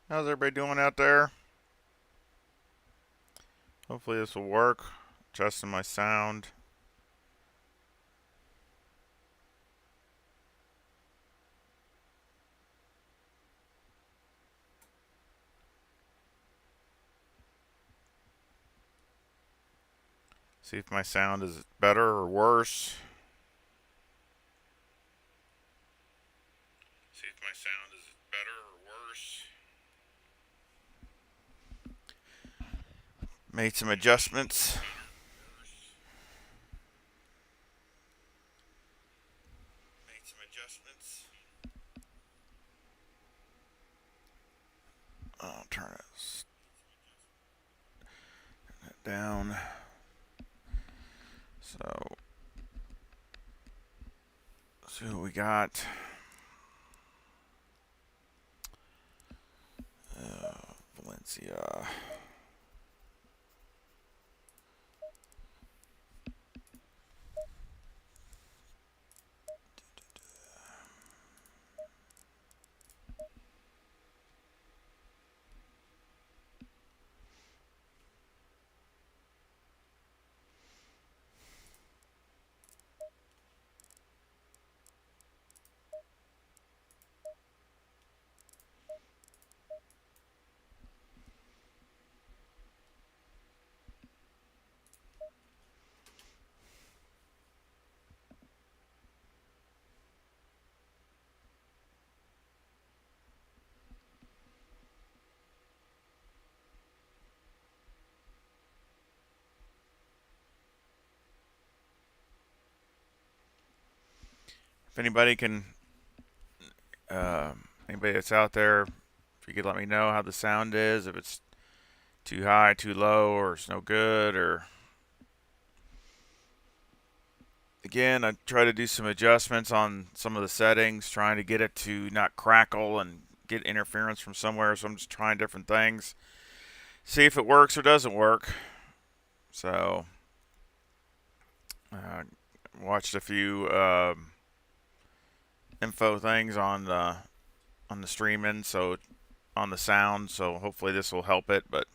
How's everybody doing out there? Hopefully this will work. Adjusting my sound. See if my sound is better or worse. See if my sound is better or worse. Made some adjustments. I'll turn it down. So, see what we got. Valencia. If anybody can, anybody that's out there, if you could let me know how the sound is, if it's too high, too low, or it's no good, or again, I try to do some adjustments on some of the settings, trying to get it to not crackle and get interference from somewhere. So I'm just trying different things, see if it works or doesn't work. So, watched a few info things on the streaming, so on the sound. So hopefully this will help it. But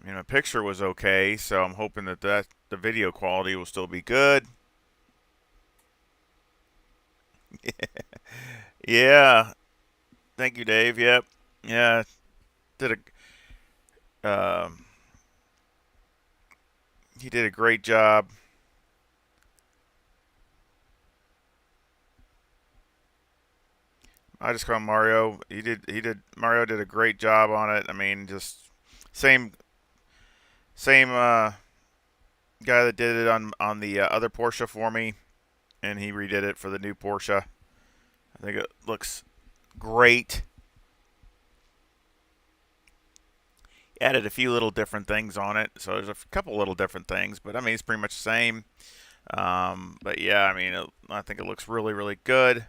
the picture was okay, so I'm hoping that the video quality will still be good. Yeah, thank you, Dave. Yep, yeah, did a he did a great job. I just call him Mario. Mario did a great job on it. I mean, just same same guy that did it on the other Porsche for me, and he redid it for the new Porsche. I think it looks great. Added a few little different things on it, so there's a couple little different things, but I mean it's pretty much the same. But yeah, I mean I think it looks really really good.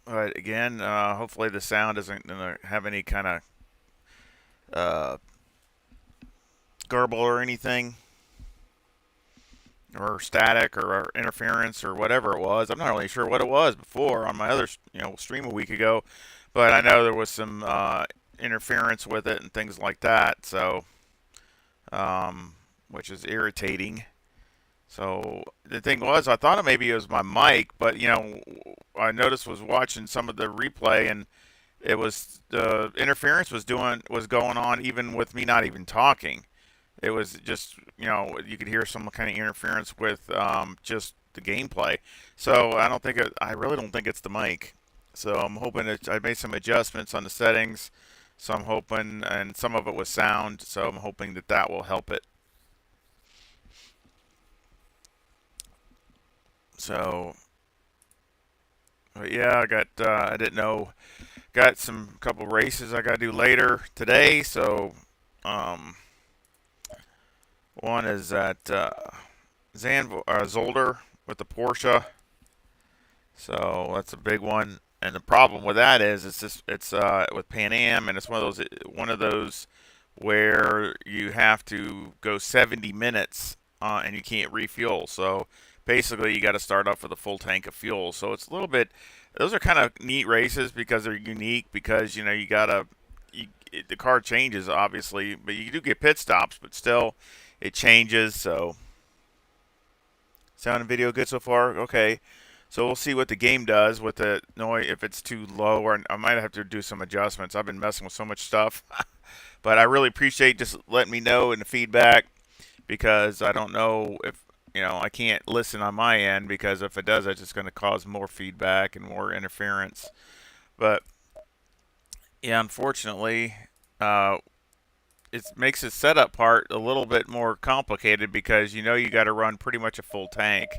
But again, hopefully the sound isn't gonna have any kind of uh, garble or anything, or static or interference or whatever it was. I'm not really sure what it was before on my other stream a week ago, but I know there was some interference with it and things like that. So, which is irritating. So the thing was, I thought maybe it was my mic, but I noticed was watching some of the replay, and it was the interference was going on even with me not even talking. It was just you could hear some kind of interference with just the gameplay. So I really don't think it's the mic. So I'm hoping I made some adjustments on the settings. So I'm hoping, and some of it was sound. So I'm hoping that will help it. So, but yeah, I didn't know, got some couple races I got to do later today. So, um, one is at Zolder with the Porsche. So that's a big one. And the problem with that is it's with Pan Am, and it's one of those where you have to go 70 minutes and you can't refuel. So basically, you got to start off with a full tank of fuel. So it's a little bit. Those are kind of neat races because they're unique because you gotta. The car changes obviously, but you do get pit stops, but still it changes. So sound and video good so far? Okay. So we'll see what the game does with the noise, if it's too low, or I might have to do some adjustments. I've been messing with so much stuff. But I really appreciate just letting me know in the feedback, because I don't know if, I can't listen on my end, because if it does, it's just going to cause more feedback and more interference. But yeah, unfortunately, it makes the setup part a little bit more complicated, because you got to run pretty much a full tank.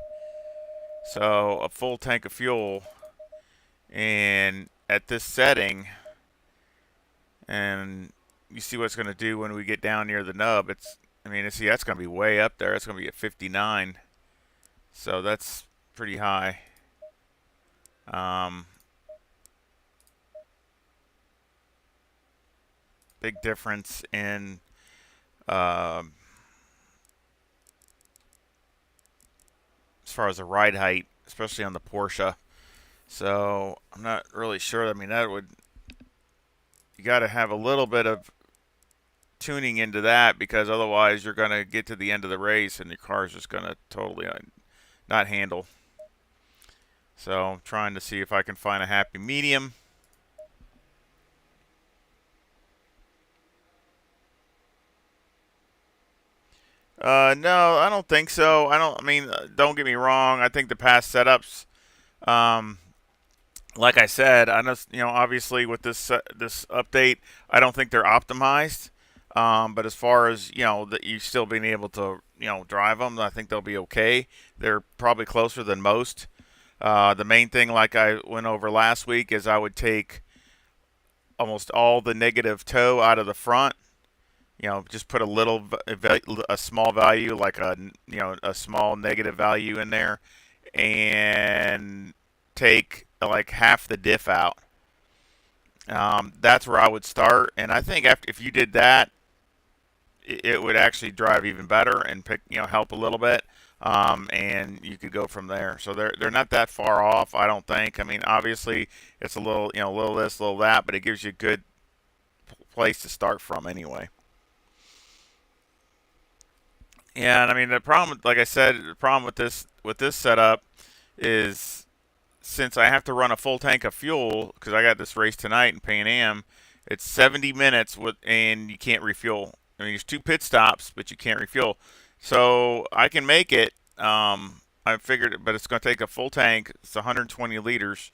So a full tank of fuel, and at this setting, and you see what it's going to do when we get down near the nub. That's going to be way up there. It's going to be at 59. So that's pretty high. Big difference in as far as the ride height, especially on the Porsche. So I'm not really sure. You got to have a little bit of tuning into that, because otherwise you're going to get to the end of the race and your car is just going to totally not handle. So I'm trying to see if I can find a happy medium. No, I don't think so. Don't get me wrong. I think the past setups, like I said, I know, obviously with this update, I don't think they're optimized. But as far as, that you still being able to, drive them, I think they'll be okay. They're probably closer than most. The main thing, like I went over last week, is I would take almost all the negative toe out of the front. Just put a small value, like a small negative value in there, and take like half the diff out. That's where I would start, and I think if you did that, it would actually drive even better and help a little bit, and you could go from there. So they're not that far off, I don't think. Obviously it's a little little this, little that, but it gives you a good place to start from anyway. Yeah, and the problem, like I said, the problem with this setup is, since I have to run a full tank of fuel, because I got this race tonight in Pan Am, it's 70 minutes and you can't refuel. There's 2 pit stops, but you can't refuel. So I can make it. I figured it, but it's going to take a full tank. It's 120 liters.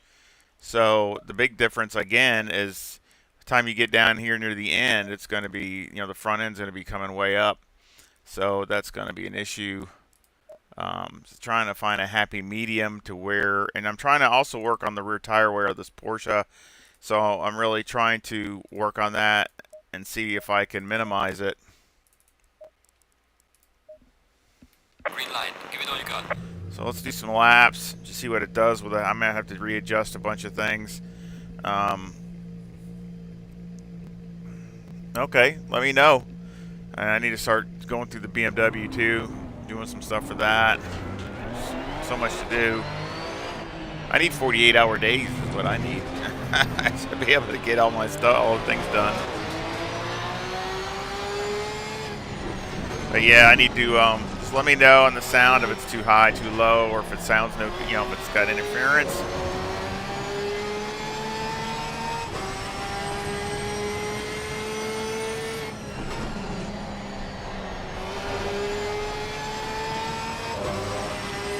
So the big difference again is, the time you get down here near the end, it's going to be, the front end's going to be coming way up. So that's going to be an issue. Just trying to find a happy medium to where, and I'm trying to also work on the rear tire wear of this Porsche. So I'm really trying to work on that and see if I can minimize it. Green light, give it all you got. So let's do some laps, just see what it does with it. I'm gonna have to readjust a bunch of things. Okay, let me know. I need to start going through the BMW too, doing some stuff for that. So much to do. I need 48-hour days is what I need to be able to get all my stuff, all the things done. But yeah, I need to just let me know on the sound if it's too high, too low, or if it sounds no, if it's got interference.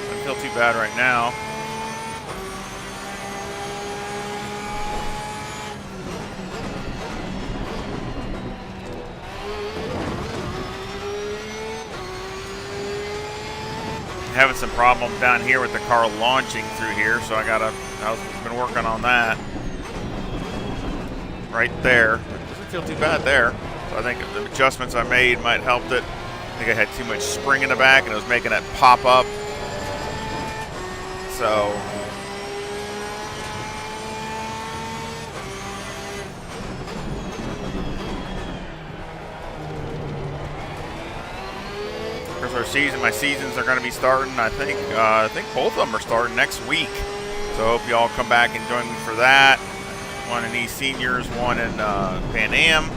Doesn't feel too bad right now. Having some problem down here with the car launching through here, so I've been working on that. Right there. It doesn't feel too bad there. So I think the adjustments I made might help it. I think I had too much spring in the back and it was making it pop up. So my seasons are going to be starting. I think both of them are starting next week. So I hope y'all come back and join me for that. One in East Seniors, one in Pan Am.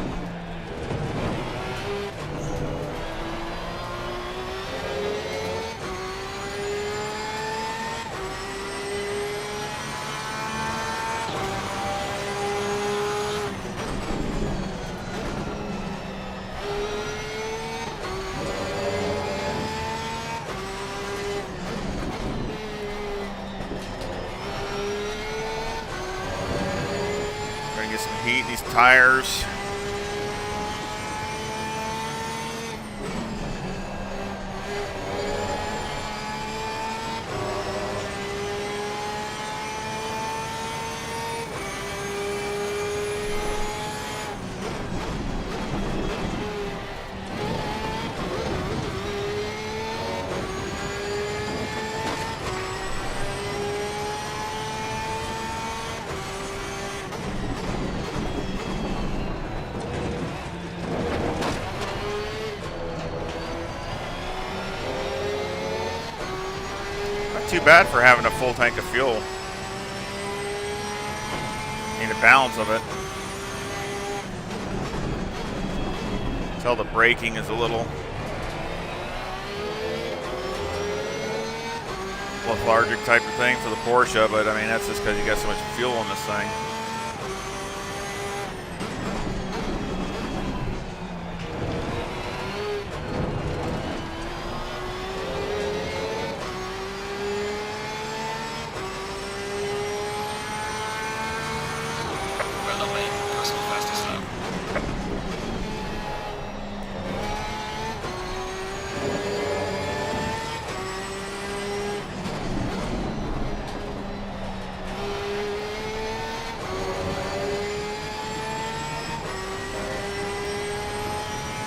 Get some heat in these tires. Too bad for having a full tank of fuel. Need a balance of it. Tell the braking is a little lethargic type of thing for the Porsche, but I mean that's just because you got so much fuel in this thing.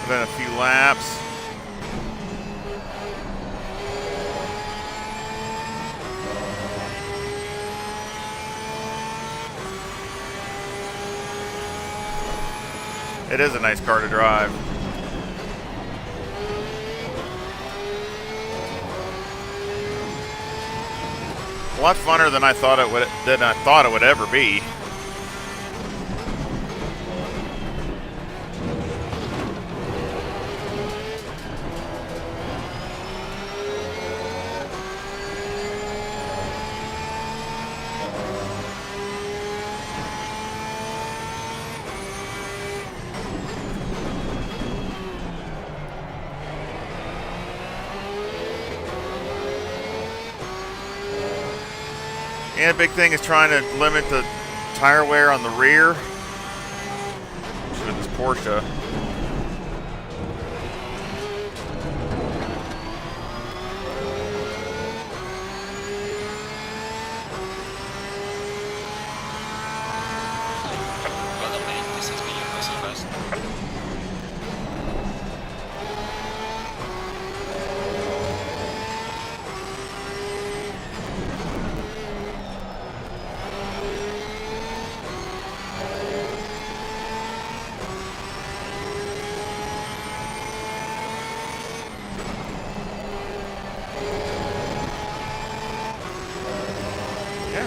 Been a few laps. It is a nice car to drive. A lot funner than I thought it would ever be. And a big thing is trying to limit the tire wear on the rear with this Porsche.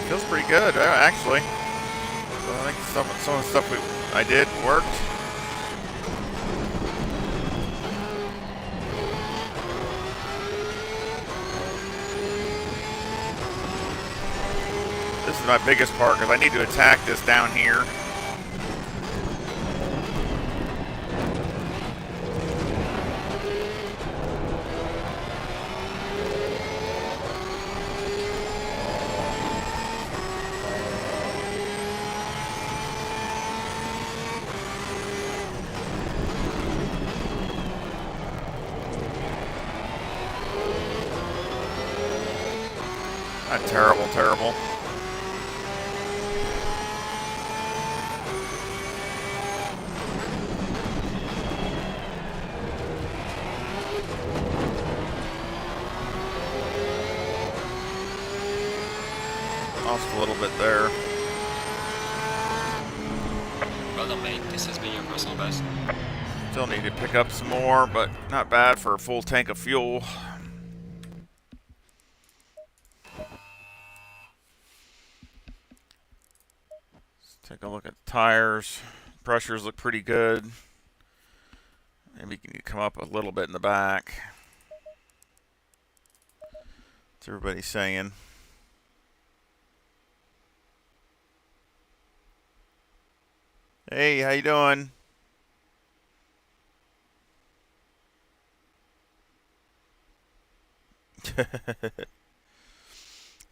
Feels pretty good, actually. So I think some of the stuff I did worked. This is my biggest part because I need to attack this down here. Not terrible, terrible. Lost a little bit there. Well done, mate. This has been your personal best. Still need to pick up some more, but not bad for a full tank of fuel. Take a look at the tires. Pressures look pretty good. Maybe you can come up a little bit in the back. What's everybody saying? Hey, how you doing?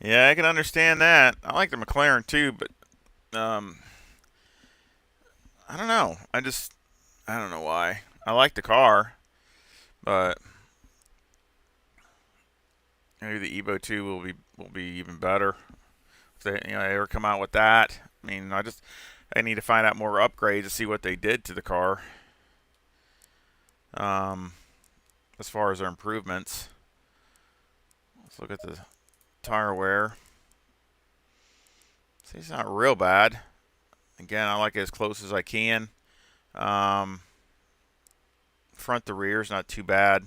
Yeah, I can understand that. I like the McLaren too, but I don't know. I don't know why. I like the car, but maybe the Evo 2 will be even better if they ever come out with that. I mean, I need to find out more upgrades to see what they did to the car. As far as their improvements. Let's look at the tire wear. See, it's not real bad. Again, I like it as close as I can. Front to rear is not too bad.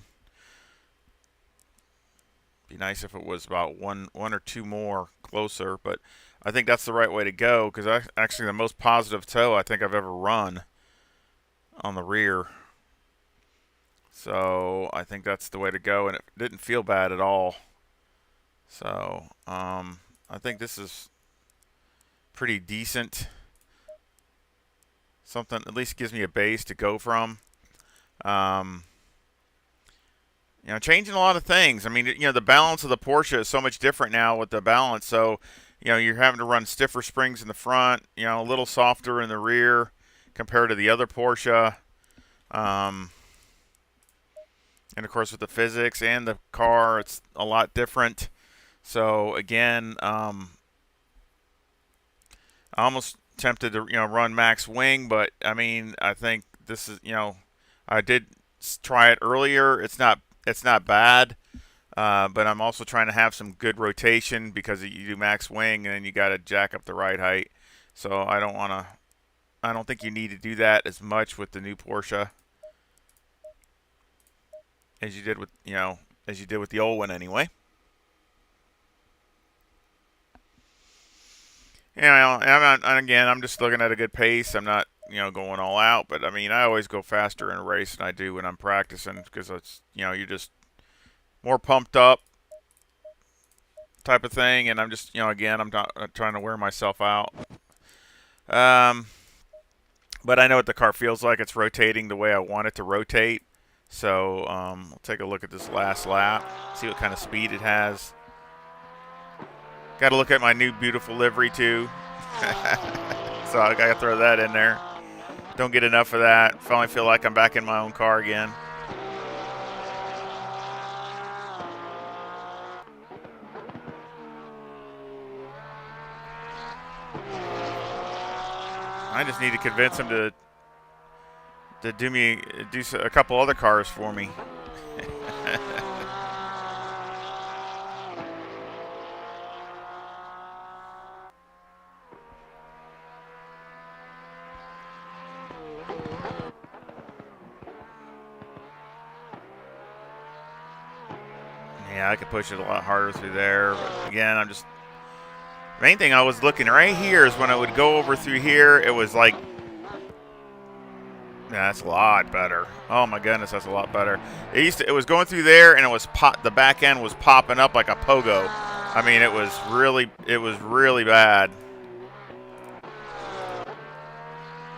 Be nice if it was about one or two more closer, but I think that's the right way to go because actually the most positive toe I think I've ever run on the rear. So I think that's the way to go, and it didn't feel bad at all. So I think this is pretty decent. Something at least gives me a base to go from. Changing a lot of things. I mean, the balance of the Porsche is so much different now with the balance. So, you're having to run stiffer springs in the front, a little softer in the rear compared to the other Porsche. And of course, with the physics and the car, it's a lot different. So again, I'm almost tempted to run max wing, but I mean, I think this is I did try it earlier. It's not bad, but I'm also trying to have some good rotation because you do max wing and then you got to jack up the ride height. So I don't think you need to do that as much with the new Porsche as you did with the old one anyway. I'm just looking at a good pace. I'm not, going all out, but I mean, I always go faster in a race than I do when I'm practicing because it's, you're just more pumped up type of thing. And I'm just, again, I'm not trying to wear myself out. But I know what the car feels like. It's rotating the way I want it to rotate. So I'll take a look at this last lap, see what kind of speed it has. Got to look at my new beautiful livery too. So I got to throw that in there. Don't get enough of that. Finally feel like I'm back in my own car again. I just need to convince him to do a couple other cars for me. Yeah, I could push it a lot harder through there. But again, the main thing I was looking right here is when I would go over through here, it was like, yeah, that's a lot better. Oh my goodness, that's a lot better. It was going through there and the back end was popping up like a pogo. I mean, it was really bad.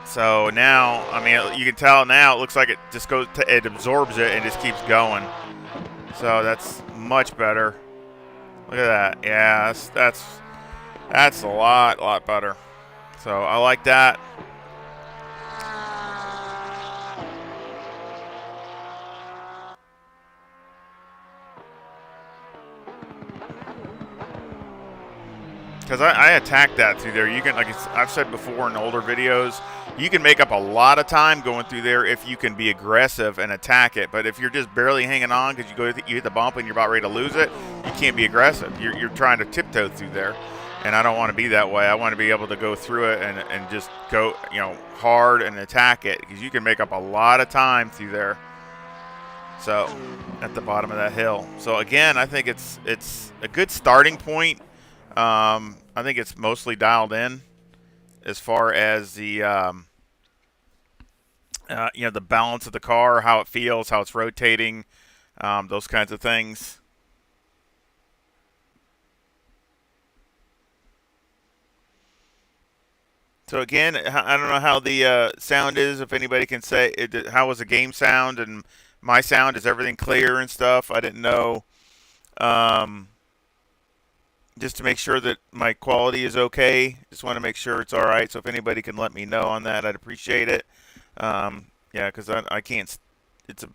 So now, I mean, you can tell now it looks like it just it absorbs it and just keeps going. So that's much better. Look at that. Yeah, that's a lot better. So I like that. Because I attacked that through there. You can, like I've said before in older videos, you can make up a lot of time going through there if you can be aggressive and attack it. But if you're just barely hanging on because you hit the bump and you're about ready to lose it, you can't be aggressive. You're trying to tiptoe through there, and I don't want to be that way. I want to be able to go through it and just go hard and attack it because you can make up a lot of time through there. So at the bottom of that hill. So again, I think it's a good starting point. I think it's mostly dialed in. as far as the you know, the balance of the car, how it feels, how it's rotating, those kinds of things. So again, I don't know how the sound is. If anybody can say it, how was the game sound and my sound? Is everything clear and stuff? I didn't know. Um, just to make sure that my quality is okay. Just want to make sure it's all right. So if anybody can let me know on that, I'd appreciate it. Yeah, because I can't. It's a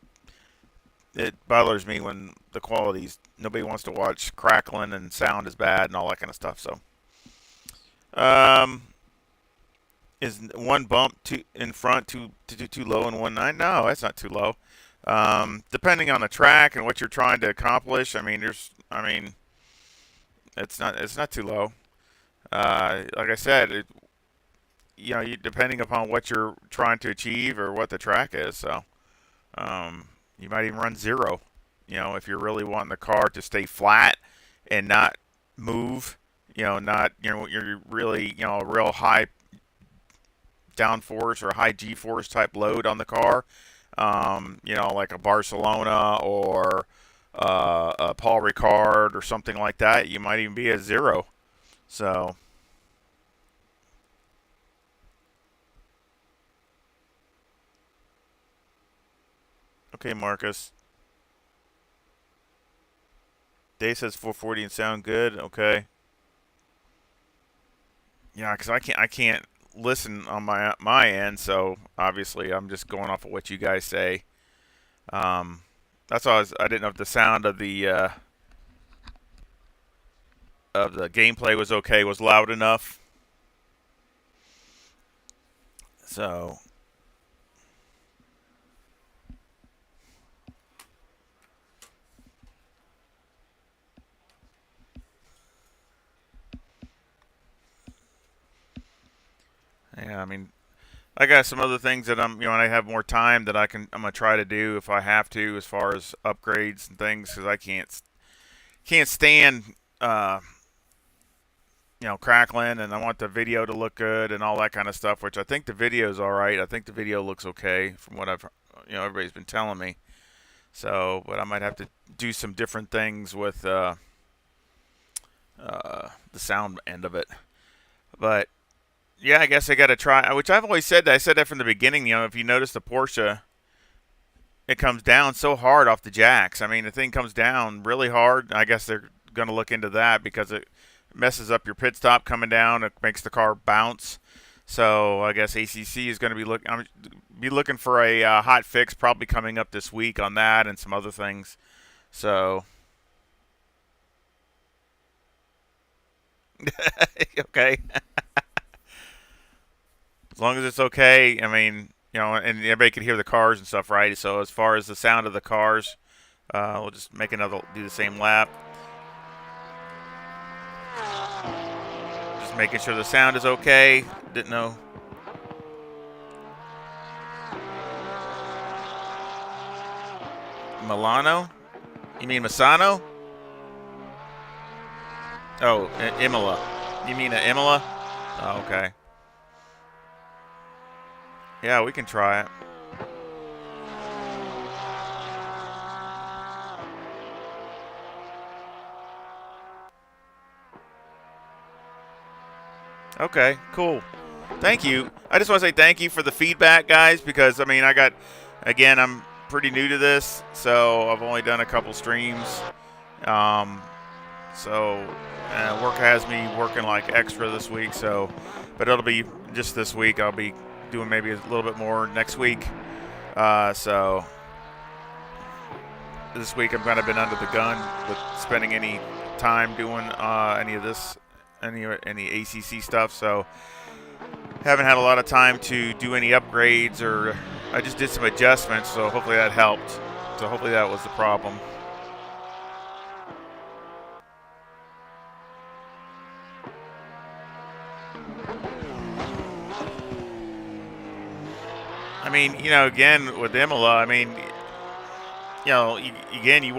it bothers me when the quality's nobody wants to watch crackling and sound is bad and all that kind of stuff. So, um, is one bump too in front too low and 1.9? No, that's not too low. Depending on the track and what you're trying to accomplish, I mean, it's not too low. Like I said, you know, depending upon what you're trying to achieve or what the track is. So, you might even run zero. You know, if you're really wanting the car to stay flat and not move. You know, not you're really a real high downforce or high G-force type load on the car. You know, like a Barcelona or a Paul Ricard or something like that. You might even be at zero. So. Okay, Marcus. Dave says 440 and sound good. Okay. Yeah, because I can't listen on my end, so obviously I'm just going off of what you guys say. Um, that's all. I didn't know if the sound of the gameplay was okay, was loud enough. So. Yeah, I mean, I got some other things that when I have more time that I'm gonna try to do if I have to, as far as upgrades and things, because I can't stand crackling, and I want the video to look good and all that kind of stuff. Which I think the video is all right. I think the video looks okay from what everybody's been telling me. So, but I might have to do some different things with the sound end of it. But yeah, I guess I got to try. Which I've always said that. I said that from the beginning. You know, if you notice the Porsche, it comes down so hard off the jacks. I mean, the thing comes down really hard. I guess they're going to look into that because it messes up your pit stop coming down. It makes the car bounce. So I guess ACC is going to be looking for a hot fix, probably coming up this week on that and some other things. So. Okay. As long as it's okay, I mean, and everybody can hear the cars and stuff, right? So as far as the sound of the cars, we'll just do the same lap. Just making sure the sound is okay. Didn't know. Milano? You mean Misano? Oh, Imola. You mean Imola? Oh, okay. Yeah, we can try it. Okay, cool. Thank you. I just want to say thank you for the feedback, guys, because, I mean, I'm pretty new to this, so I've only done a couple streams. Work has me working like extra this week, but it'll be just this week. I'll be doing maybe a little bit more next week. So this week I've kind of been under the gun with spending any time doing any of this, any ACC stuff. So haven't had a lot of time to do any upgrades, or I just did some adjustments. So hopefully that helped. So hopefully that was the problem. I mean, again with Imola, I mean, again, you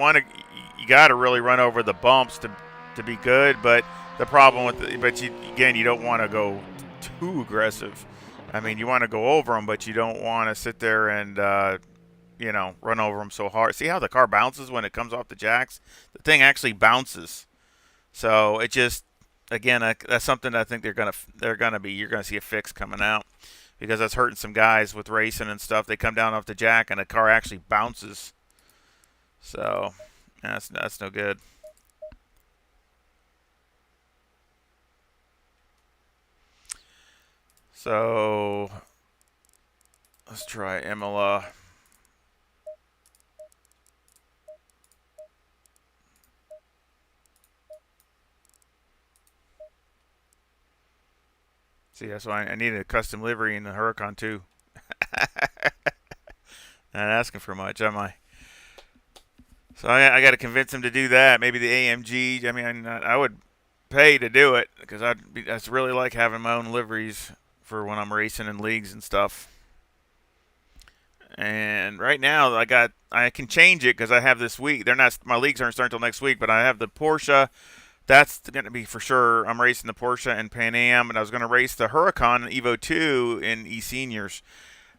got to really run over the bumps to be good. But the problem with you don't want to go too aggressive. I mean, you want to go over them, but you don't want to sit there and you know, run over them so hard. See how the car bounces when it comes off the jacks? The thing actually bounces. So it just, again, that's something I think you're gonna see a fix coming out, because that's hurting some guys with racing and stuff. They come down off the jack and the car actually bounces. So that's no good. So let's try IMOLA. See, that's why I needed a custom livery in the Huracan too. Not asking for much, am I? So I got to convince him to do that. Maybe the AMG. I mean, I would pay to do it, because I really like having my own liveries for when I'm racing in leagues and stuff. And right now I can change it because I have this week. My leagues aren't starting until next week, but I have the Porsche. That's going to be for sure. I'm racing the Porsche and Pan Am, and I was going to race the Huracan EVO2 in E-Seniors.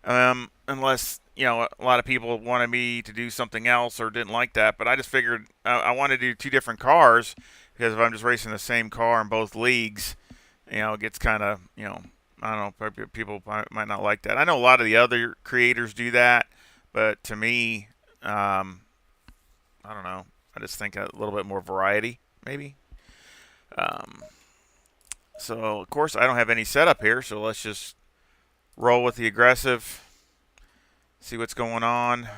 Unless, you know, a lot of people wanted me to do something else or didn't like that. But I just figured I want to do two different cars, because if I'm just racing the same car in both leagues, you know, it gets kind of, you know, I don't know, people might not like that. I know a lot of the other creators do that, but to me, I don't know. I just think a little bit more variety, maybe. So, of course, I don't have any setup here, so let's just roll with the aggressive, see what's going on.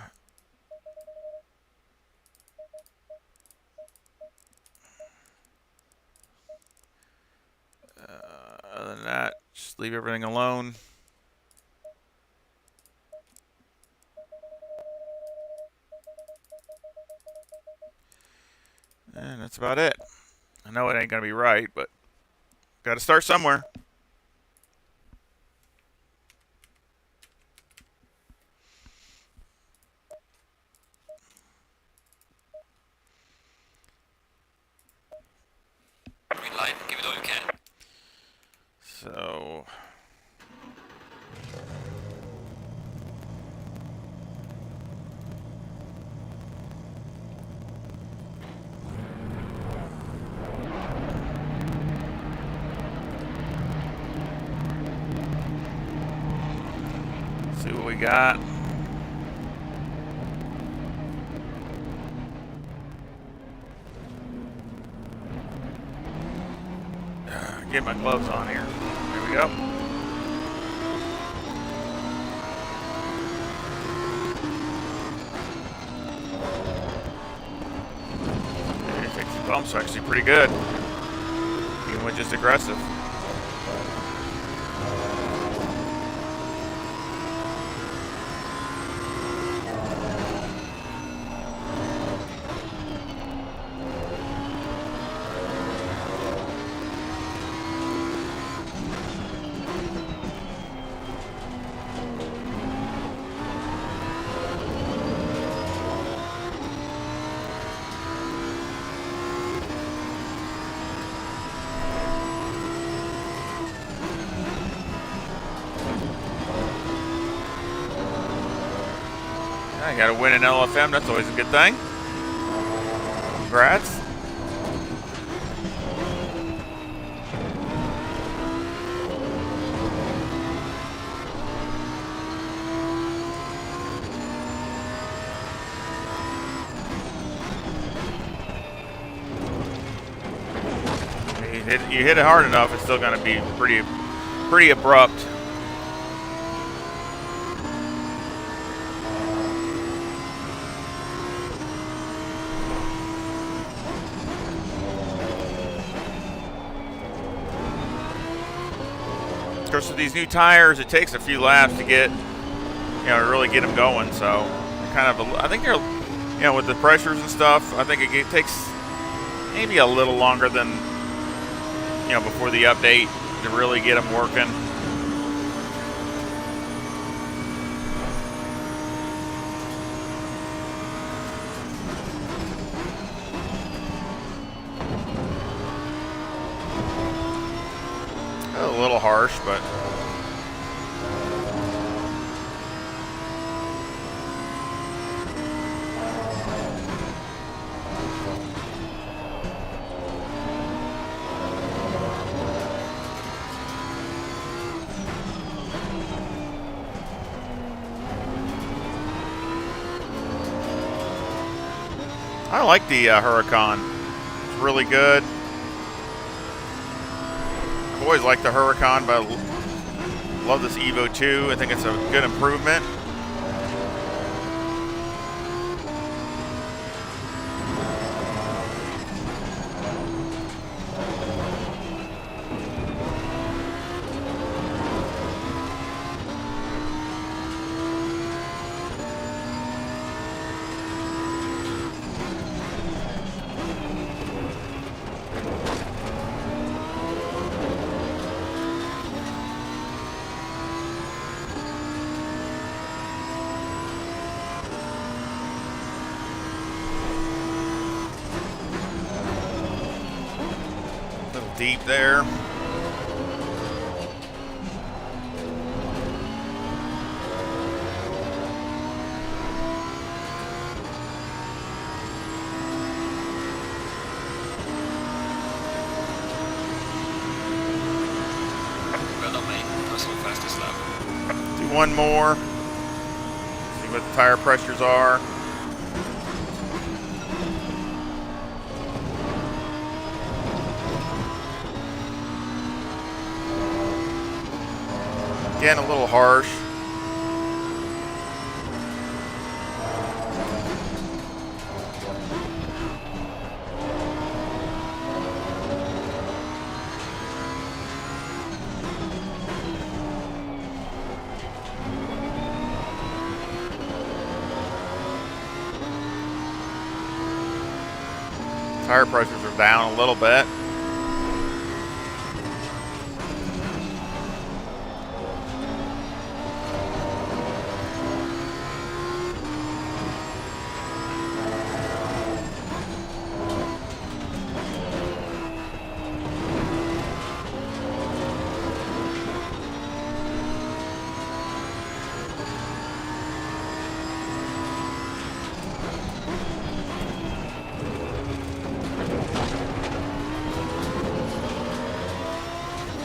Other than that, just leave everything alone. And that's about it. I know it ain't going to be right, but got to start somewhere. Green light, give it all you can. So see what we got. Get my gloves on here. There we go. It takes the bumps actually pretty good, even with just aggressive. I got to win an LFM. That's always a good thing. Congrats. You hit it hard enough, it's still going to be pretty abrupt. Of course, with these new tires, it takes a few laps to get, you know, to really get them going. So, kind of, I think they're, you know, with the pressures and stuff, I think it takes maybe a little longer than, you know, before the update to really get them working. A little harsh, but I like the Huracan. It's really good. I've always liked the Huracan, but I love this Evo 2. I think it's a good improvement. Deep there. Well done, mate. Personal fastest lap. Do one more. See what the tire pressures are. Again, a little harsh. Tire pressures are down a little bit.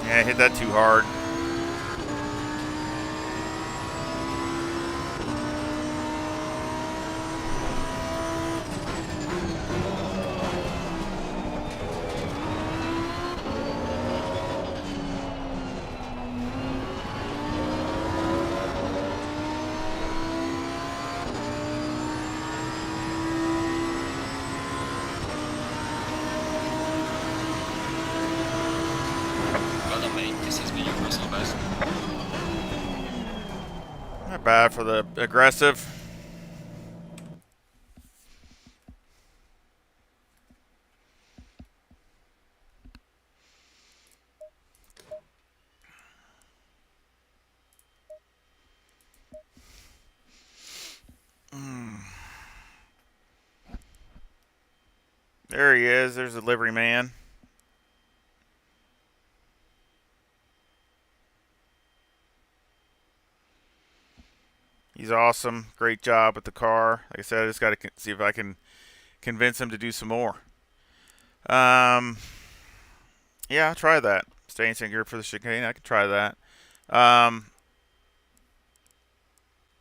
Yeah, I hit that too hard. This has been your personal best. Not bad for the aggressive. There he is. There's the livery man. He's awesome. Great job with the car. Like I said, I just got to see if I can convince him to do some more. Yeah, I'll try that. Staying single for the chicane. I could try that.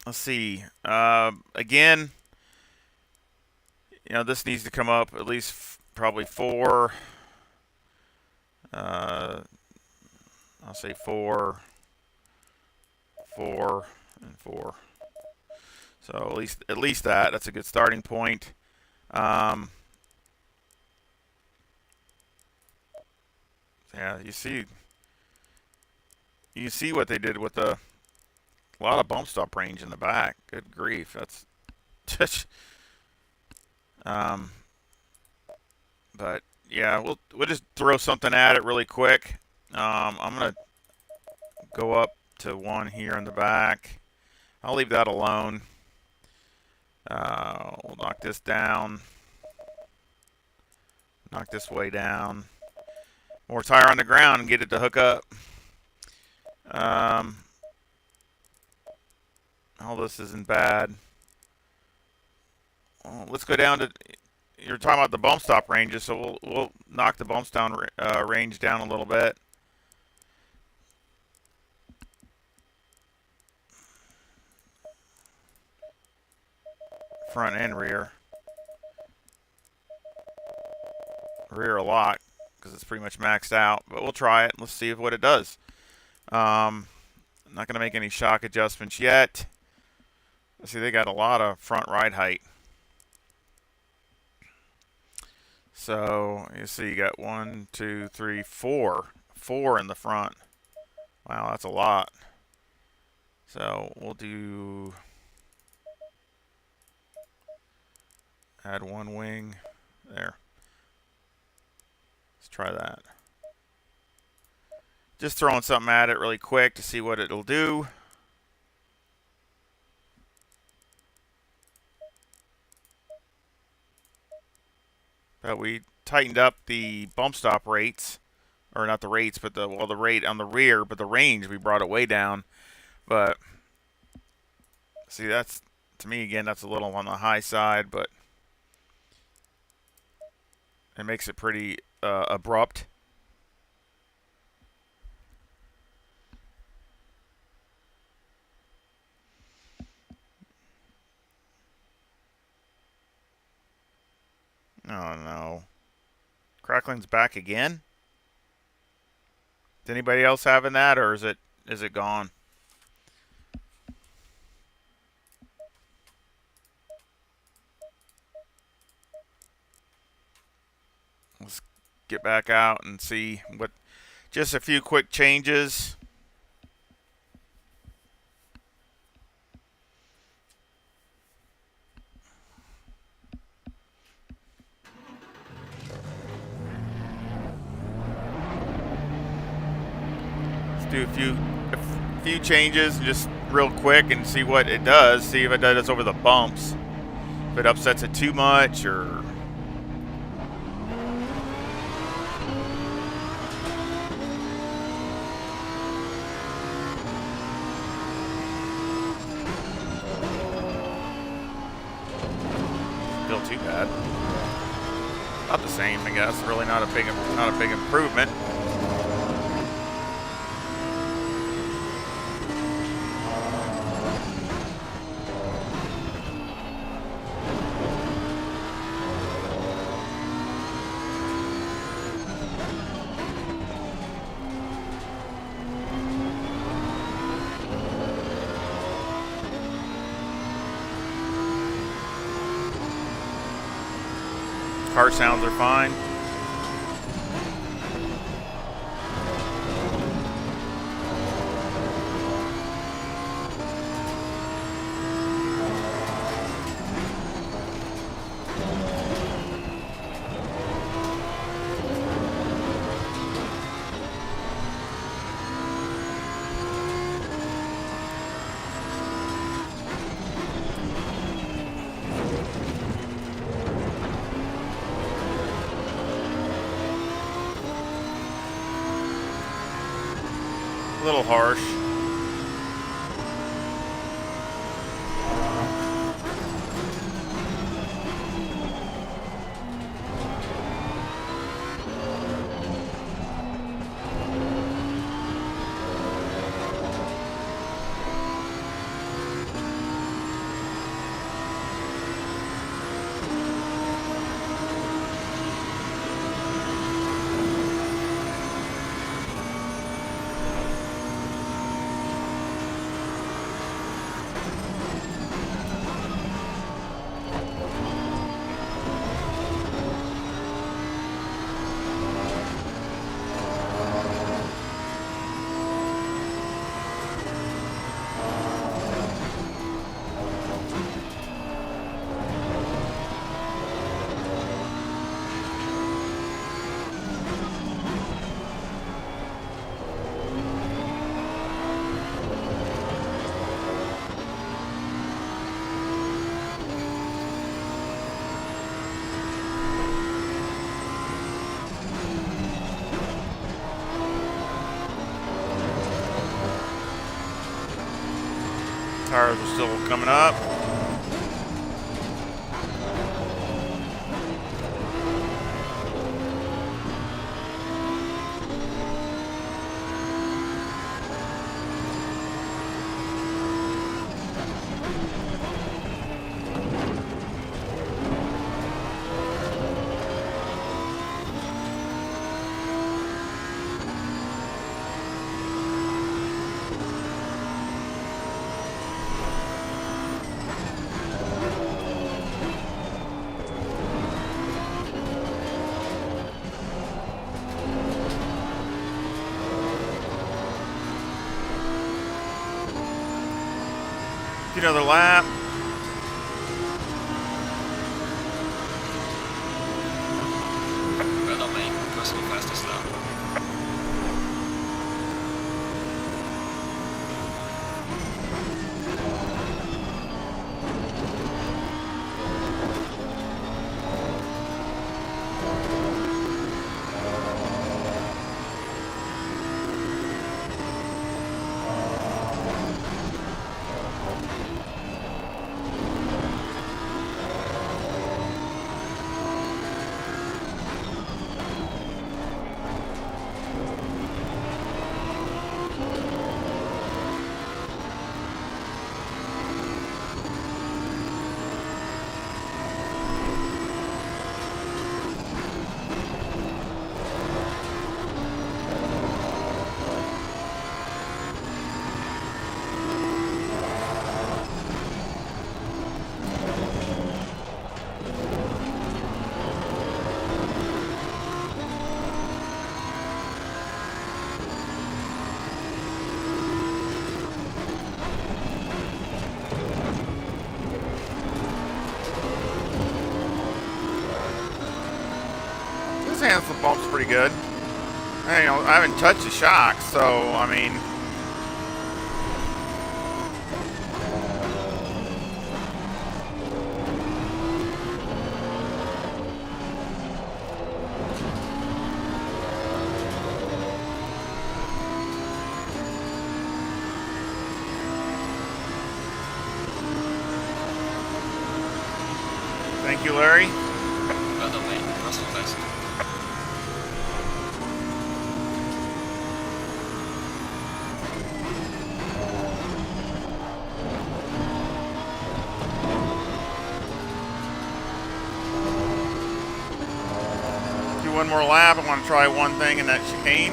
Let's see. Again, this needs to come up at least probably 4. I'll say 4, 4, and 4. So at least that. That's a good starting point. Yeah, you see what they did with a lot of bump stop range in the back. Good grief, that's just. But yeah, we'll just throw something at it really quick. I'm gonna go up to 1 here in the back. I'll leave that alone. We'll knock this down. Knock this way down. More tire on the ground and get it to hook up. All this isn't bad. Well, let's go down to. You're talking about the bump stop ranges, so we'll knock the bumps down range down a little bit. Front and rear. Rear a lot because it's pretty much maxed out, but we'll try it. Let's see what it does. I'm not going to make any shock adjustments yet. Let's see, they got a lot of front ride height. So you see, you got 1, 2, 3, 4. 4 in the front. Wow, that's a lot. So we'll do add one wing there. Let's try that. Just throwing something at it really quick to see what it'll do. But we tightened up the bump stop rates, or not the rates, but the rate on the rear, but the range we brought it way down. But see, that's, to me again, that's a little on the high side, but it makes it pretty abrupt. Oh no. Crackling's back again? Is anybody else having that, or is it gone? Let's get back out and see what, just a few quick changes. Do a few changes just real quick and see what it does. See if it does over the bumps. If it upsets it too much, or still too bad. Not the same, I guess. Really not a big improvement. Car sounds are fine. A little harsh. Tires are still coming up. Another lap. Red on main, personal fastest lap. This handles the bumps pretty good. I haven't touched the shocks, so I mean. Thank you, Larry. Red on main, personal best. Do one more lap. I want to try one thing in that chicane.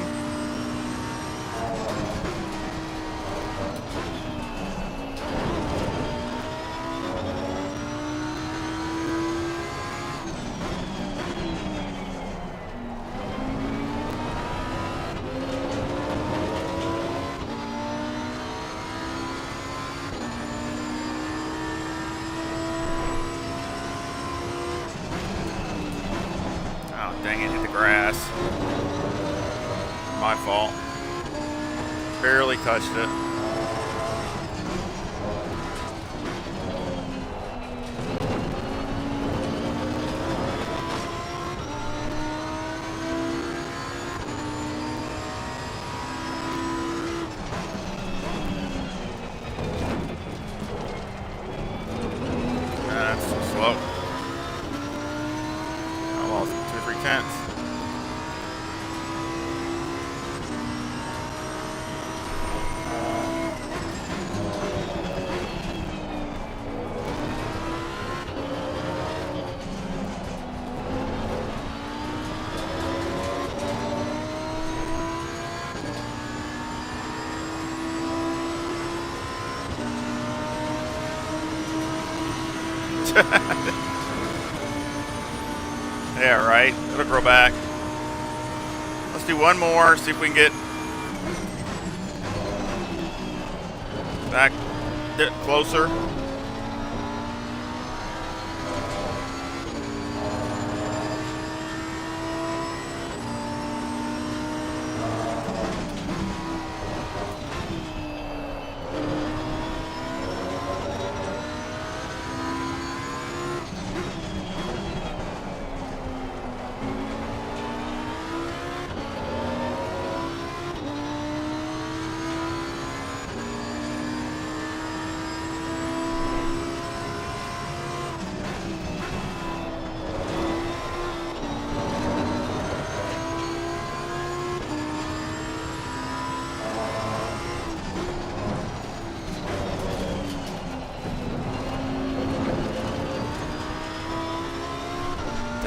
Dang it, hit the grass. My fault. Barely touched it. That's so slow. I lost 2 or 3 tenths. Yeah, right. It'll grow back. Let's do one more, see if we can get back a bit closer.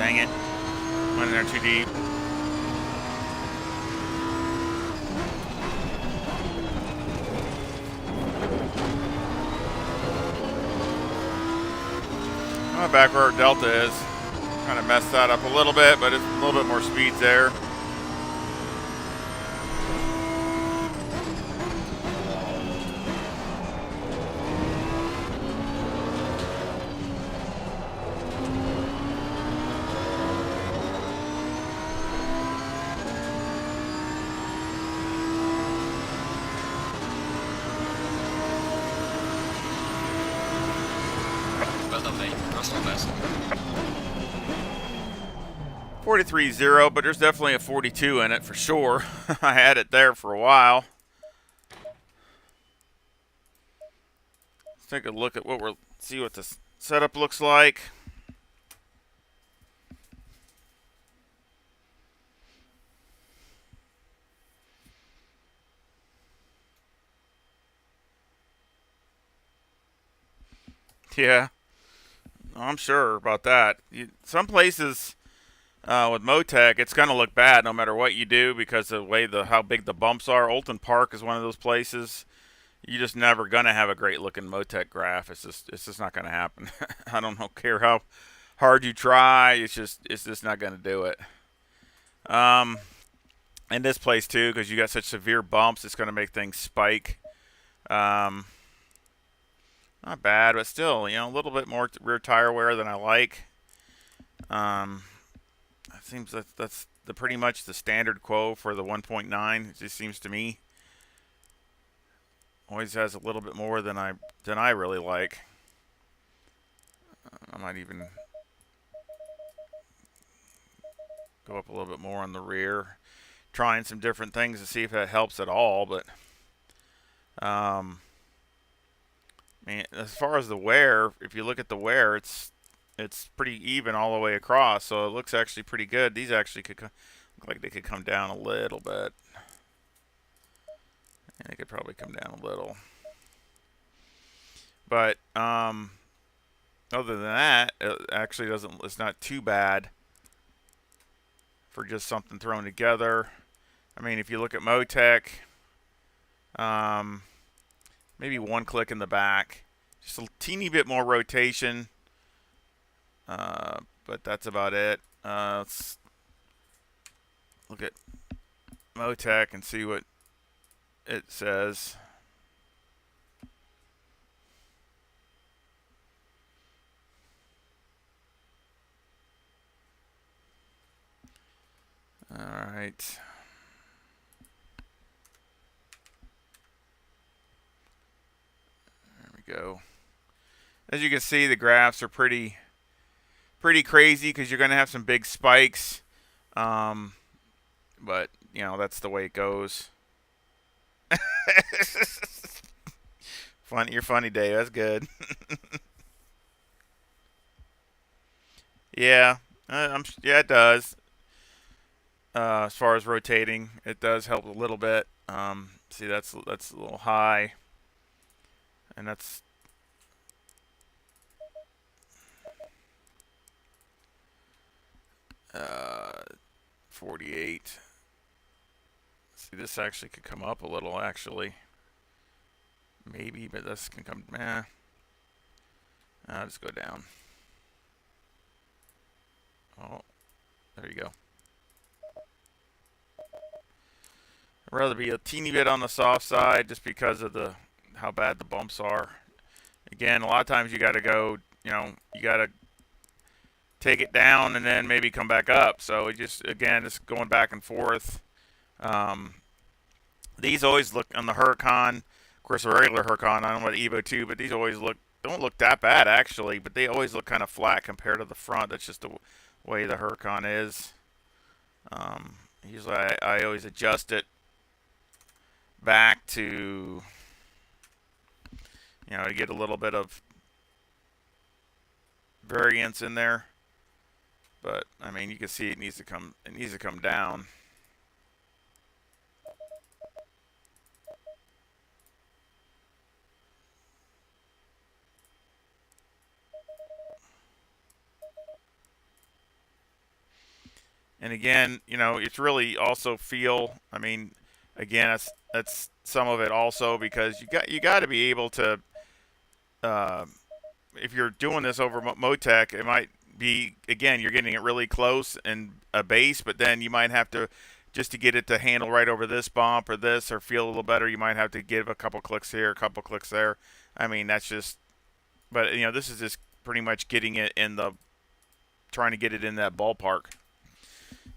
Dang it. Went in there too deep. Back where our Delta is. Kind of messed that up a little bit, but it's a little bit more speed there. Well done, mate. That's not best. 43.0, but there's definitely a 42 in it for sure. I had it there for a while. Let's take a look at see what the setup looks like. Yeah, I'm sure about that. Some places with Motec, it's going to look bad no matter what you do because of the way how big the bumps are. Olton Park is one of those places. You're just never going to have a great looking Motec graph. It's just not going to happen. I don't care how hard you try. It's just not going to do it. In this place too, because you got such severe bumps, it's going to make things spike. Not bad, but still, a little bit more rear tire wear than I like. It seems that's pretty much the standard quo for the 1.9. It just seems to me always has a little bit more than I really like. I might even go up a little bit more on the rear, trying some different things to see if that helps at all. But man, as far as the wear, if you look at the wear, it's pretty even all the way across, so it looks actually pretty good. These actually could look like they could come down a little bit. And they could probably come down a little. But other than that, it actually it's not too bad for just something thrown together. I mean, if you look at Motec, maybe one click in the back, just a teeny bit more rotation. But that's about it. Let's look at Motec and see what it says. All right. There we go. As you can see, the graphs are pretty crazy because you're going to have some big spikes. But, that's the way it goes. Funny, you're funny, Dave. That's good. Yeah, yeah, it does. As far as rotating, it does help a little bit. See, that's a little high, and that's 48. See, this actually could come up a little, actually. Maybe, but this can come. I'll just go down. Oh, there you go. I'd rather be a teeny bit on the soft side just because of how bad the bumps are. Again, a lot of times you got to go, you got to take it down and then maybe come back up. So it just going back and forth. These always look on the Huracan, of course, a regular Huracan. I don't know about the EVO2, but these always don't look that bad actually. But they always look kind of flat compared to the front. That's just the way the Huracan is. Usually I always adjust it back to to get a little bit of variance in there. But I mean, you can see it needs to come down. And again, you know, it's really also feel. I mean, again, that's some of it also because you got to be able to. Uh, if you're doing this over Motec, it might be again you're getting it really close and a base, but then you might have to just to get it to handle right over this bump or this or feel a little better. You might have to give a couple clicks here, a couple clicks there. I mean, that's just. But you know, this is just pretty much getting it in the trying to get it in that ballpark.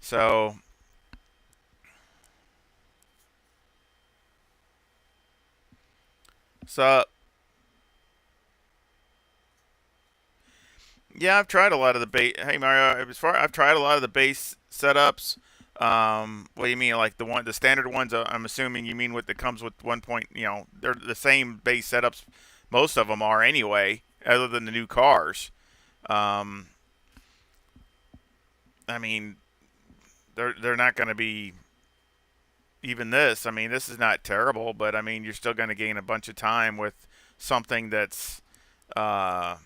So so yeah, I've tried a lot of the base. Hey Mario, I've tried a lot of the base setups. What do you mean, like the standard ones? I'm assuming you mean what that comes with 1 point. You know, they're the same base setups. Most of them are anyway, other than the new cars. Um, I mean, they're not going to be even this. I mean, this is not terrible, but I mean, you're still going to gain a bunch of time with something that's uh,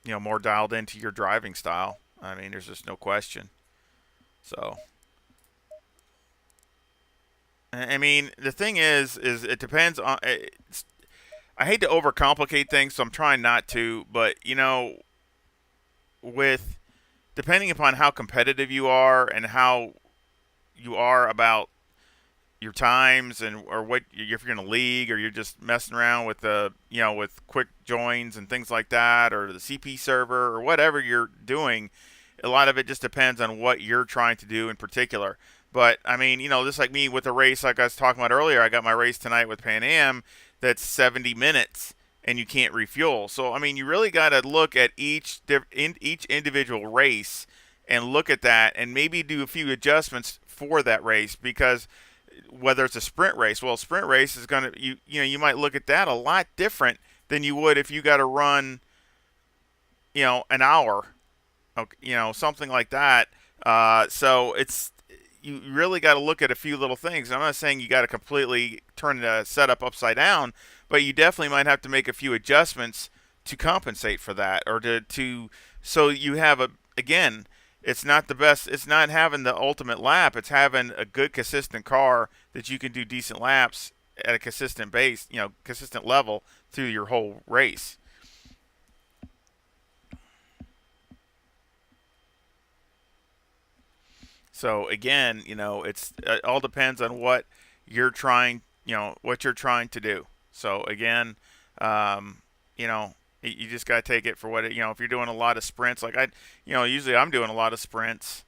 you know, more dialed into your driving style. I mean, there's just no question. So, I mean, the thing is it depends on. I hate to overcomplicate things, so I'm trying not to. But you know, with depending upon how competitive you are and how you are about your times and or what if you're in a league or you're just messing around with the you know with quick joins and things like that or the CP server or whatever you're doing, a lot of it just depends on what you're trying to do in particular. But I mean, you know, just like me with a race like I was talking about earlier, I got my race tonight with Pan Am that's 70 minutes and you can't refuel. So I mean, you really got to look at each individual race and look at that and maybe do a few adjustments for that race because whether it's a sprint race, well, a sprint race is going to you know you might look at that a lot different than you would if you got to run you know an hour, okay, you know something like that. So it's you really got to look at a few little things. I'm not saying you got to completely turn the setup upside down, but you definitely might have to make a few adjustments to compensate for that or to so you have a again it's not the best. It's not having the ultimate lap. It's having a good, consistent car that you can do decent laps at a consistent base, you know, consistent level through your whole race. So again, you know, it all depends on what you're trying, you know, what you're trying to do. So again, um, you know, you just got to take it for what it, you know, if you're doing a lot of sprints, like you know, usually I'm doing a lot of sprints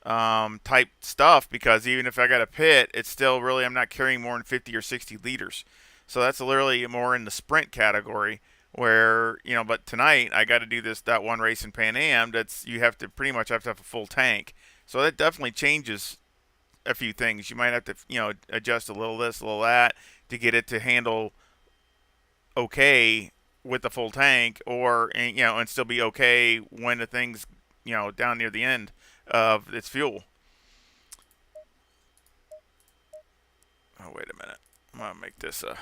type stuff because even if I got a pit, it's still really I'm not carrying more than 50 or 60 liters. So that's literally more in the sprint category where you know. But tonight I got to do that one race in Pan Am. That's you have to pretty much have to have a full tank. So that definitely changes a few things. You might have to you know adjust a little this, a little that to get it to handle okay with the full tank, or you know and still be okay when the thing's you know down near the end of its fuel. Oh, wait a minute. I'm going to make this a.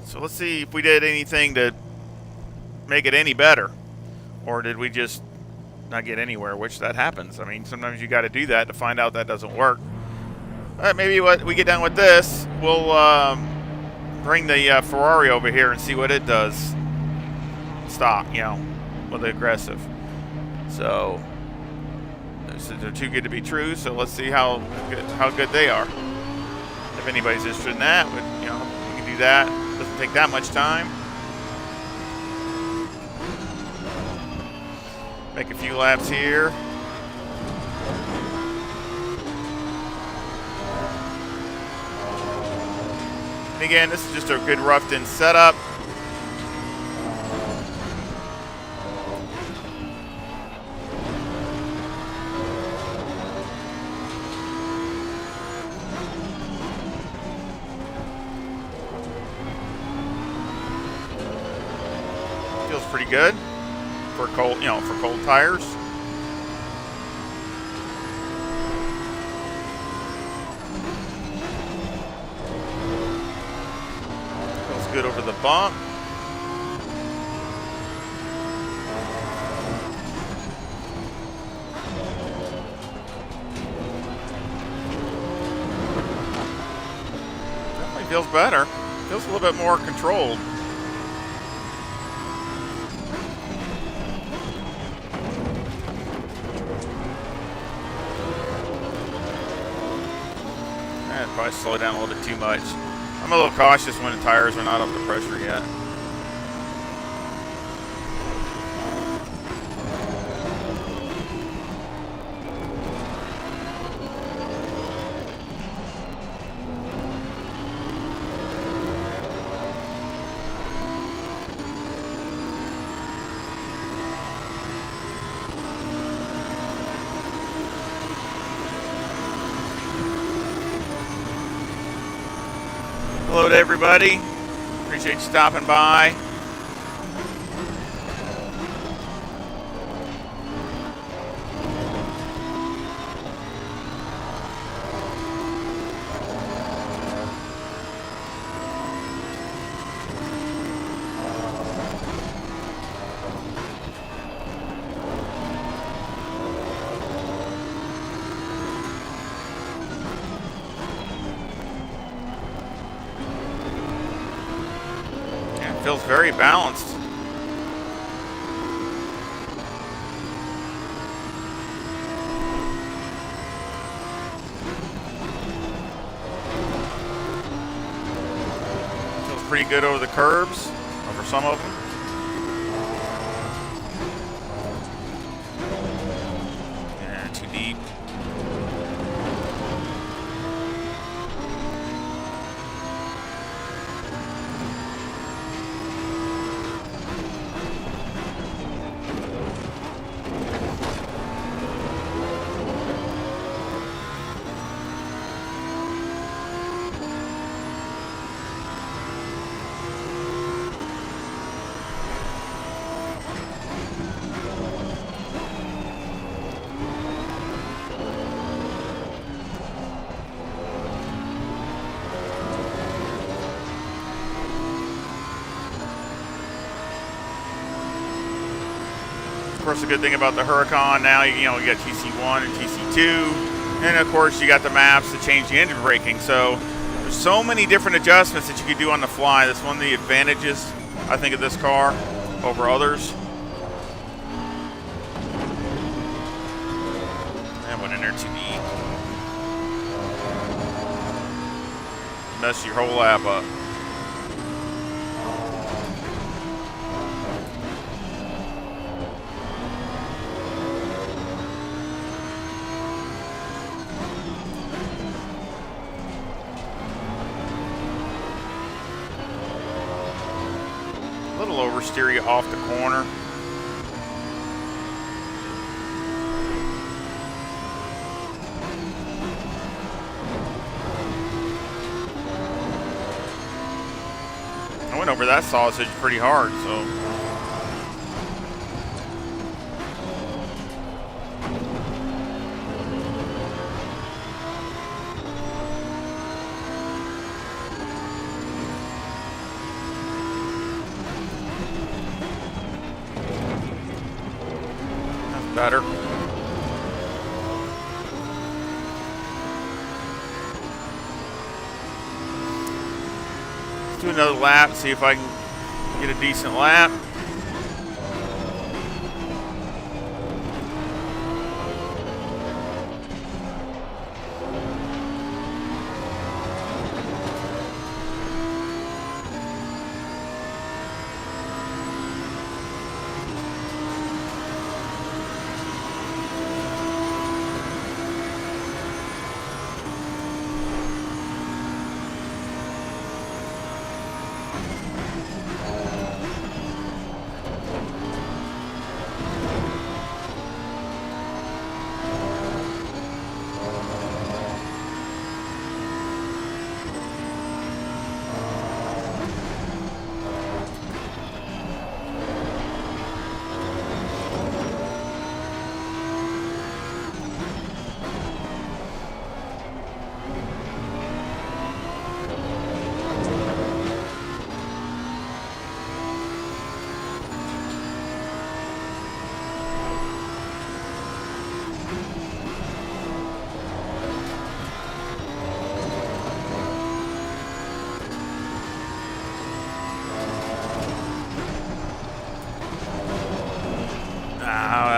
So let's see if we did anything to make it any better. Or did we just not get anywhere, which that happens. I mean, sometimes you got to do that to find out that doesn't work. All right, maybe what we get done with this, we'll bring the Ferrari over here and see what it does. Stop, you know, with the aggressive. So they're too good to be true. So let's see how good they are. If anybody's interested in that, you know, we can do that. Doesn't take that much time. Make a few laps here. And again, this is just a good roughed-in setup. Feels pretty good for cold, you know, for cold tires. good over the bump. Definitely feels better. Feels a little bit more controlled. I'd probably slow down a little bit too much. I'm a little cautious when the tires are not up to pressure yet. Hello to everybody. Appreciate you stopping by. Feels very balanced. Feels pretty good over the curbs, over some of them. Yeah, too deep. Of course, the good thing about the Huracan now, you know, you got TC1 and TC2, and of course you got the maps to change the engine braking. So there's so many different adjustments that you can do on the fly. That's one of the advantages, I think, of this car over others. And went in there too deep. Mess your whole lap up. A little oversteer you off the corner. I went over that sausage pretty hard, so. Better. Let's do another lap, see if I can get a decent lap.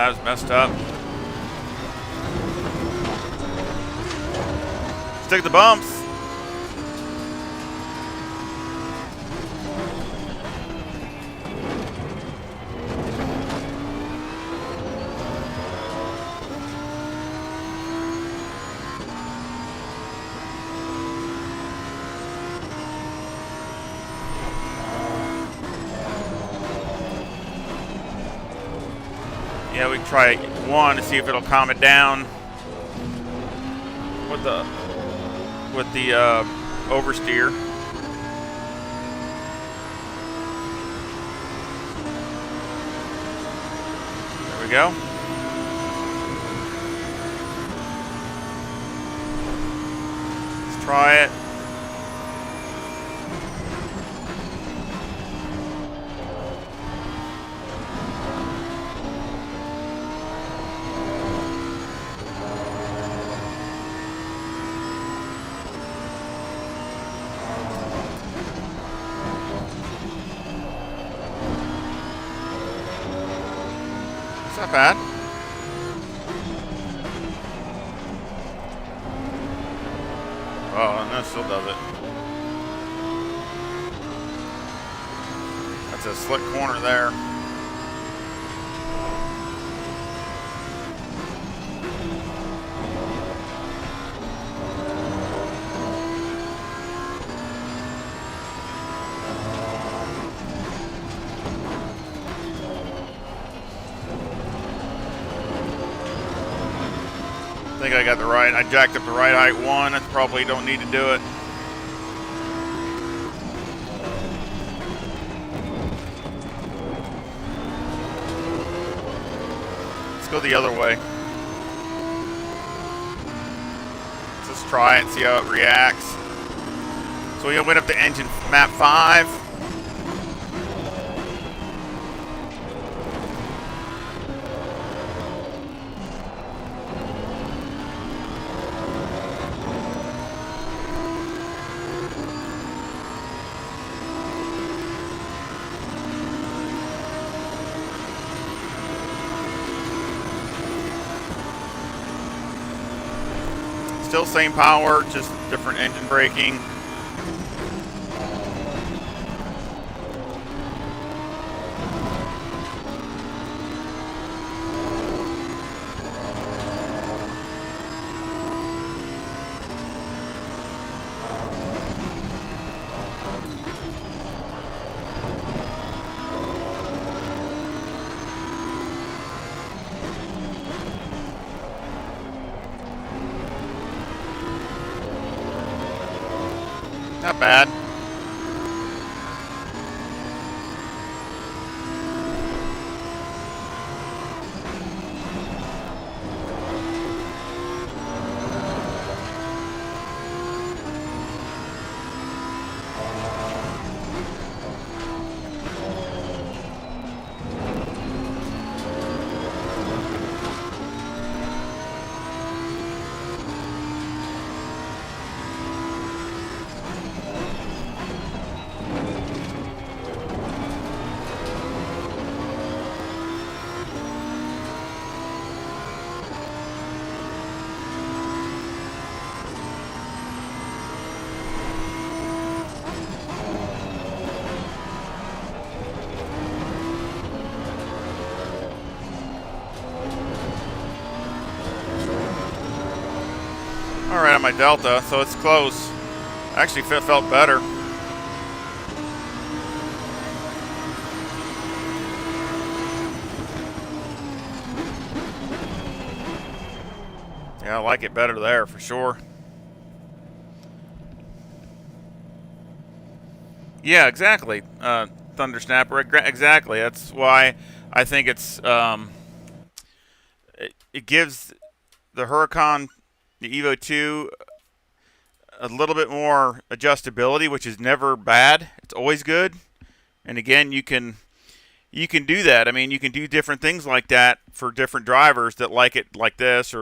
that was messed up. Stick the bumps. Yeah, we can try one to see if it'll calm it down with the oversteer. There we go. Let's try it. It's not bad. Oh, and that still does it. That's a slick corner there. I think I got the right. I jacked up the right height one. I probably don't need to do it. Let's go the other way. Let's just try it and see how it reacts. So we went up to engine map 5. Still same power, just different engine braking. Not bad. Alright, on my Delta, so it's close. Actually felt better. Yeah, I like it better there for sure. Yeah, exactly. Thunder Snapper, exactly. That's why I think it's it gives the Huracan, the EVO2, a little bit more adjustability, which is never bad. It's always good. And again, you can do that. I mean, you can do different things like that for different drivers that like it like this,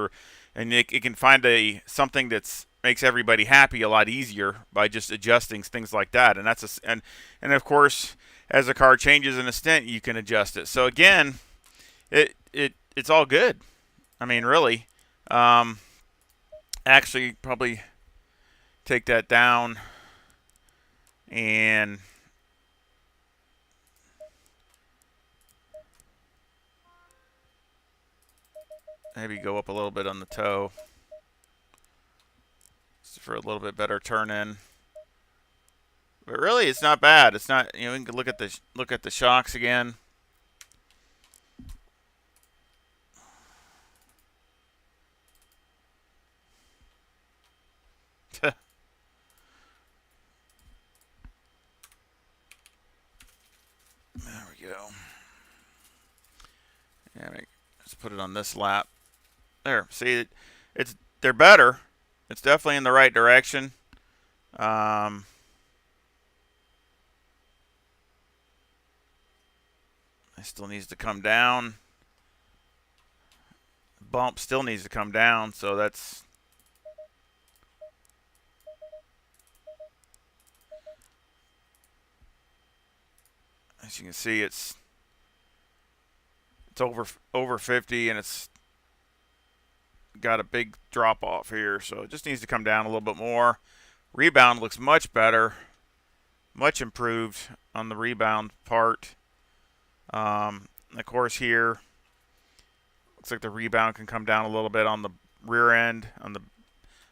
and it can find something that's makes everybody happy a lot easier by just adjusting things like that. And that's and of course, as the car changes in a stint, you can adjust it. So again, it's all good. I mean, really. Um, actually, probably take that down and maybe go up a little bit on the toe for a little bit better turn in. But really, it's not bad. It's not. You know, we can look at the shocks again. There we go. Yeah, let's put it on this lap. There. See, they're better. It's definitely in the right direction. It still needs to come down. Bump still needs to come down, so that's as you can see, it's over 50, and it's got a big drop off here, so it just needs to come down a little bit more. Rebound looks much better, much improved on the rebound part. Of course, here looks like the rebound can come down a little bit on the rear end.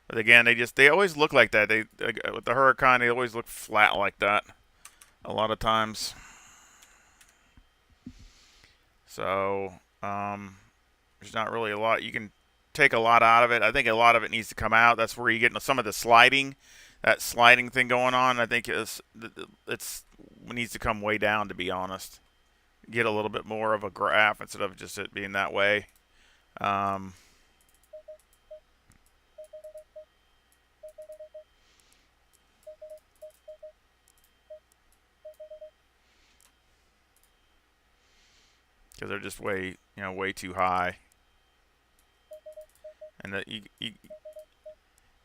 But again, they always look like that. They with the Huracan, they always look flat like that a lot of times. So there's not really a lot you can take a lot out of it. I think a lot of it needs to come out. That's where you get some of the sliding, that sliding thing going on. I think it needs to come way down, to be honest. Get a little bit more of a graph instead of just it being that way. Because they're just way too high, and that you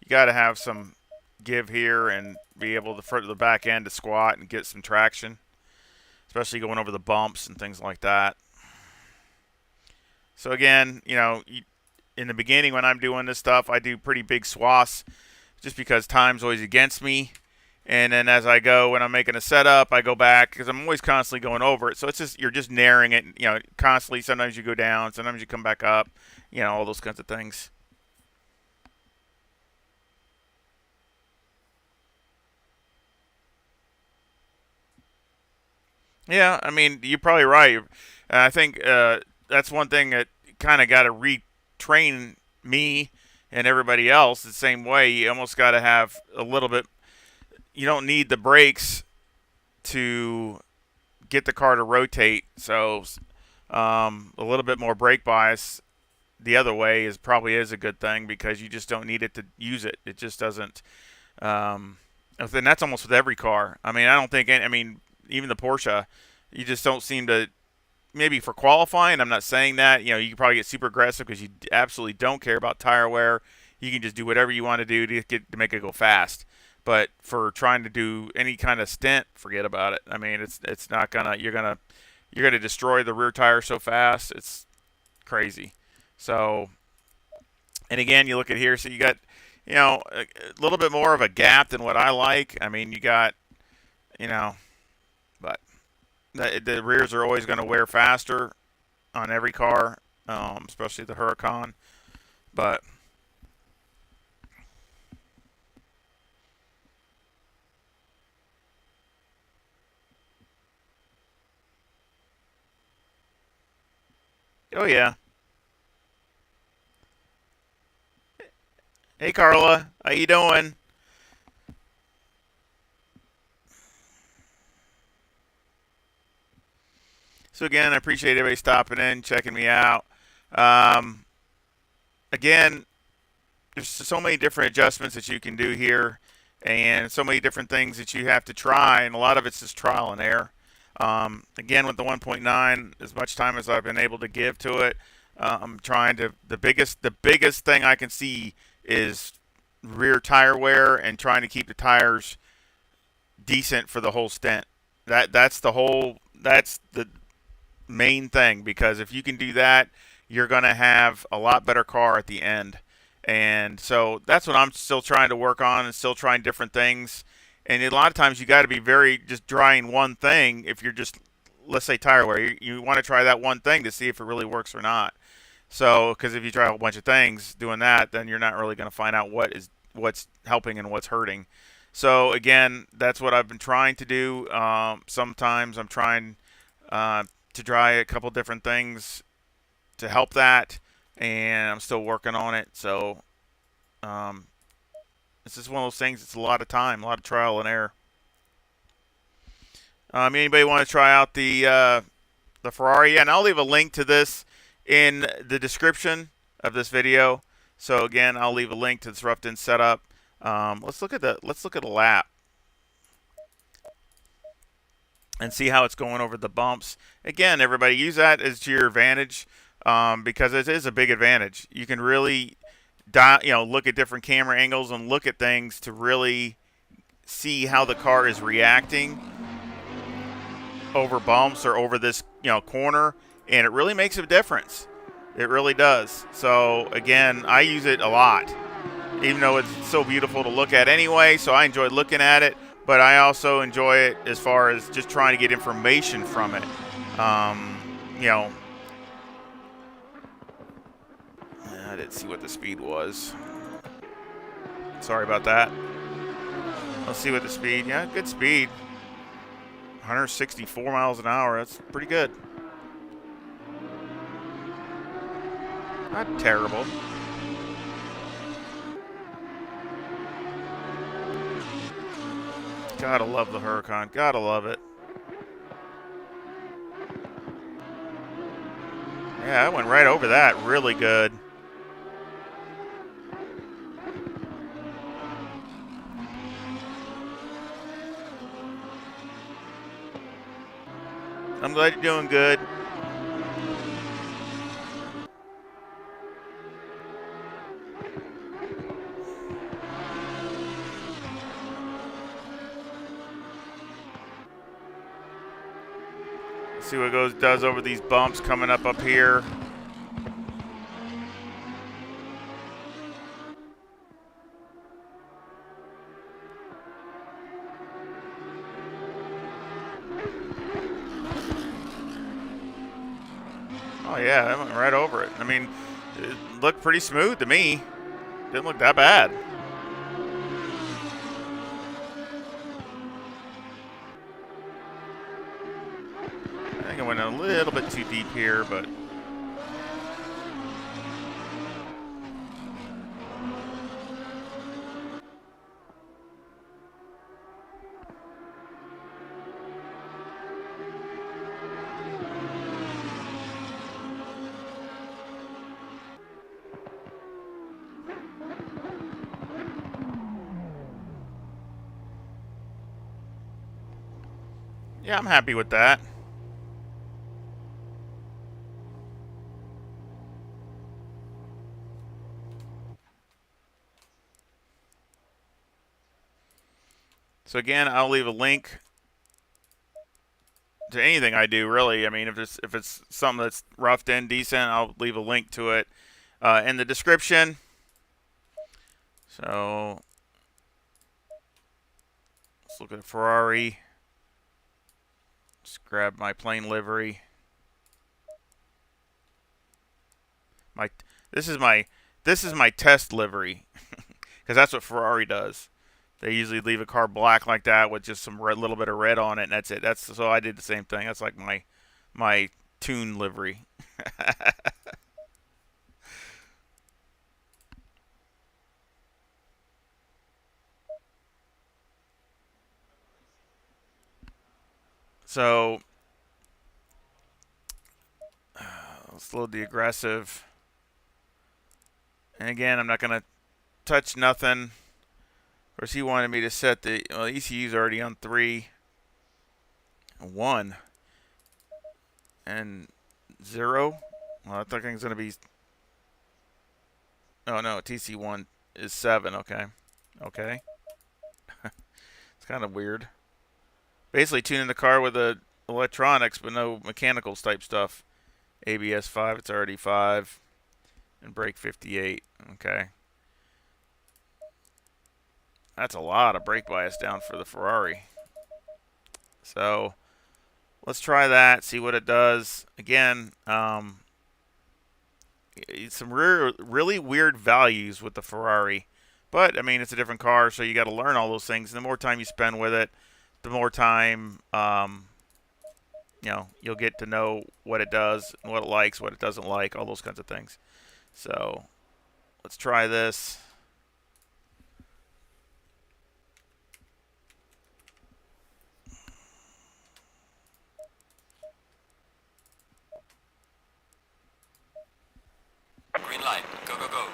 got to have some give here and be able to for the back end to squat and get some traction, especially going over the bumps and things like that. So again, in the beginning when I'm doing this stuff, I do pretty big swaths just because time's always against me. And then as I go, when I'm making a setup, I go back because I'm always constantly going over it. So it's just you're just narrowing it, constantly. Sometimes you go down, sometimes you come back up, all those kinds of things. Yeah, I mean, you're probably right. I think that's one thing that kind of got to retrain me and everybody else the same way. You almost got to have a little bit. You don't need the brakes to get the car to rotate. So a little bit more brake bias the other way probably is a good thing because you just don't need it to use it. It just doesn't. And that's almost with every car. I mean, I don't think. I mean, even the Porsche, you just don't seem to. Maybe for qualifying, I'm not saying that. You can probably get super aggressive because you absolutely don't care about tire wear. You can just do whatever you want to do to make it go fast. But for trying to do any kind of stint, forget about it. I mean, it's not gonna. You're gonna destroy the rear tire so fast. It's crazy. So, and again, you look at here. So you got, a little bit more of a gap than what I like. I mean, you got, but the rears are always going to wear faster on every car, especially the Huracan. But oh yeah. Hey Carla, how you doing? So again, I appreciate everybody stopping in, checking me out. Um, again, there's so many different adjustments that you can do here, and so many different things that you have to try, and a lot of it's just trial and error. Again, with the 1.9, as much time as I've been able to give to it, I'm trying to. The biggest thing I can see is rear tire wear and trying to keep the tires decent for the whole stint. That's the main thing, because if you can do that, you're going to have a lot better car at the end. And so that's what I'm still trying to work on and still trying different things. And a lot of times you got to be very just trying one thing if you're just, let's say, tire wear. You want to try that one thing to see if it really works or not. So, because if you try a whole bunch of things doing that, then you're not really going to find out what's helping and what's hurting. So again, that's what I've been trying to do. Sometimes I'm trying to try a couple different things to help that, and I'm still working on it. So um, it's just one of those things. It's a lot of time, a lot of trial and error. Anybody want to try out the Ferrari? Yeah, and I'll leave a link to this in the description of this video. So again, I'll leave a link to this roughed-in setup. Let's look at the lap and see how it's going over the bumps. Again, everybody, use that as to your advantage because it is a big advantage. You can really look at different camera angles and look at things to really see how the car is reacting over bumps or over this corner, and it really makes a difference. It really does. So again, I use it a lot, even though it's so beautiful to look at anyway. So I enjoy looking at it, but I also enjoy it as far as just trying to get information from it. I didn't see what the speed was. Sorry about that. Let's see what the speed. Yeah, good speed. 164 miles an hour. That's pretty good. Not terrible. Gotta love the Huracan. Gotta love it. Yeah, I went right over that. Really good. I'm glad you're doing good. Let's see what does over these bumps coming up here. Oh yeah, I went right over it. I mean, it looked pretty smooth to me. Didn't look that bad. I think I went a little bit too deep here, but yeah, I'm happy with that. So again, I'll leave a link to anything I do, really. I mean, if it's something that's roughed in decent, I'll leave a link to it in the description. So let's look at a Ferrari. Just grab my plain livery. This is my test livery because that's what Ferrari does. They usually leave a car black like that with just some little bit of red on it, and that's it. So I did the same thing. That's like my tune livery. So let's load the aggressive. And again, I'm not going to touch nothing. Of course, he wanted me to set the ECU's already on 3, 1, and 0. Well, I think it's going to be. Oh no, TC1 is 7. Okay, okay. It's kind of weird. Basically, tuning the car with the electronics, but no mechanicals type stuff. ABS 5, it's already 5. And brake 58. Okay. That's a lot of brake bias down for the Ferrari. So let's try that, see what it does. Again, some really weird values with the Ferrari. But, I mean, it's a different car, so you got to learn all those things. And the more time you spend with it, the more time, you know, you'll get to know what it does, and what it likes, what it doesn't like, all those kinds of things. So let's try this. Green light. Go, go, go.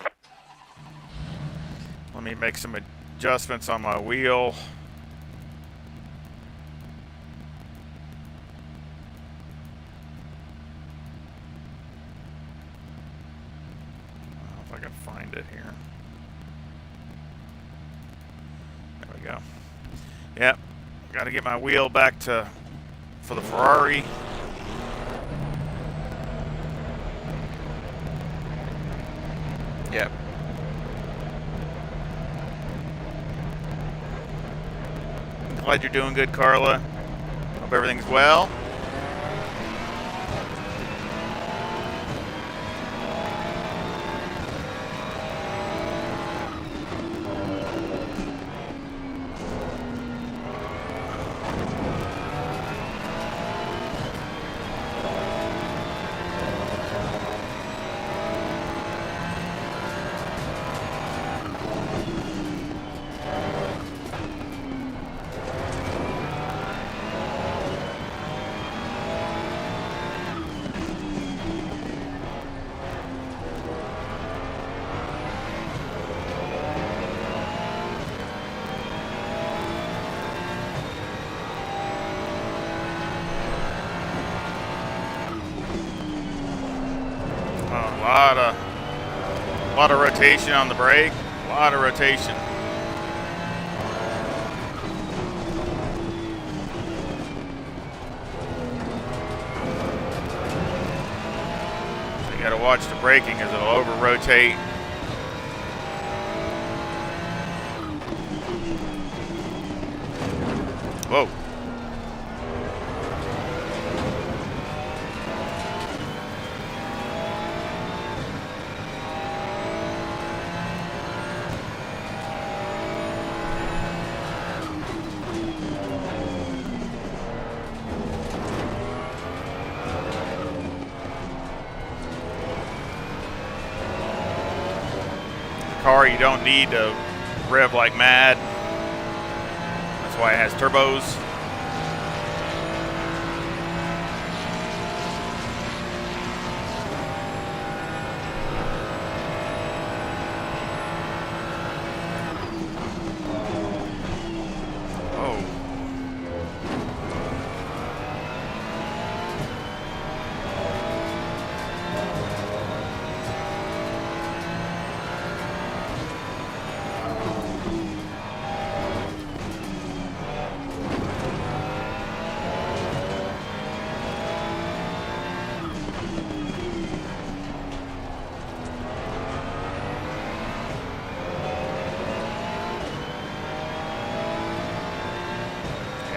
Let me make some adjustments on my wheel. If I can find it here. There we go. Yep. Got to get my wheel back to for the Ferrari. Yep. Glad you're doing good, Carla. Hope everything's well. A lot of rotation on the brake. A lot of rotation. So you got to watch the braking as it'll over rotate. Whoa. Car you don't need to rev like mad. That's why it has turbos.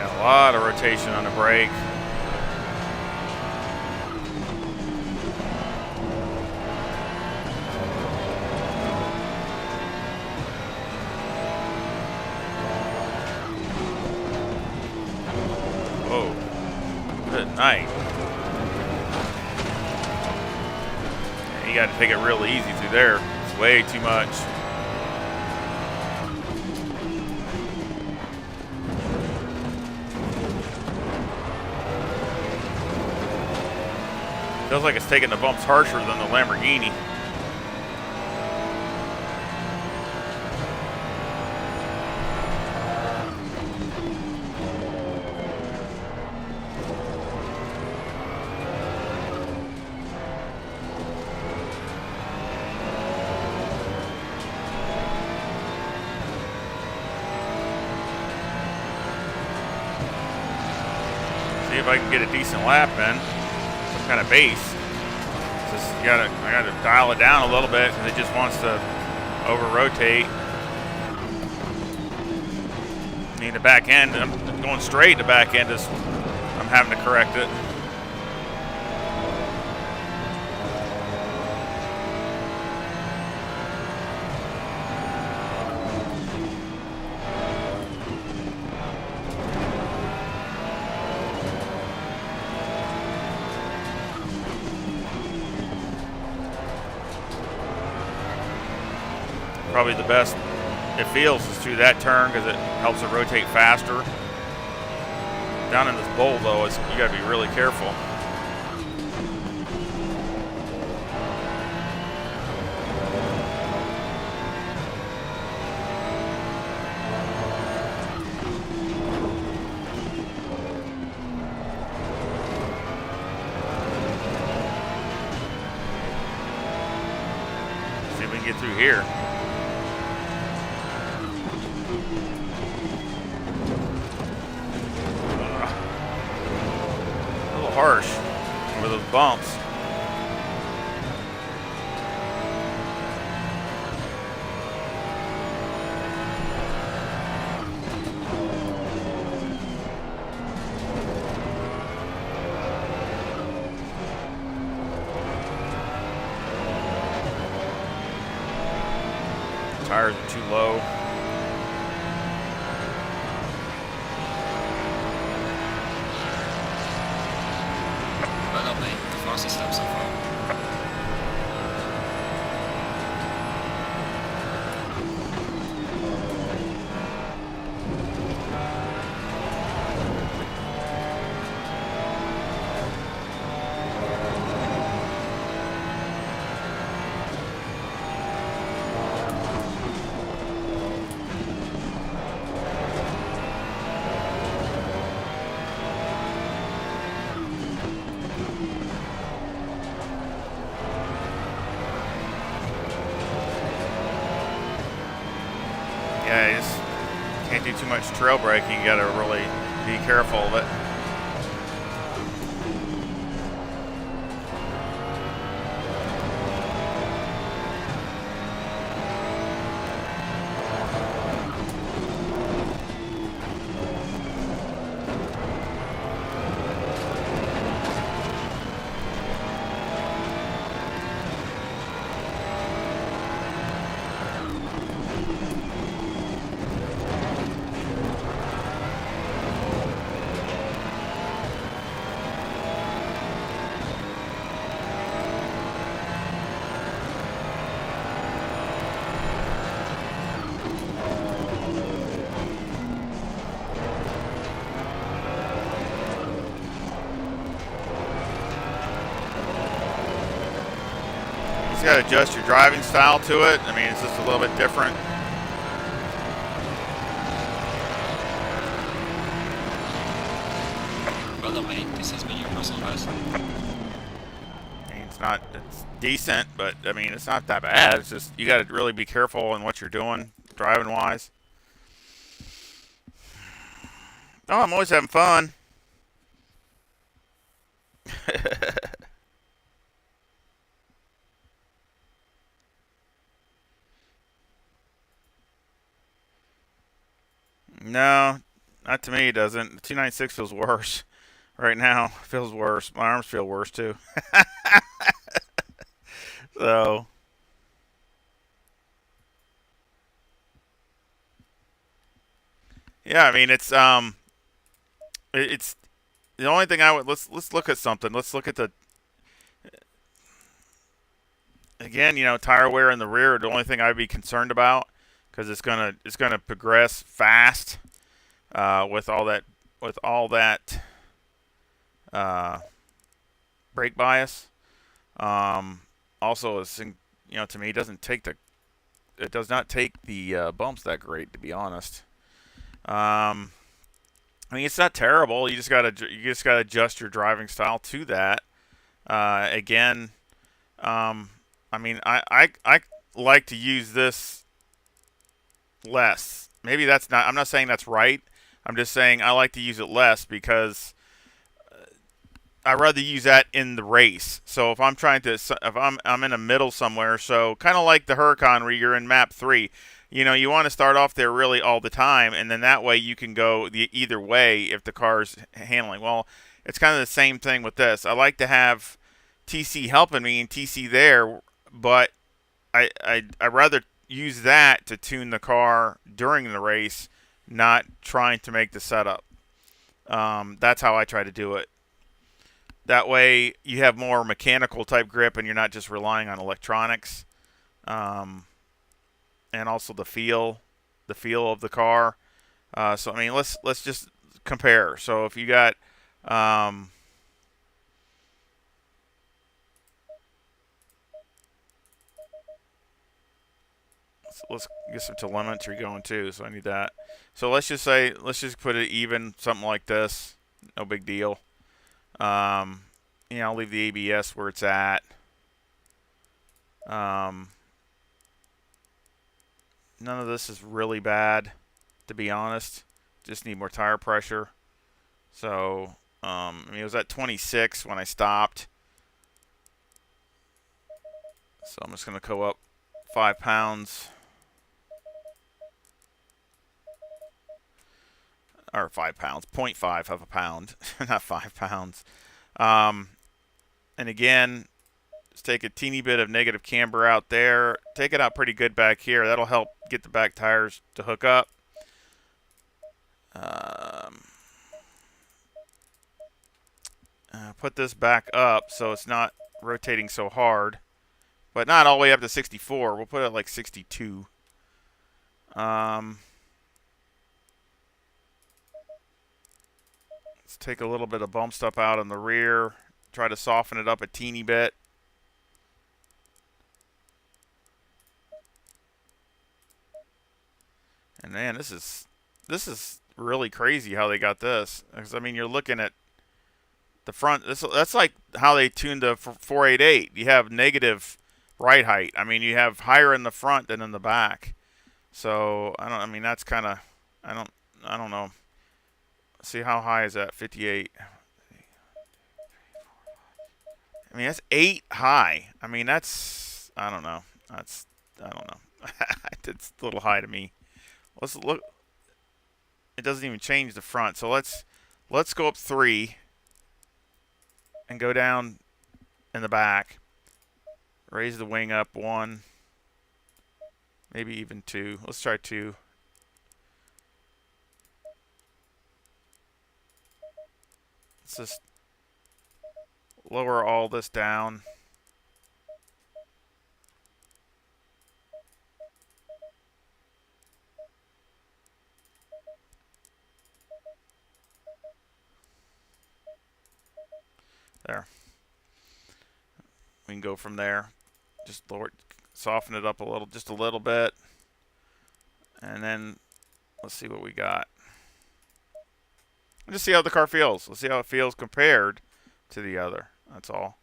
A lot of rotation on the brake. Whoa. Good night. Yeah, you got to take it real easy through there. It's way too much. Feels like it's taking the bumps harsher than the Lamborghini. See if I can get a decent lap in. Kind of base. just I gotta dial it down a little bit because it just wants to over rotate. I mean, the back end, I'm going straight. The back end is, I'm having to correct it. Probably the best it feels is through that turn because it helps it rotate faster. Down in this bowl though, you gotta be really careful. See if we can get through here. Harsh over those bumps. Tires are too low. Step so far. Yeah, you just can't do too much trail braking. You gotta really be careful of it. You got to adjust your driving style to it. I mean, it's just a little bit different. Well, mate, this has been your personal best. I mean, it's decent, but I mean, it's not that bad. It's just, you got to really be careful in what you're doing, driving wise. Oh, I'm always having fun. No, not to me. It doesn't. The 296 feels worse right now. Feels worse. My arms feel worse too. So, yeah. I mean, it's the only thing I would let's look at something. Let's look at the again. You know, tire wear in the rear. The only thing I'd be concerned about because it's gonna progress fast with all that brake bias. Also, to me, it does not take the bumps that great, to be honest. I mean, it's not terrible. You just gotta adjust your driving style to that. Again, I mean, I like to use this less. Maybe that's not. I'm not saying that's right. I'm just saying I like to use it less because I'd rather use that in the race. So if I'm trying to, if I'm in the middle somewhere, so kind of like the Huracan where you're in map 3, you know, you want to start off there really all the time, and then that way you can go either way if the car's handling. Well, it's kind of the same thing with this. I like to have TC helping me and TC there, but I'd rather use that to tune the car during the race, not trying to make the setup. That's how I try to do it. That way you have more mechanical type grip and you're not just relying on electronics. And also the feel of the car. So I mean, let's just compare. So if you got let's get some telemetry going too. So I need that. So let's just put it even, something like this. No big deal. You know, I'll leave the ABS where it's at. None of this is really bad, to be honest. Just need more tire pressure. So, I mean, it was at 26 when I stopped. So I'm just going to go up 5 pounds. Or 5 pounds, 0.5 of a pound, not 5 pounds. And again, just take a teeny bit of negative camber out there. Take it out pretty good back here. That'll help get the back tires to hook up. Put this back up so it's not rotating so hard. But not all the way up to 64. We'll put it at like 62. Let's take a little bit of bump stuff out in the rear. Try to soften it up a teeny bit. And man, this is really crazy how they got this. Because I mean, you're looking at the front. That's like how they tuned the 488. You have negative ride height. I mean, you have higher in the front than in the back. So I mean, that's kind of. I don't know. See, how high is that? 58. I mean, that's 8 high. I mean, that's. I don't know. I don't know. It's a little high to me. Let's look. It doesn't even change the front. So let's go up 3 and go down in the back. Raise the wing up 1, maybe even 2. Let's try 2. Let's just lower all this down. There. We can go from there. Just lower, soften it up a little, just a little bit. And then let's see what we got. Just see how the car feels. Let's see how it feels compared to the other. That's all.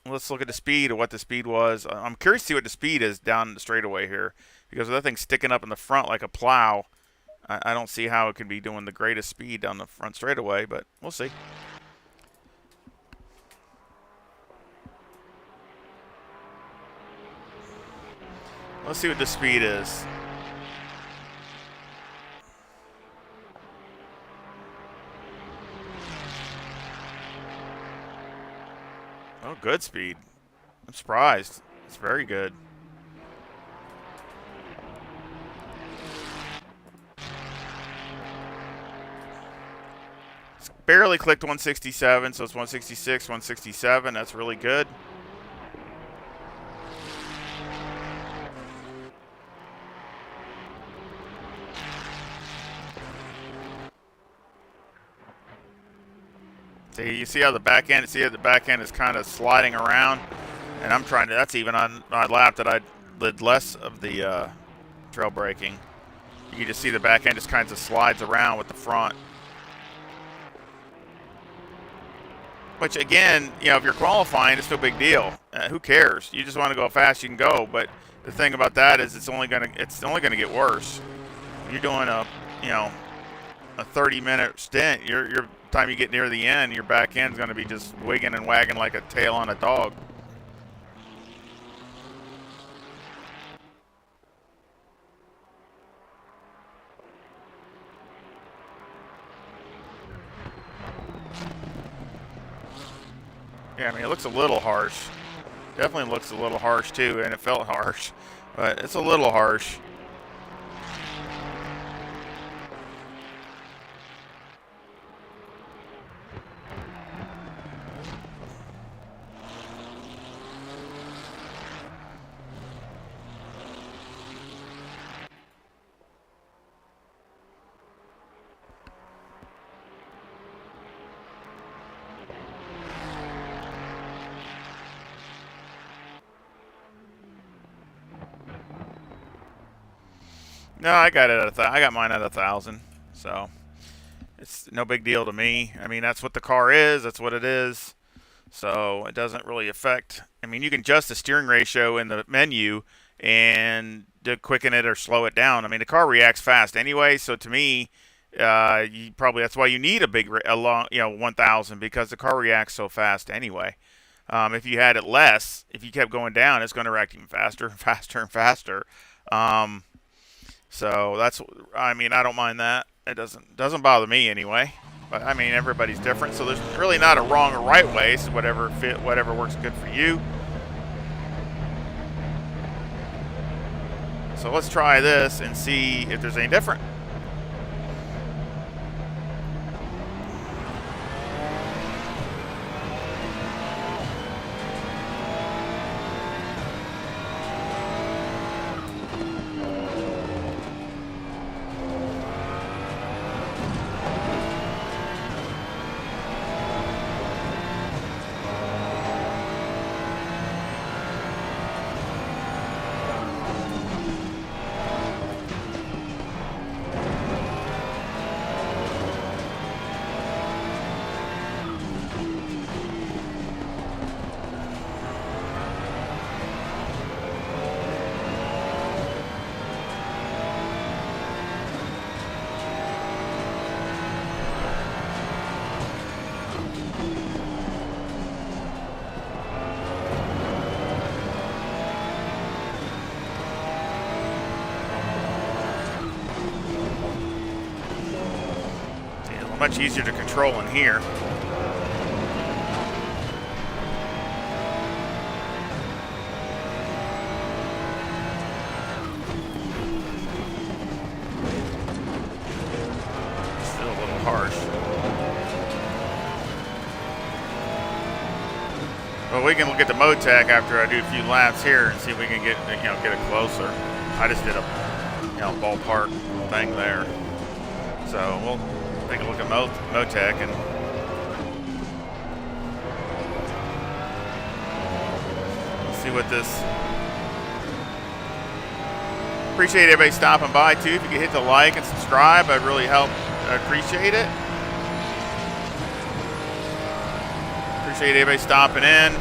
Let's look at the speed, or what the speed was. I'm curious to see what the speed is down the straightaway here, because that thing's sticking up in the front like a plow. I don't see how it can be doing the greatest speed down the front straightaway, but we'll see. Let's see what the speed is. Oh, good speed. I'm surprised. It's very good. It's barely clicked 167, so it's 166, 167. That's really good. See, you see how the back end, is kind of sliding around, and I'm trying to. That's even on my lap that I did less of the trail braking. You can just see the back end just kind of slides around with the front. Which again, you know, if you're qualifying, it's no big deal. Who cares? You just want to go fast, you can go. But the thing about that is, it's only gonna get worse. You're doing a a 30-minute stint, your time you get near the end, your back end's going to be just wigging and wagging like a tail on a dog. Yeah, I mean, it looks a little harsh. Definitely looks a little harsh too, and it felt harsh, but it's a little harsh. No, I got it at I got mine at 1,000, so it's no big deal to me. I mean, that's what the car is. That's what it is. So it doesn't really affect. I mean, you can adjust the steering ratio in the menu and to quicken it or slow it down. I mean, the car reacts fast anyway. So to me, you probably that's why you need a long, 1,000 because the car reacts so fast anyway. If you had it less, if you kept going down, it's going to react even faster and faster and faster. So that's, I mean, I don't mind that. It doesn't bother me anyway. But I mean, everybody's different, so there's really not a wrong or right way. So whatever works good for you. So let's try this and see if there's any different. Much easier to control in here. Still a little harsh. Well, we can look at the Motec after I do a few laps here and see if we can get it closer. I just did a ballpark thing there, so we'll take a look at Motec and see what this. Appreciate everybody stopping by too. If you could hit the like and subscribe, I'd really help. I appreciate it. Appreciate everybody stopping in.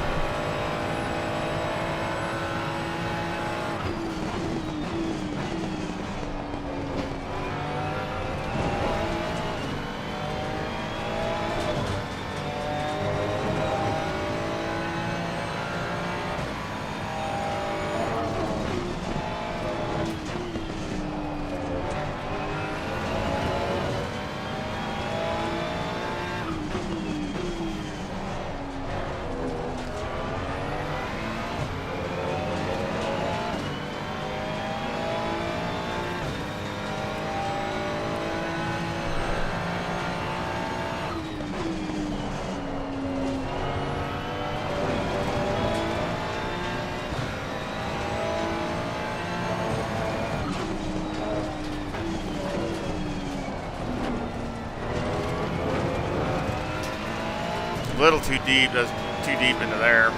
A little too deep, that's too deep into there.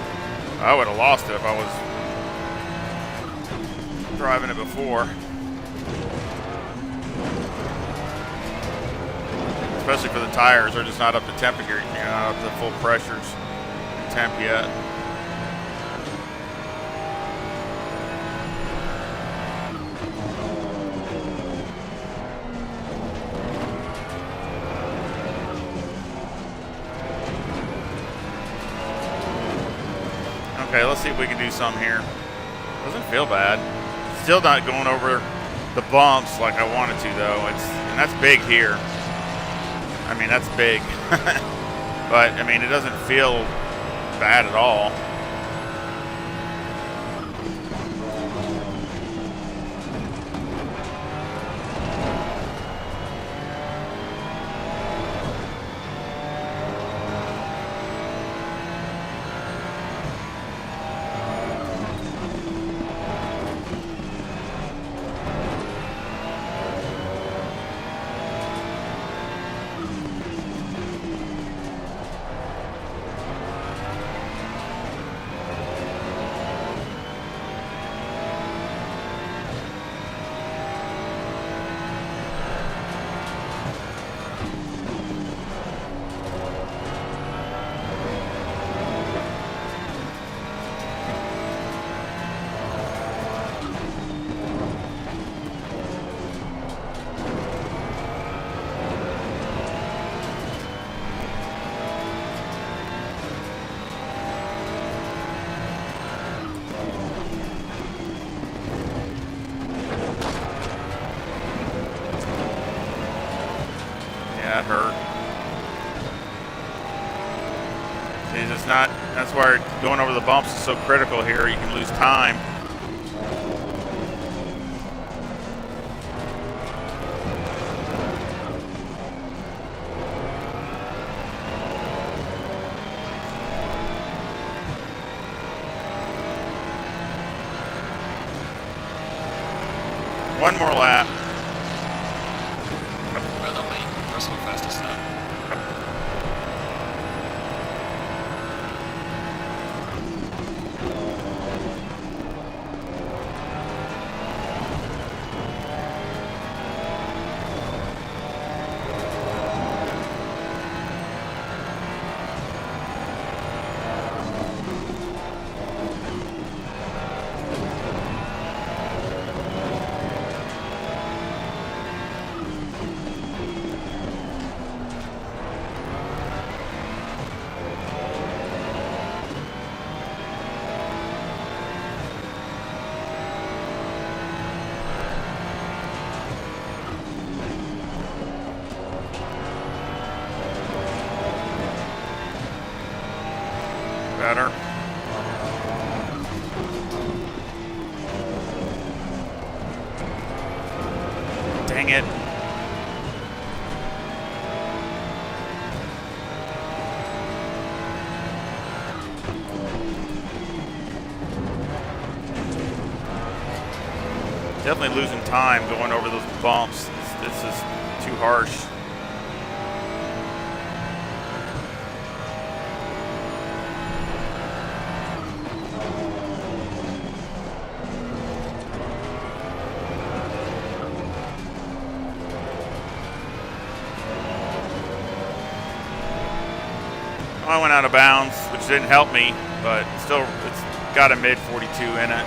I would have lost it if I was driving it before. Especially for the tires, they're just not up to temp here, not up to full pressures and temp yet. Okay, let's see if we can do some here. Doesn't feel bad. Still not going over the bumps like I wanted to though. And that's big here. I mean, that's big. But I mean, it doesn't feel bad at all. That hurt. See, it's not, that's why going over the bumps is so critical here. You can lose time. One more lap. Well, mate, personal fastest lap. Better. Dang it. Definitely losing time going over those bumps. This is too harsh. I went out of bounds, which didn't help me, but still, it's got a mid 42 in it.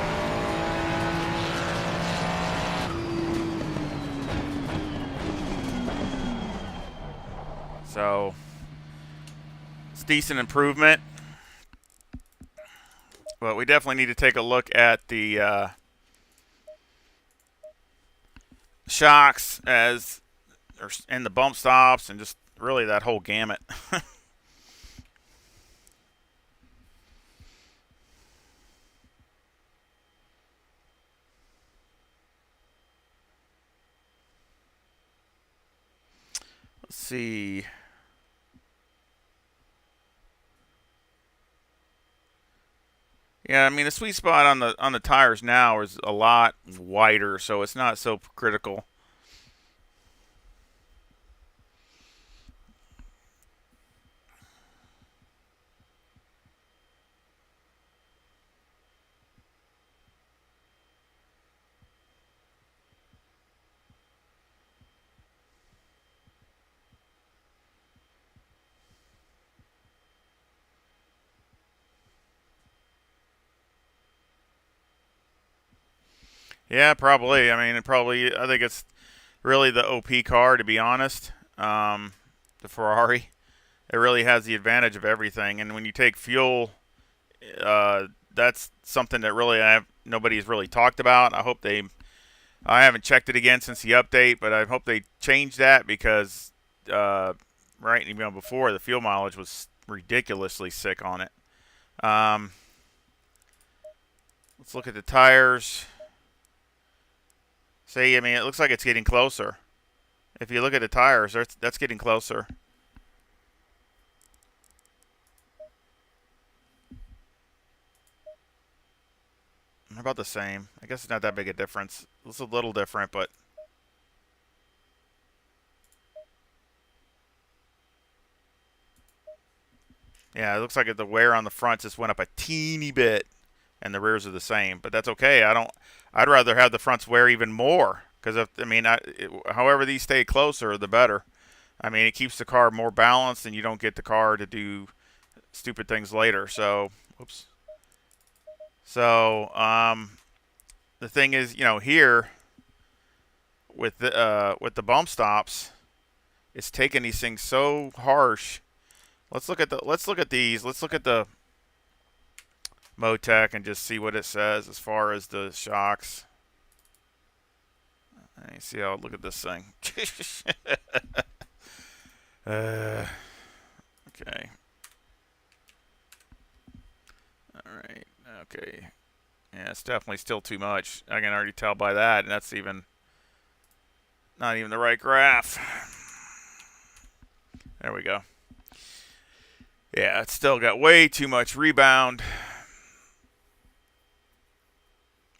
So, it's decent improvement, but we definitely need to take a look at the shocks and the bump stops and just really that whole gamut. Let's see. Yeah, I mean the sweet spot on the tires now is a lot wider, so it's not so critical. Yeah, probably. I mean, I think it's really the OP car, to be honest. The Ferrari. It really has the advantage of everything. And when you take fuel that's something that really nobody's really talked about. I haven't checked it again since the update, but I hope they change that because right, before the fuel mileage was ridiculously sick on it. Let's look at the tires. See, I mean, it looks like it's getting closer. If you look at the tires, that's getting closer. About the same. I guess it's not that big a difference. It's a little different, but yeah, it looks like the wear on the front just went up a teeny bit, and the rears are the same. But that's okay. I'd rather have the fronts wear even more because however these stay closer, the better. I mean, it keeps the car more balanced, and you don't get the car to do stupid things later. So, oops. So, the thing is, here with the bump stops, it's taking these things so harsh. Let's look at these. Let's look at the Motec and just see what it says as far as the shocks. Let me see. I'll look at this thing. Okay. All right. Okay. Yeah, it's definitely still too much. I can already tell by that, and that's not even the right graph. There we go. Yeah, it's still got way too much rebound.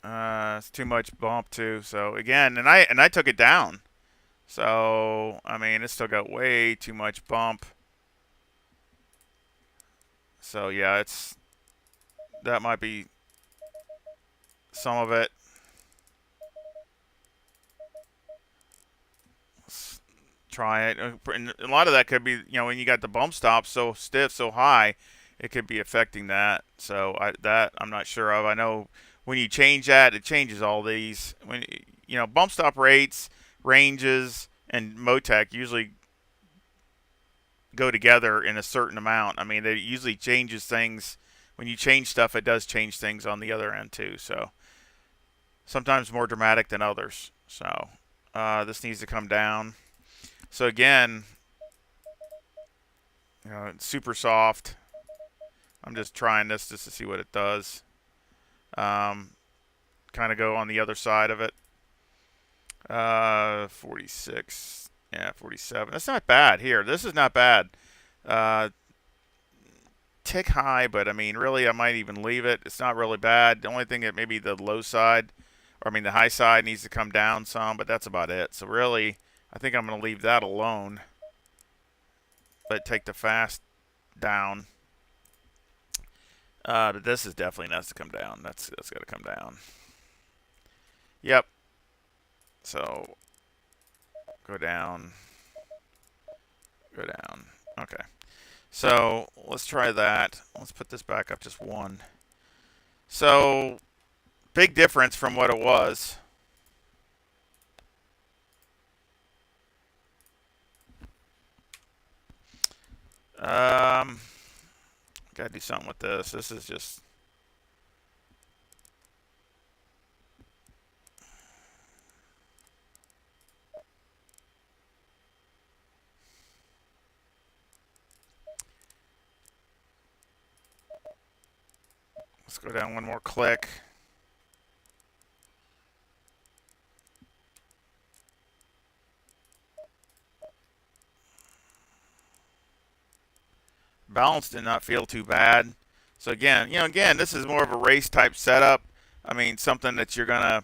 It's too much bump too. So again, and I took it down. So I mean, it's still got way too much bump. So yeah, that might be some of it. Let's try it. And a lot of that could be, when you got the bump stops so stiff, so high, it could be affecting that. So I'm not sure of. I know when you change that, it changes all these. When bump stop rates, ranges, and Motec usually go together in a certain amount. I mean, it usually changes things. When you change stuff, it does change things on the other end too. So sometimes more dramatic than others. So this needs to come down. So again, it's super soft. I'm just trying this just to see what it does. Kind of go on the other side of it. 46. Yeah, 47. That's not bad here. This is not bad. Tick high, but I mean, really, I might even leave it. It's not really bad. The only thing that maybe the low side, or I mean, the high side needs to come down some, but that's about it. So really, I think I'm going to leave that alone, but take the fast down. But this is definitely needs to come down. That's got to come down. Yep. So go down. Go down. Okay. So let's try that. Let's put this back up just one. So big difference from what it was. Gotta do something with this. This is just. Let's go down one more click. Balance did not feel too bad. So again, this is more of a race type setup. I mean, something that you're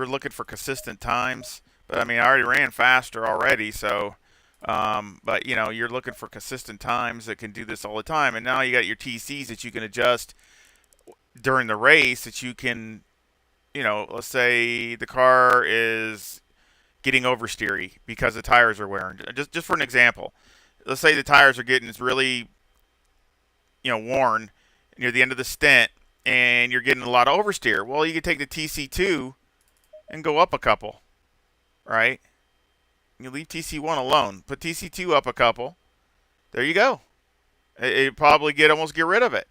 looking for consistent times. But I mean, I already ran faster already, so. But you're looking for consistent times that can do this all the time. And now you got your TCs that you can adjust during the race. That you can, let's say the car is getting oversteery because the tires are wearing. Just for an example. Let's say the tires are getting really, worn near the end of the stint, and you're getting a lot of oversteer. Well, you can take the TC2 and go up a couple, right? You leave TC1 alone. Put TC2 up a couple. There you go. It probably almost get rid of it.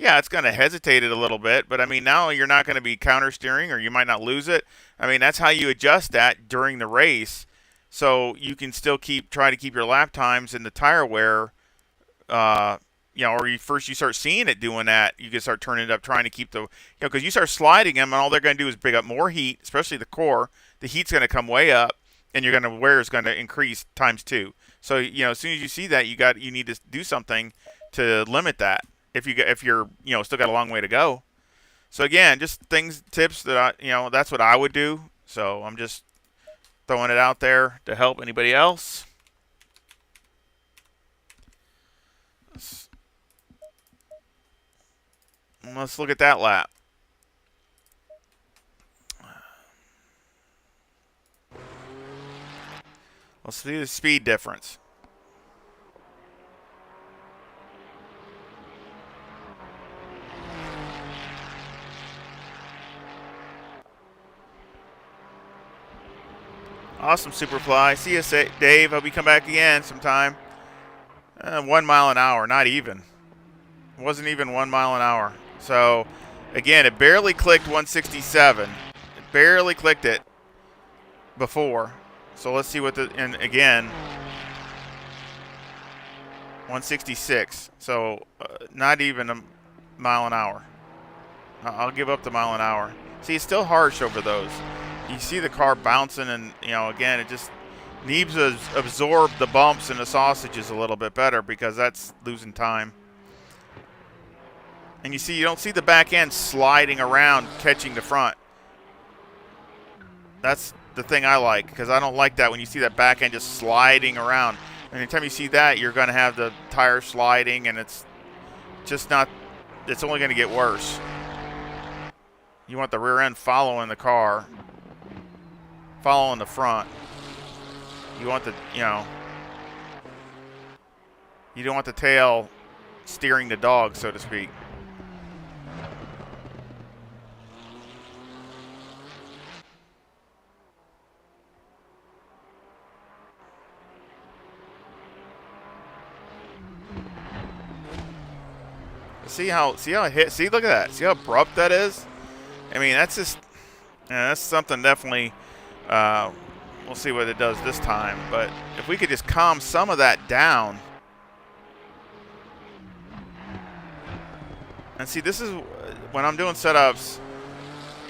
Yeah, it's going to hesitate it a little bit, but I mean, now you're not going to be counter steering, or you might not lose it. I mean, that's how you adjust that during the race, so you can still try to keep your lap times in the tire wear. Uh, or you start seeing it doing that, you can start turning it up, trying to keep because you start sliding them, and all they're going to do is bring up more heat, especially the core. The heat's going to come way up, and wear is going to increase times 2. So as soon as you see that, you need to do something to limit that. If you're still got a long way to go. So again, just tips that that's what I would do. So I'm just throwing it out there to help anybody else. Let's look at that lap. Let's see the speed difference. Awesome, Superfly. See you, Dave. Hope you come back again sometime. 1 mile an hour, not even. It wasn't even 1 mile an hour. So, again, it barely clicked 167. It barely clicked it before. So let's see and again, 166. So not even a mile an hour. I'll give up the mile an hour. See, it's still harsh over those. You see the car bouncing, and again, it just needs to absorb the bumps and the sausages a little bit better, because that's losing time. And you don't see the back end sliding around, catching the front. That's the thing I like, because I don't like that when you see that back end just sliding around. Anytime you see that, you're going to have the tire sliding, and it's just not. It's only going to get worse. You want the rear end following the car, following the front. You want you don't want the tail steering the dog, so to speak. See how it hit? See, look at that. See how abrupt that is? I mean, that's just, that's something definitely. We'll see what it does this time. But if we could just calm some of that down. And see, this is when I'm doing setups.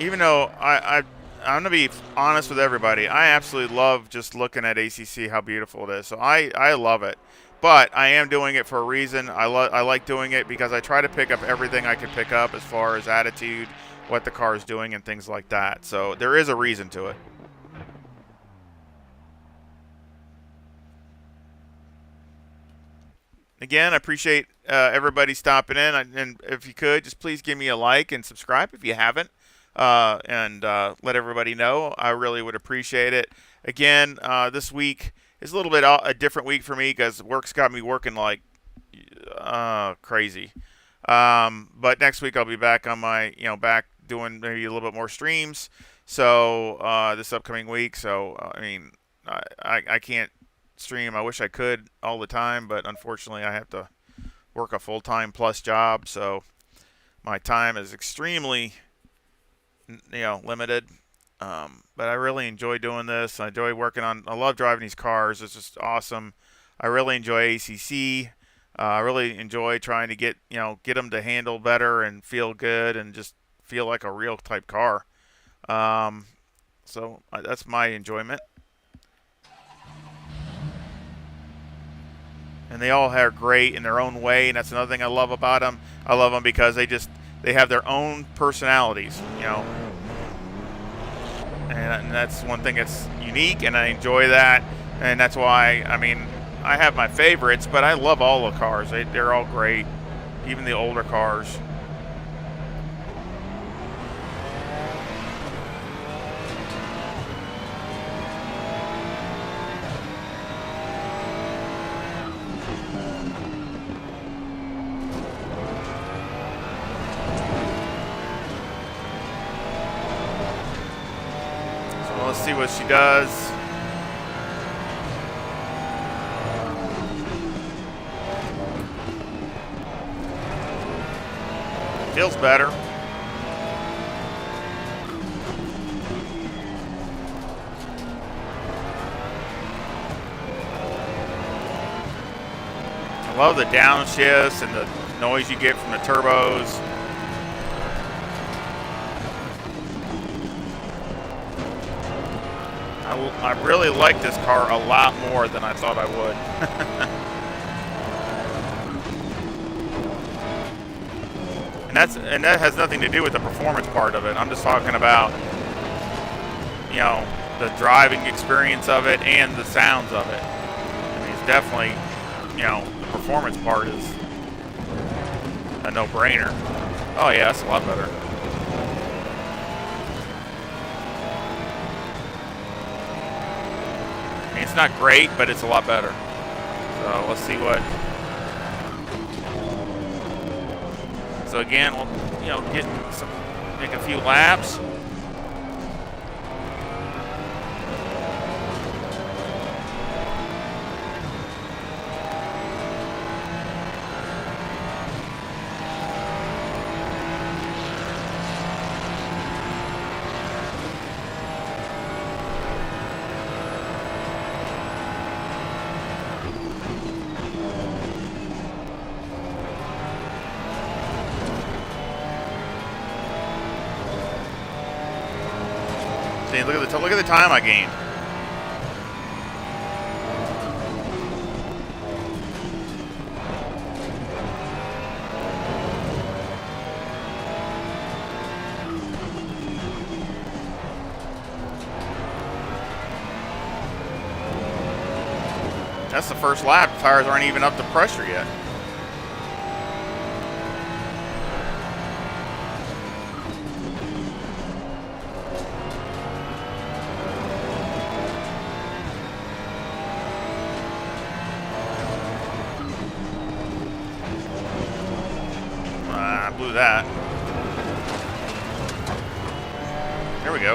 Even though I'm going to be honest with everybody, I absolutely love just looking at ACC, how beautiful it is. So I love it. But I am doing it for a reason. I like doing it because I try to pick up everything I can pick up as far as attitude, what the car is doing, and things like that. So there is a reason to it. Again, I appreciate everybody stopping in. And if you could, just please give me a like and subscribe if you haven't. And let everybody know. I really would appreciate it. Again, this week is a little bit a different week for me because work's got me working like crazy. But next week I'll be back on my, back doing maybe a little bit more streams. So this upcoming week. So I mean, I can't stream. I wish I could all the time, but unfortunately I have to work a full-time plus job. So my time is extremely, limited. But I really enjoy doing this. I enjoy I love driving these cars. It's just awesome. I really enjoy ACC. I really enjoy trying to get them to handle better and feel good and just feel like a real type car. So that's my enjoyment. And they all are great in their own way, and that's another thing I love about them. I love them because they have their own personalities, And that's one thing that's unique, and I enjoy that. And that's why, I mean, I have my favorites, but I love all the cars. They're all great, even the older cars. Let's see what she does. Feels better. I love the downshifts and the noise you get from the turbos. I really like this car a lot more than I thought I would. And that has nothing to do with the performance part of it. I'm just talking about, you know, the driving experience of it and the sounds of it. I mean, it's definitely, you know, the performance part is a no-brainer. Oh yeah, that's a lot better. I mean, it's not great, but it's a lot better. So let's see what. So again, we'll, you know, make a few laps. See, look at the time I gained. That's the first lap. The tires aren't even up to pressure yet. Blew that. There we go.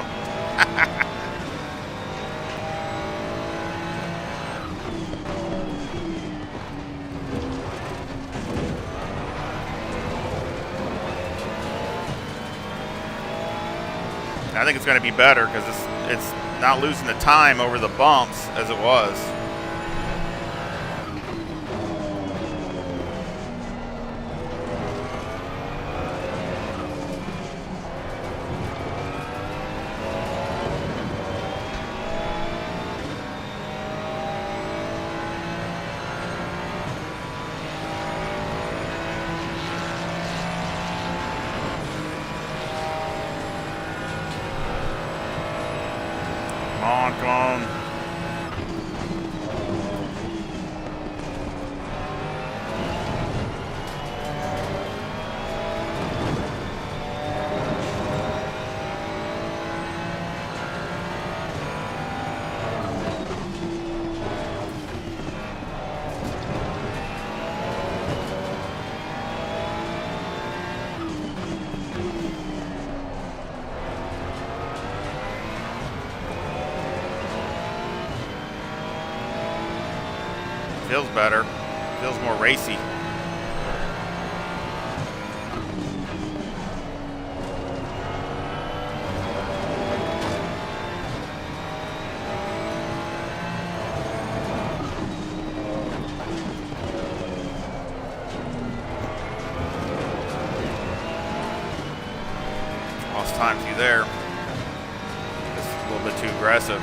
I think it's going to be better because it's not losing the time over the bumps as it was. Come on. Feels better. Feels more racy. Lost time through there. This is a little bit too aggressive.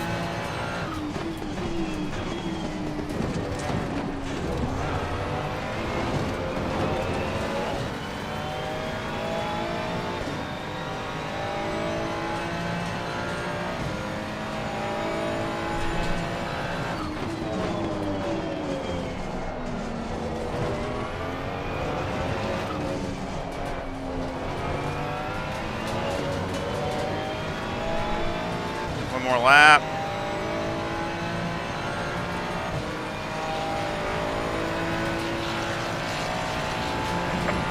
One more lap.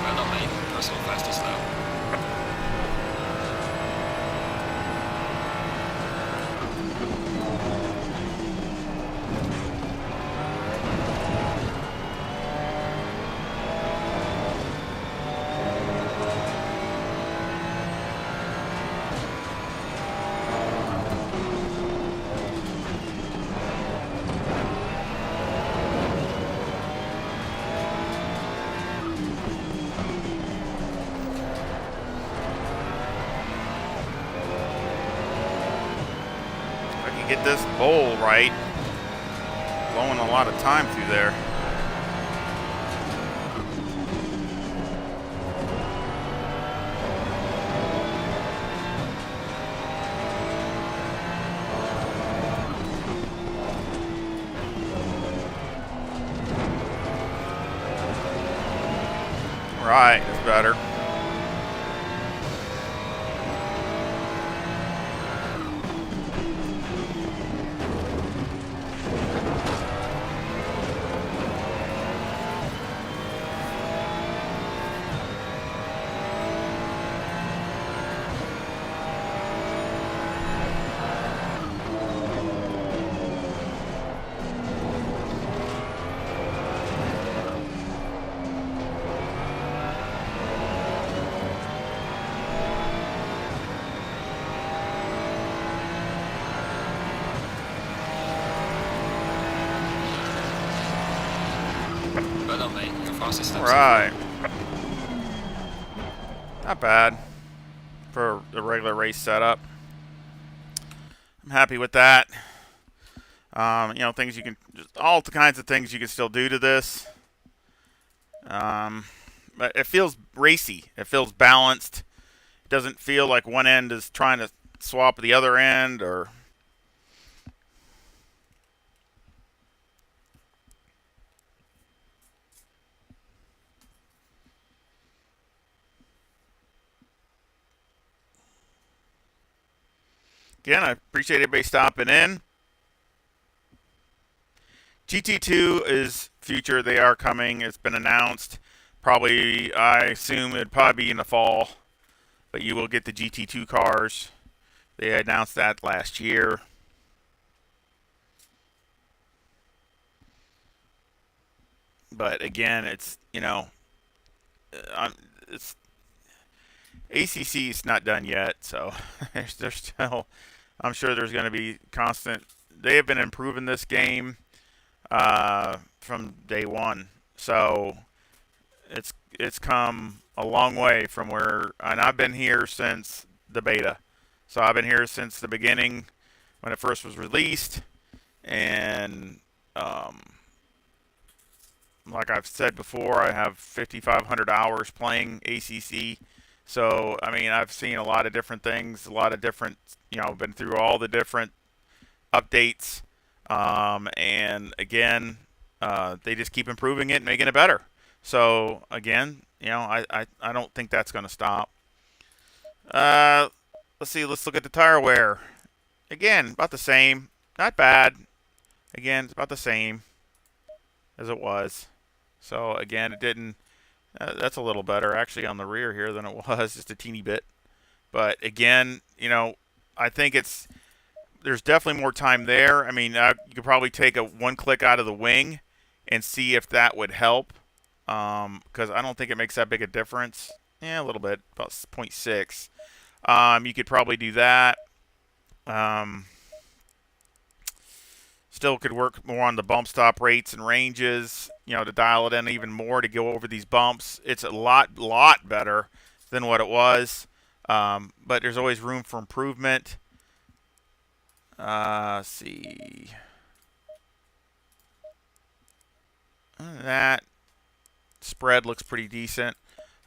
Well done, mate. Personal fastest lap. get this bowl right. Blowing a lot of time through there. Right, it's better. Well done, mate. Your fastest lap. Right. Not bad for the regular race setup. I'm happy with that. You know, things you can, just all the kinds of things you can still do to this. But it feels racy. It feels balanced. It doesn't feel like one end is trying to swap the other end, or again, I appreciate everybody stopping in. GT2 is future. They are coming. It's been announced. Probably, I assume it'd probably be in the fall, but you will get the GT2 cars. They announced that last year. But again, it's, you know, it's ACC is not done yet, so there's still, I'm sure there's going to be constant. They have been improving this game from day one, so it's come a long way from where, and I've been here since the beta, so I've been here since the beginning when it first was released, and like I've said before, I have 5,500 hours playing ACC. So, I mean, I've seen a lot of different things, a lot of different, you know, been through all the different updates. And again, they just keep improving it and making it better. So, again, you know, I don't think that's going to stop. Let's see, let's look at the tire wear. Again, about the same. Not bad. Again, it's about the same as it was. So, again, it didn't. That's a little better actually on the rear here than it was, just a teeny bit. But again, you know, I think there's definitely more time there. I mean, you could probably take one click out of the wing and see if that would help, because I don't think it makes that big a difference. Yeah, a little bit, about 0.6. You could probably do that. Still could work more on the bump stop rates and ranges, you know, to dial it in even more to go over these bumps. It's a lot better than what it was, but there's always room for improvement. Let's see. That spread looks pretty decent.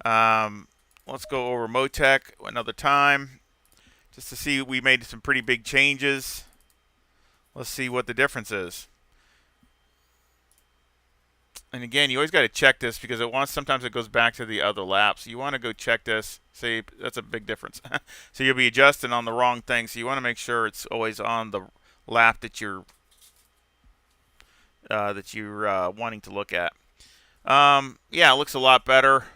Let's go over Motec another time just to see. We made some pretty big changes. Let's see what the difference is. And again, you always got to check this because sometimes it goes back to the other lap. So you want to go check this. See, that's a big difference. So you'll be adjusting on the wrong thing. So you want to make sure it's always on the lap that you're wanting to look at. Yeah, it looks a lot better.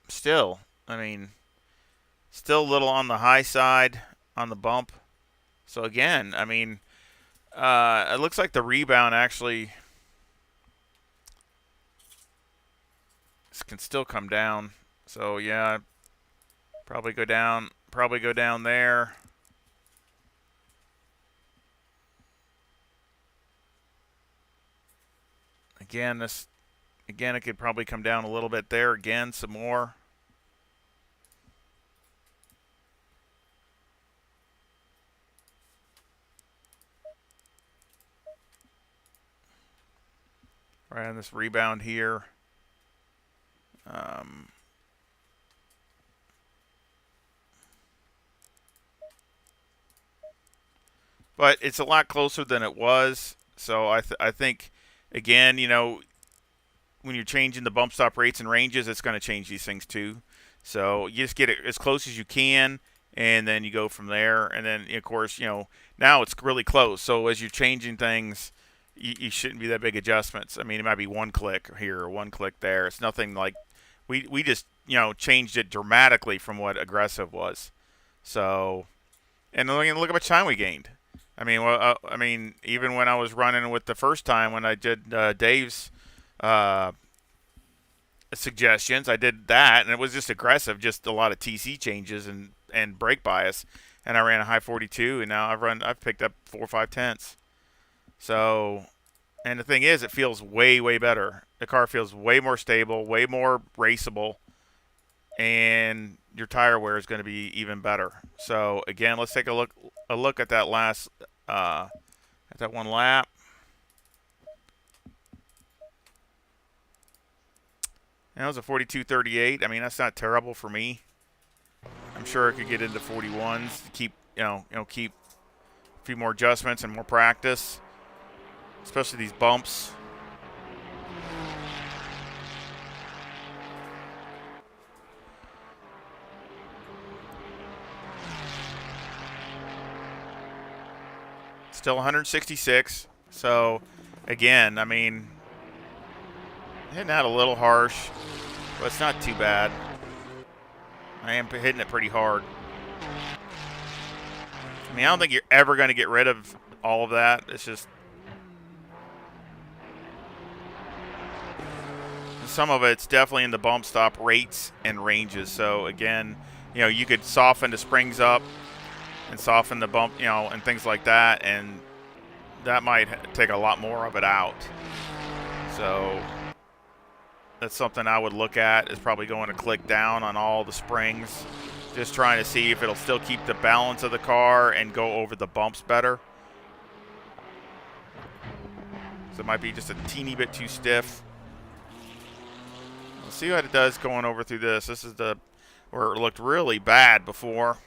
Still, I mean, still a little on the high side on the bump. So again, I mean, it looks like the rebound actually can still come down. So yeah, probably go down there. Again, it could probably come down a little bit there again, some more. right on this rebound here. Um, but it's a lot closer than it was. So I think, again, you know, when you're changing the bump stop rates and ranges, it's going to change these things too. So you just get it as close as you can, and then you go from there. And then, of course, you know, now it's really close. So as you're changing things, you shouldn't be that big adjustments. I mean, it might be one click here or one click there. It's nothing like we just, you know, changed it dramatically from what aggressive was. So, and look at how much time we gained. I mean, even when I was running with the first time when I did Dave's uh, suggestions, I did that, and it was just aggressive, just a lot of TC changes and brake bias, and I ran a high 42, and now I've picked up 4 or 5 tenths. So, and the thing is, it feels way better. The car feels way more stable, way more raceable, and your tire wear is going to be even better. So again, let's take a look at that last at that one lap. And that was a 42.38. I mean, that's not terrible for me. I'm sure I could get into 41s to keep keep a few more adjustments and more practice, especially these bumps. Still 166. So, again, I mean, hitting out a little harsh, but it's not too bad. I am hitting it pretty hard. I mean, I don't think you're ever going to get rid of all of that. It's just some of it's definitely in the bump stop rates and ranges. So, again, you know, you could soften the springs up and soften the bump, you know, and things like that, and that might take a lot more of it out. So that's something I would look at, is probably going to click down on all the springs, just trying to see if it'll still keep the balance of the car and go over the bumps better. So it might be just a teeny bit too stiff. We'll see what it does going over through this. This is where it looked really bad before.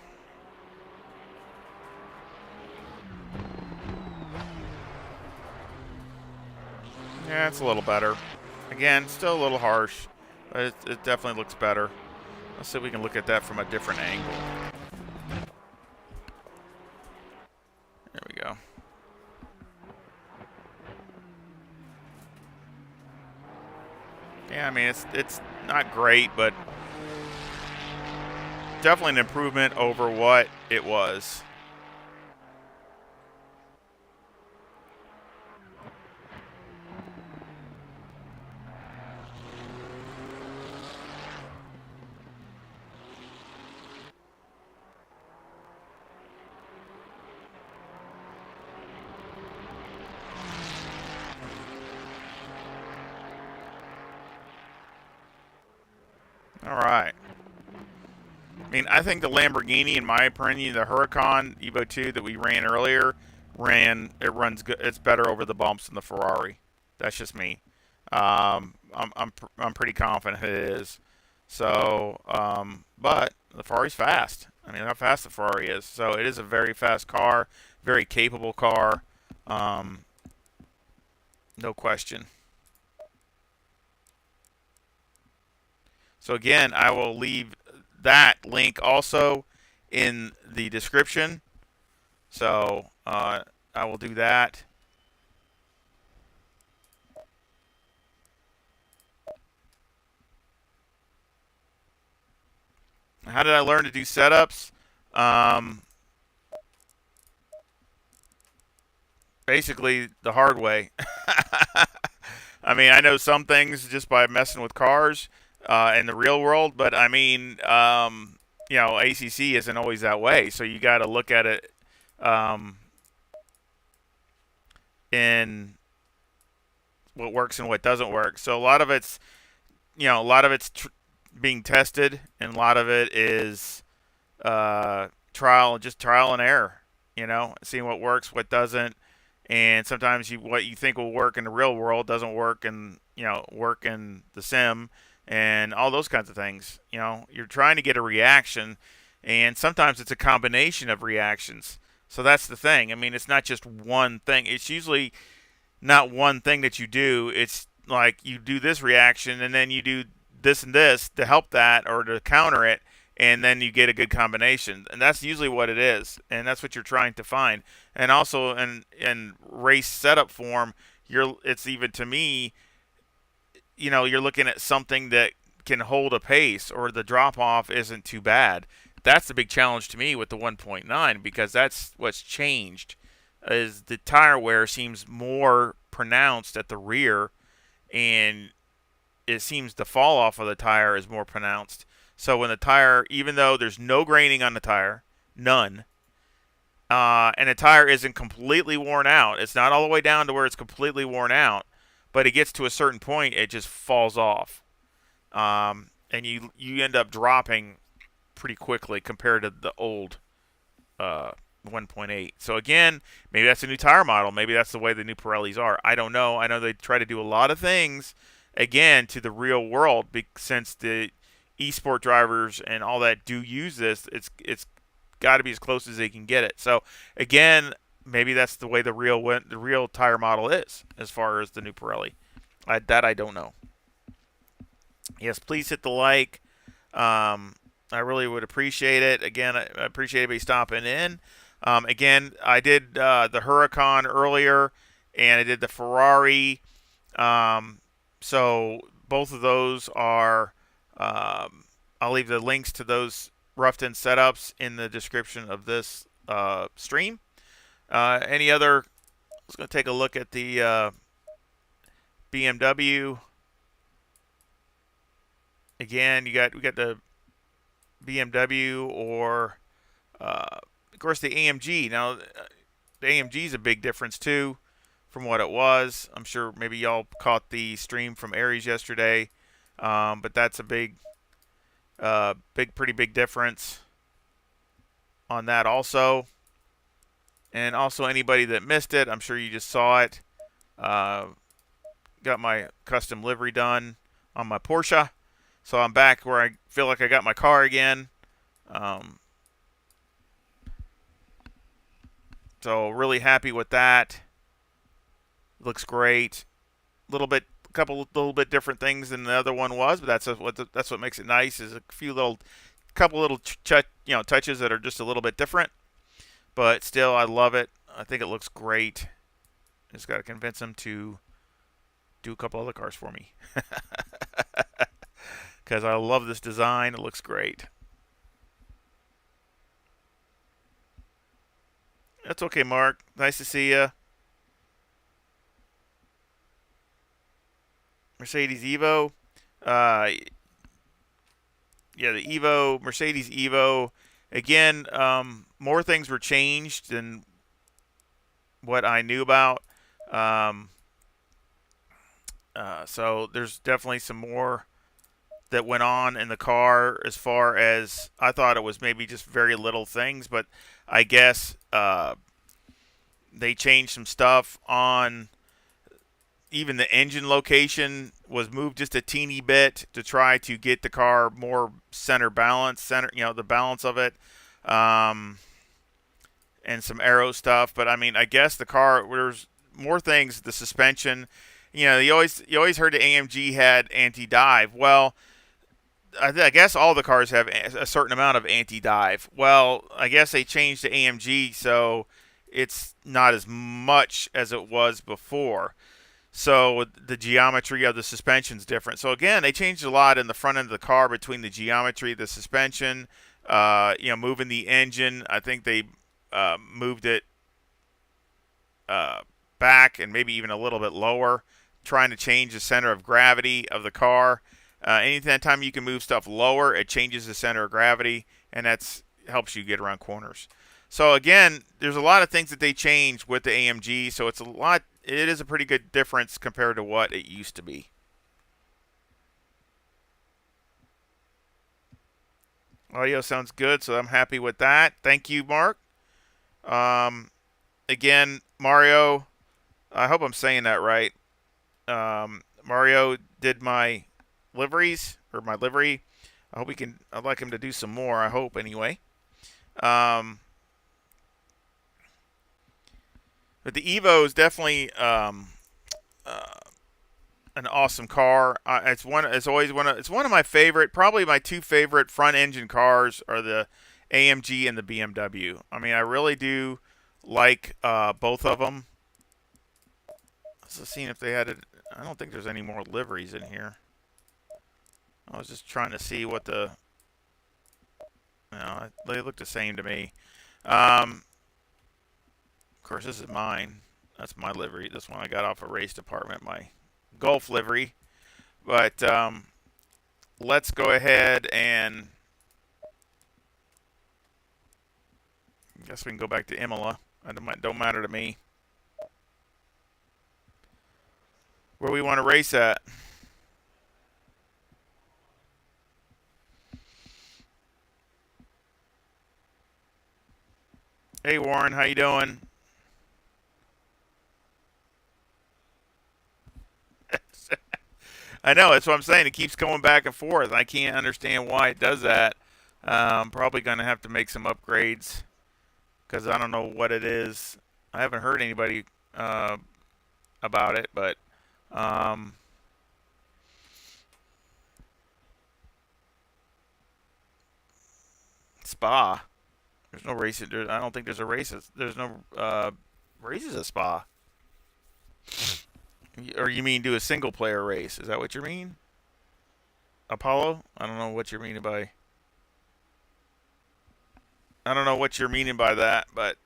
Yeah, it's a little better. Again, still a little harsh, but it definitely looks better. Let's see if we can look at that from a different angle. There we go. Yeah, I mean, it's not great, but definitely an improvement over what it was. All right. I mean, I think the Lamborghini, in my opinion, the Huracan EVO2 that we ran earlier, runs good. It's better over the bumps than the Ferrari. That's just me. I'm pretty confident it is. So, but the Ferrari's fast. I mean, how fast the Ferrari is. So it is a very fast car, very capable car. No question. So again, I will leave that link also in the description. So I will do that. How did I learn to do setups? Basically, the hard way. I mean, I know some things just by messing with cars in the real world, but I mean, you know, ACC isn't always that way. So you got to look at it in what works and what doesn't work. So a lot of it's, you know, being tested, and a lot of it is trial and error. You know, seeing what works, what doesn't, and sometimes what you think will work in the real world doesn't work in work in the sim, and all those kinds of things. You're trying to get a reaction, and sometimes it's a combination of reactions. So that's the thing. I mean, it's not just one thing. It's usually not one thing that you do. It's like you do this reaction and then you do this and this to help that or to counter it, and then you get a good combination. And that's usually what it is, and that's what you're trying to find. And also in race setup form, it's even to me, you're looking at something that can hold a pace or the drop off isn't too bad. That's the big challenge to me with the 1.9, because that's what's changed is the tire wear seems more pronounced at the rear, and it seems the fall off of the tire is more pronounced. So when the tire, even though there's no graining on the tire, none, and the tire isn't completely worn out, it's not all the way down to where it's completely worn out, but it gets to a certain point, it just falls off, and you end up dropping pretty quickly compared to the old 1.8. So again, maybe that's a new tire model. Maybe that's the way the new Pirellis are. I don't know. I know they try to do a lot of things again to the real world, since the esport drivers and all that do use this. It's got to be as close as they can get it. So again, maybe that's the way the real tire model is as far as the new Pirelli. That I don't know. Yes, please hit the like. I really would appreciate it. Again, I appreciate everybody stopping in. Again, I did the Huracan earlier, and I did the Ferrari. So both of those are. I'll leave the links to those roughed-in setups in the description of this stream. Any other? I was going to take a look at the BMW. Again, we got the BMW or of course the AMG. Now the AMG is a big difference too from what it was. I'm sure maybe y'all caught the stream from Aries yesterday, but that's a pretty big difference on that also. And also anybody that missed it, I'm sure you just saw it. Got my custom livery done on my Porsche. So I'm back where I feel like I got my car again. So really happy with that. Looks great. Little bit different things than the other one was, but that's what makes it nice. Is a couple little touches that are just a little bit different. But still, I love it. I think it looks great. Just got to convince them to do a couple other cars for me. Because I love this design. It looks great. That's okay, Mark. Nice to see you. Mercedes Evo. Yeah, the Evo, Mercedes Evo. Again, more things were changed than what I knew about. So there's definitely some more that went on in the car, as far as I thought it was maybe just very little things, but I guess they changed some stuff on even the engine location was moved just a teeny bit to try to get the car more the balance of it, and some aero stuff. But I mean, I guess the car, there's more things. The suspension, you always heard the AMG had anti-dive. Well, I guess all the cars have a certain amount of anti-dive. Well, I guess they changed the AMG, so it's not as much as it was before. So the geometry of the suspension is different. So again, they changed a lot in the front end of the car between the geometry, the suspension, moving the engine. I think they moved it back and maybe even a little bit lower, trying to change the center of gravity of the car. Anytime you can move stuff lower, it changes the center of gravity, and that helps you get around corners. So again, there's a lot of things that they changed with the AMG. So it is a pretty good difference compared to what it used to be. Audio sounds good, so I'm happy with that. Thank you, Mark. Again, Mario, I hope I'm saying that right. Mario did my liveries or my livery. I hope he can. I'd like him to do some more. I hope anyway. Um, but the Evo is definitely uh, an awesome car. It's one. It's always one. It's one of my favorite. Probably my two favorite front engine cars are the AMG and the BMW. I mean, I really do like both of them. Seeing if they had it. I don't think there's any more liveries in here. I was just trying to see what the. No, they look the same to me. Of course, this is mine. That's my livery. This one I got off a race department. My Golf livery. But let's go ahead and. I guess we can go back to IMOLA. It don't matter to me. Where we want to race at. Hey Warren, how you doing? I know, that's what I'm saying. It keeps going back and forth. I can't understand why it does that. Probably going to have to make some upgrades because I don't know what it is. I haven't heard anybody about it, but Spa. There's no race. I don't think there's a race. There's no races at Spa. Or you mean do a single player race? Is that what you mean? Apollo? I don't know what you're meaning by. I don't know what you're meaning by that, but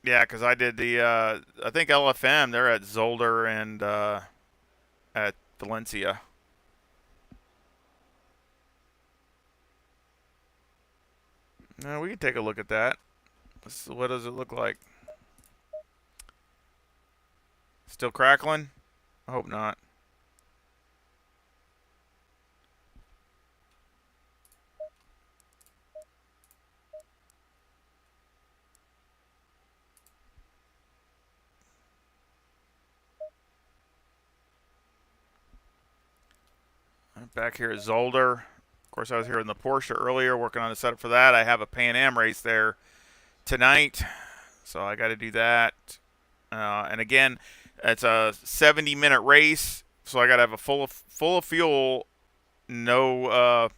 yeah, because I did the. I think LFM. They're at Zolder and at Valencia. Now we can take a look at that. What does it look like? Still crackling? I hope not. I'm back here at Zolder. Of course, I was here in the Porsche earlier working on the setup for that. I have a Pan Am race there tonight, so I got to do that. And again, it's a 70-minute race, so I got to have a full of fuel. No, of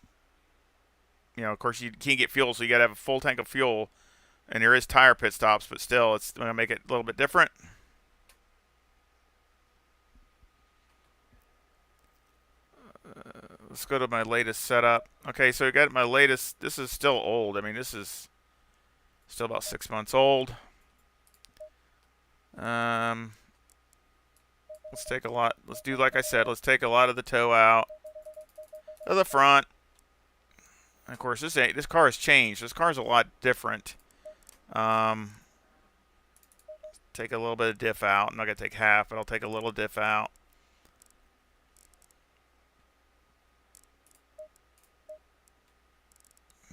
course you can't get fuel, so you got to have a full tank of fuel. And there is tire pit stops, but still, it's going to make it a little bit different. Let's go to my latest setup. Okay, so I got my latest. This is still old. I mean, this is still about 6 months old. Let's take a lot. Let's do like I said. Let's take a lot of the toe out of the front. And of course, this car has changed. This car is a lot different. Take a little bit of diff out. I'm not gonna take half, but I'll take a little diff out.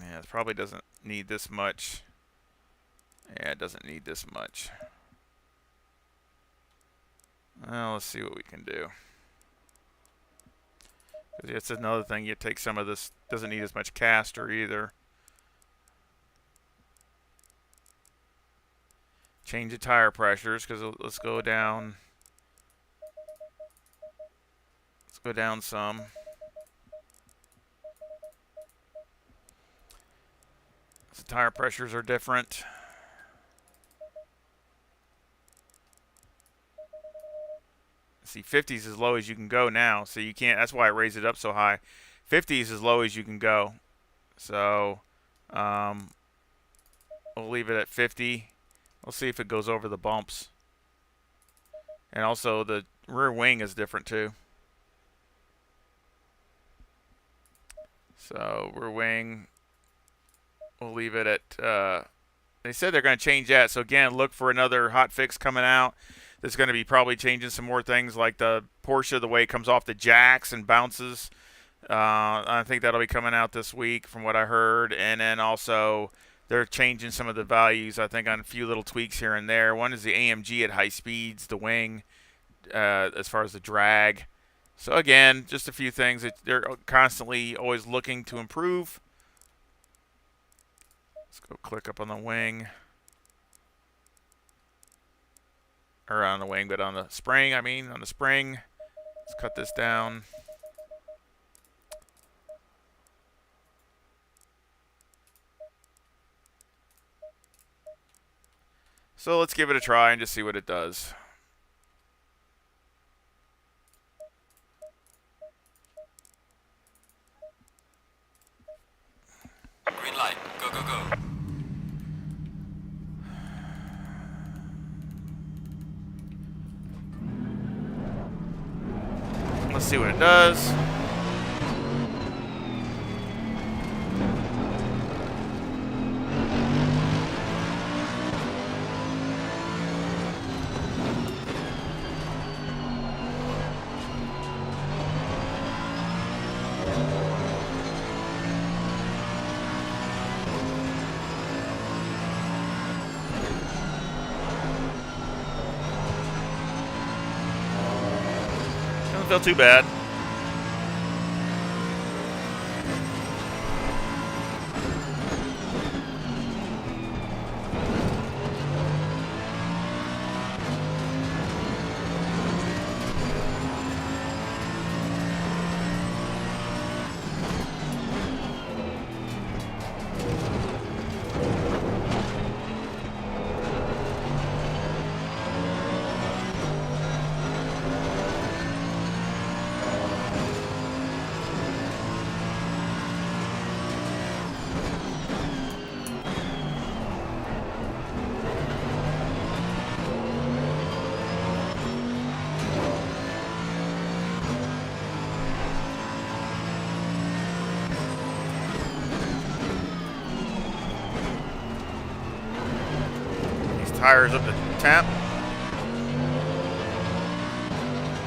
Yeah, it probably doesn't need this much. Yeah, it doesn't need this much. Well, let's see what we can do. It's another thing. You take some of this. Doesn't need as much caster either. Change the tire pressures because let's go down. Let's go down some. The tire pressures are different. See, 50 is as low as you can go now, so you can't. That's why I raised it up so high. 50 is as low as you can go, so we'll leave it at 50. We'll see if it goes over the bumps, and also the rear wing is different too. So rear wing, we'll leave it at. They said they're going to change that, so again, look for another hot fix coming out. There's going to be probably changing some more things like the Porsche, the way it comes off the jacks and bounces. I think that'll be coming out this week from what I heard. And then also they're changing some of the values, I think, on a few little tweaks here and there. One is the AMG at high speeds, the wing, as far as the drag. So again, just a few things that they're constantly always looking to improve. Let's go click up on the wing. Or on the wing, but on the spring, on the spring. Let's cut this down. So let's give it a try and just see what it does. Green light. Go, go, go. Let's see what it does. Doesn't feel too bad. Tires up to temp.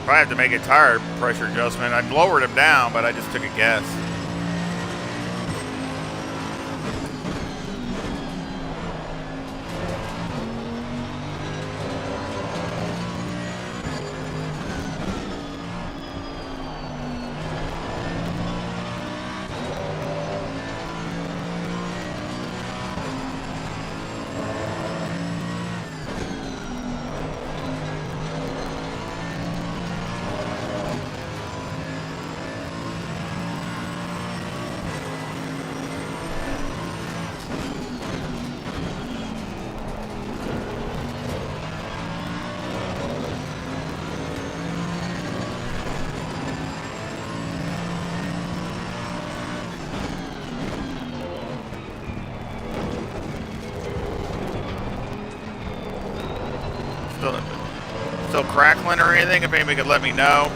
Probably have to make a tire pressure adjustment. I lowered them down, but I just took a guess. Still crackling or anything? If anybody could let me know.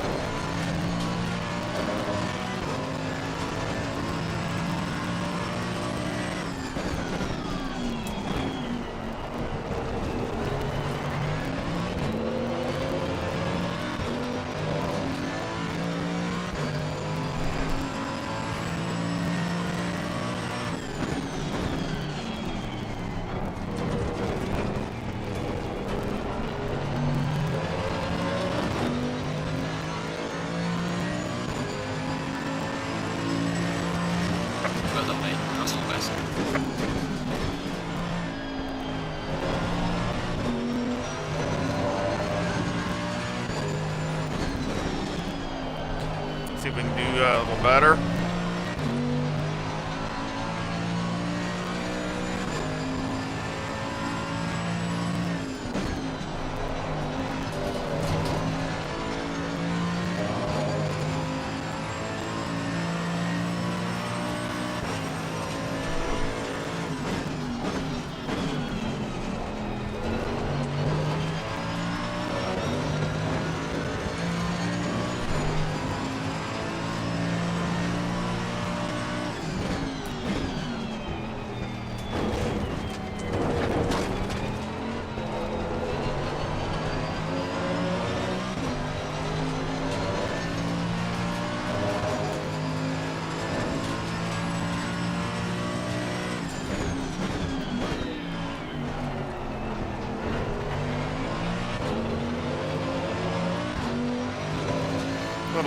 Well done, mate. That's all best. See if we can do a little better.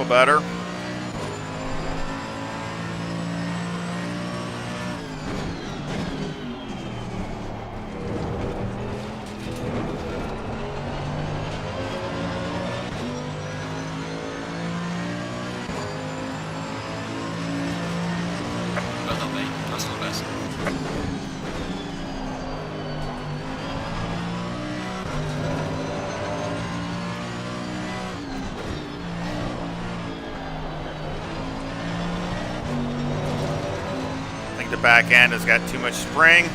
little better. Well done, mate. That's not best. I think the back end has got too much spring.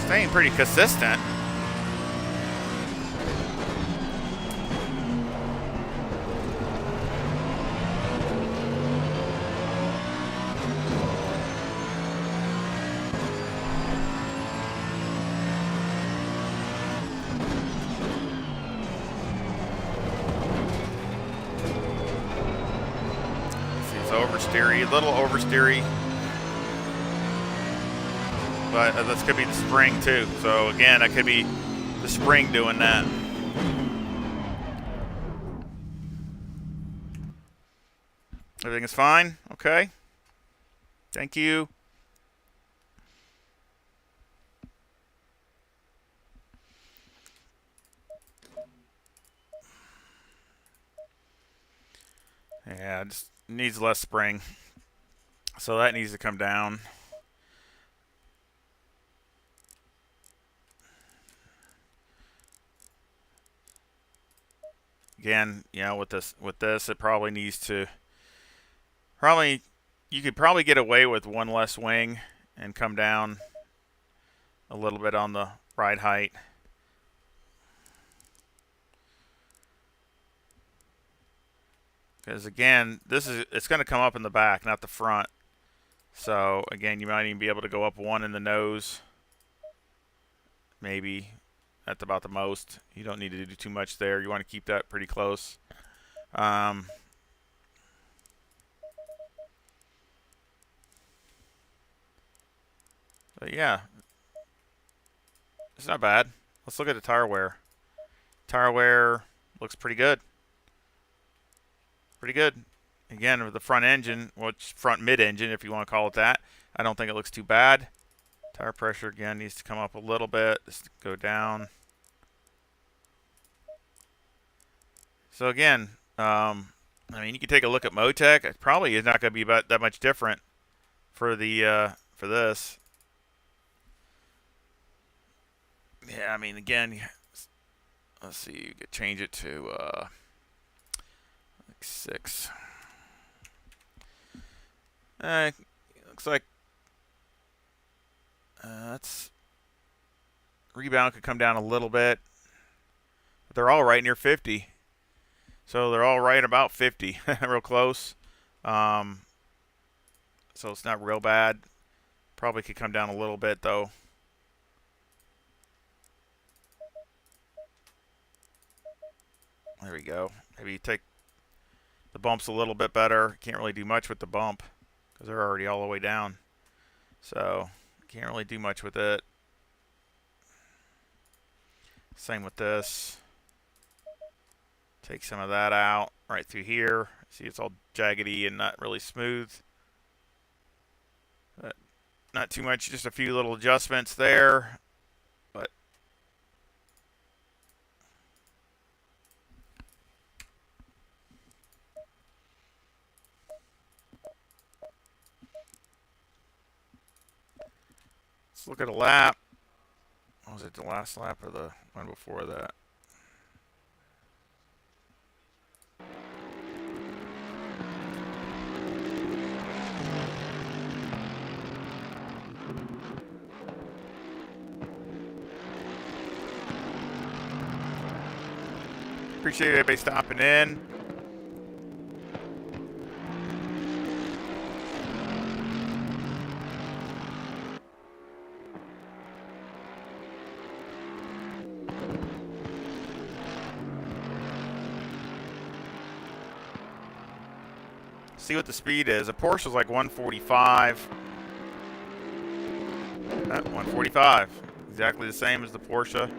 Staying pretty consistent. See, it's oversteery, a little oversteery. But this could be the spring too. So again, that could be the spring doing that. Everything is fine? Okay. Thank you. Yeah, it just needs less spring. So that needs to come down. Again, you know, with this, it probably needs to, you could probably get away with one less wing and come down a little bit on the ride height. Because again, it's going to come up in the back, not the front. So again, you might even be able to go up one in the nose. Maybe. That's about the most. You don't need to do too much there. You want to keep that pretty close. But yeah, it's not bad. Let's look at the tire wear. Tire wear looks pretty good. Pretty good. Again, with the front engine, which front mid-engine, if you want to call it that, I don't think it looks too bad. Tire pressure, again, needs to come up a little bit. Just go down. So again, I mean, you can take a look at Motec. It probably is not going to be about that much different for the for this. Yeah, I mean, again, let's see. You could change it to like 6. Looks like that's rebound could come down a little bit, but they're all right near 50. So they're all right about 50, real close. So it's not real bad. Probably could come down a little bit though. There we go. Maybe take the bumps a little bit better. Can't really do much with the bump because they're already all the way down. So can't really do much with it. Same with this. Take some of that out right through here. See, it's all jaggedy and not really smooth. But not too much, just a few little adjustments there. But let's look at a lap. Was it the last lap or the one before that? Appreciate everybody stopping in. See what the speed is. A Porsche is like 145. 145. Exactly the same as the Porsche.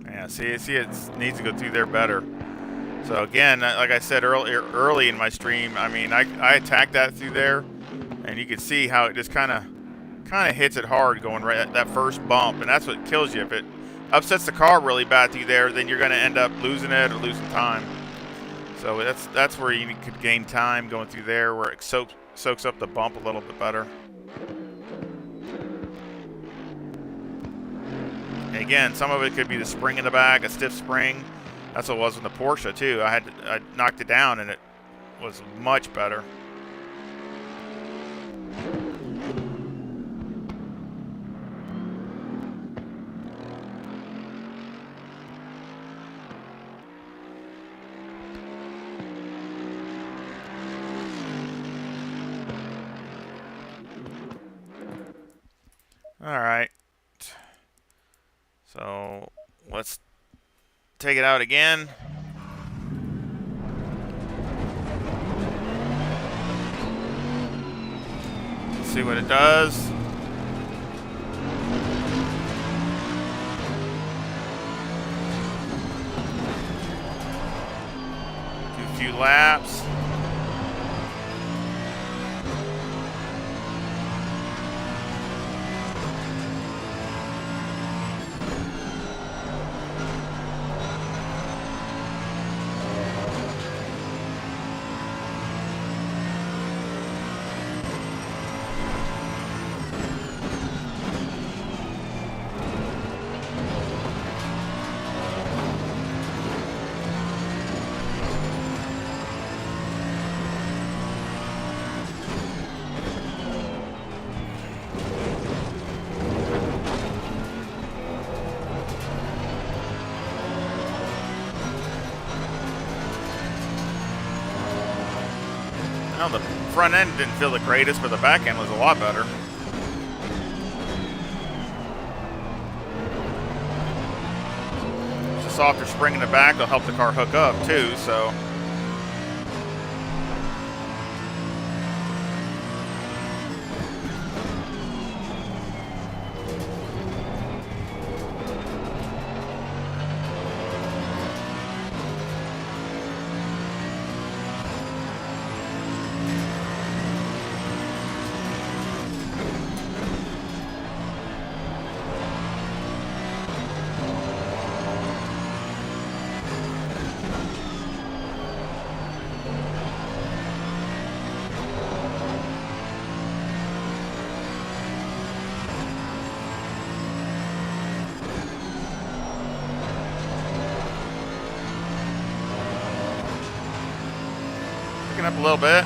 Yeah, see, it needs to go through there better. So again, like I said early in my stream, I mean, I attacked that through there, and you can see how it just kind of hits it hard going right at that first bump, and that's what kills you. If it upsets the car really bad through there, then you're going to end up losing it or losing time. So that's where you could gain time going through there, where it soaks up the bump a little bit better. And again, some of it could be the spring in the back, a stiff spring. That's what it was in the Porsche too. I knocked it down and it was much better. All right. So let's take it out again. Let's see what it does. Do a few laps. Well, the front end didn't feel the greatest, but the back end was a lot better. It's a softer spring in the back will help the car hook up too, so. Up a little bit.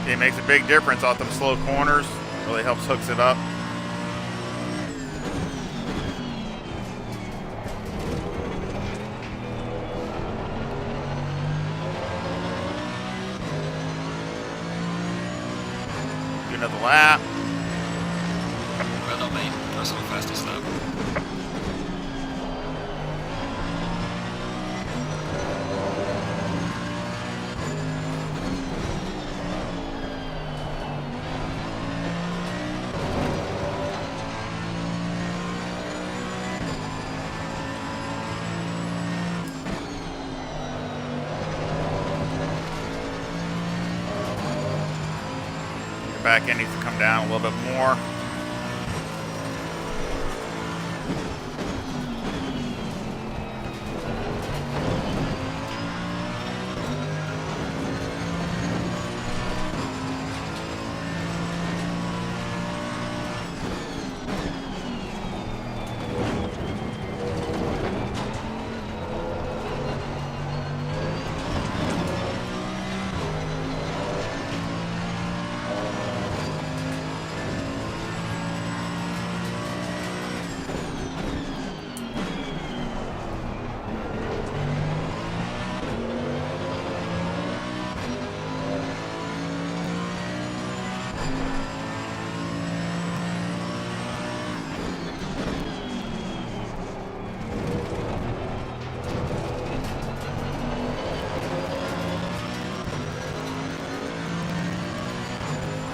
It makes a big difference off them slow corners. Really helps hooks it up. Do another lap. Well done, mate. Nice little fastest lap. back end needs to come down a little bit more.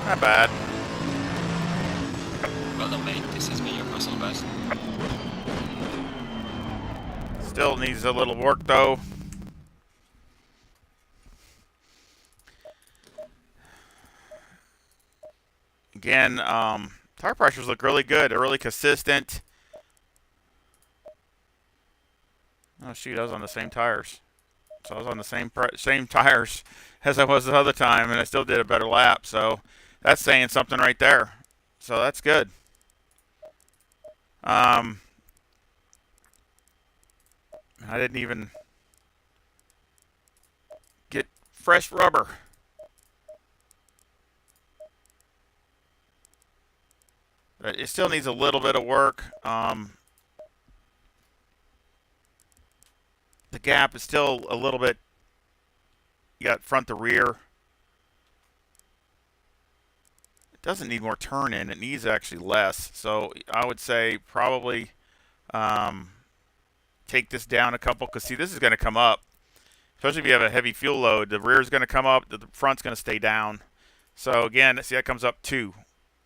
Not bad. Well done, mate. This has been your personal best. Still needs a little work though. Again, tire pressures look really good. They're really consistent. Oh shoot, I was on the same tires. So I was on the same tires as I was the other time, and I still did a better lap. So that's saying something right there. So that's good. I didn't even get fresh rubber. But it still needs a little bit of work. The gap is still a little bit. You got front to rear. It doesn't need more turn in. It needs actually less. So I would say probably take this down a couple, because see, this is going to come up. Especially if you have a heavy fuel load, the rear is going to come up, the front's going to stay down. So again, see, that comes up 2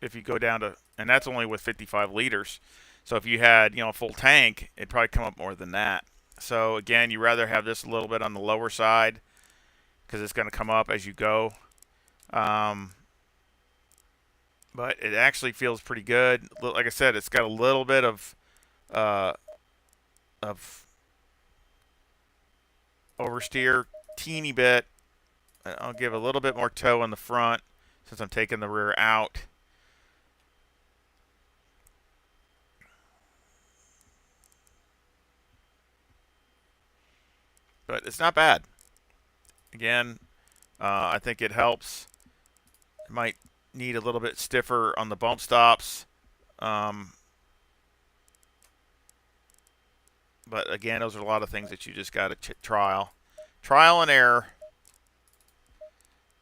if you go down to, and that's only with 55 liters. So if you had, a full tank, it'd probably come up more than that. So again, you rather have this a little bit on the lower side, because it's going to come up as you go. But it actually feels pretty good. Like I said, it's got a little bit of oversteer, teeny bit. I'll give a little bit more toe on the front since I'm taking the rear out. But it's not bad. Again, I think it helps. It might need a little bit stiffer on the bump stops. But again, those are a lot of things that you just got to trial and error.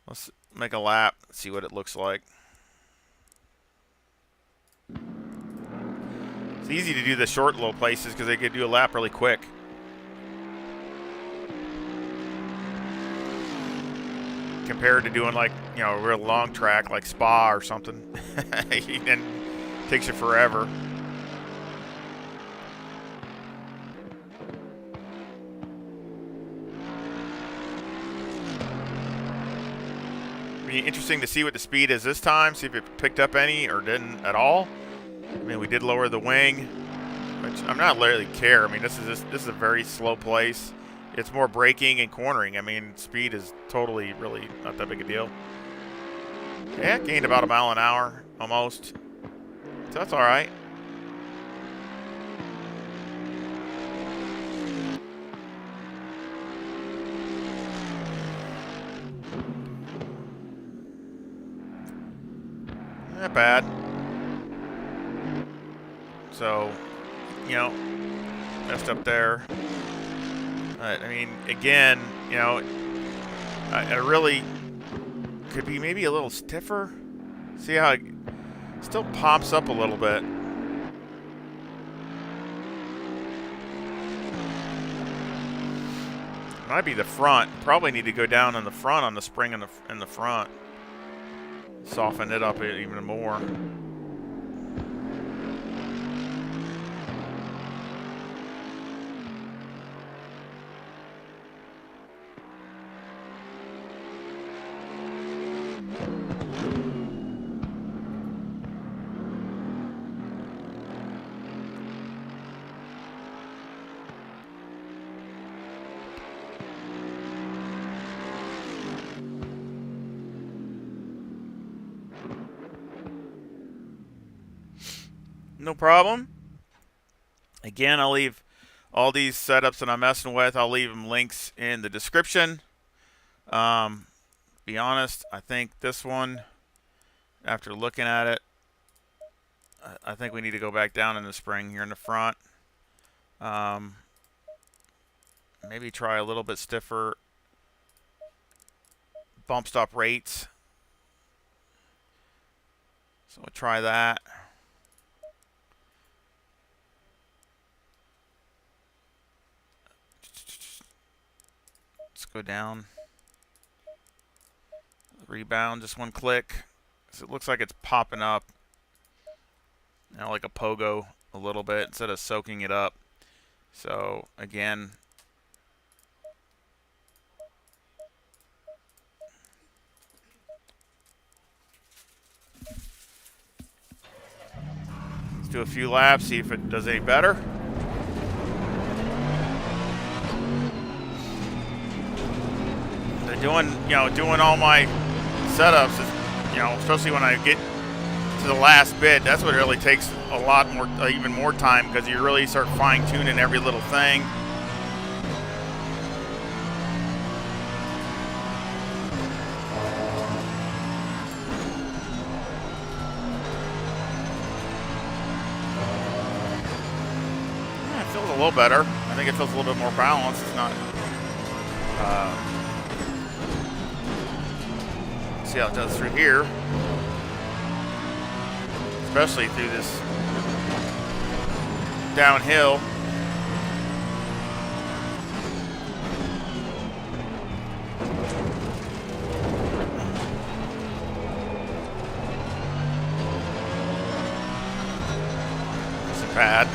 Let's make a lap, see what it looks like. It's easy to do the short little places because they could do a lap really quick. Compared to doing like, a real long track like Spa or something. And takes you forever. Be interesting to see what the speed is this time, see if it picked up any or didn't at all. I mean, we did lower the wing, which I'm not really care. I mean, this is a very slow place. It's more braking and cornering. I mean, speed is totally really not that big a deal. Yeah, gained about a mile an hour almost. So that's all right. Not bad. So, messed up there. I mean, again, I really could be maybe a little stiffer. See how it still pops up a little bit. Might be the front. Probably need to go down on the front on the spring in the front. Soften it up even more. no problem. Again, I'll leave all these setups that I'm messing with, I'll leave them links in the description. Be honest, I think this one, after looking at it, I think we need to go back down in the spring here in the front. Maybe try a little bit stiffer bump stop rates. So we'll try that. Let's go down. Rebound, just one click. So it looks like it's popping up, you know, like a pogo a little bit instead of soaking it up. So again, let's do a few laps, see if it does any better. They're doing all my setups, especially when I get to the last bit. That's what really takes a lot more, even more time, because you really start fine-tuning every little thing. It feels a little better. I think it feels a little bit more balanced. It's not. See how it does through here, especially through this downhill. It's bad.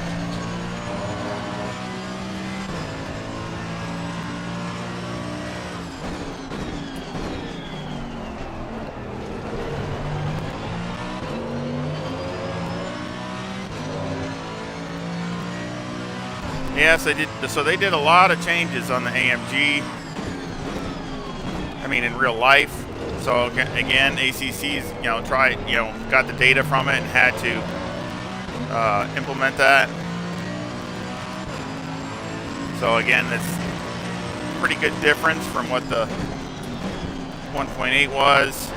Yes, they did. So they did a lot of changes on the AMG. I mean, in real life. So again, ACC's, got the data from it and had to implement that. So again, it's a pretty good difference from what the 1.8 was.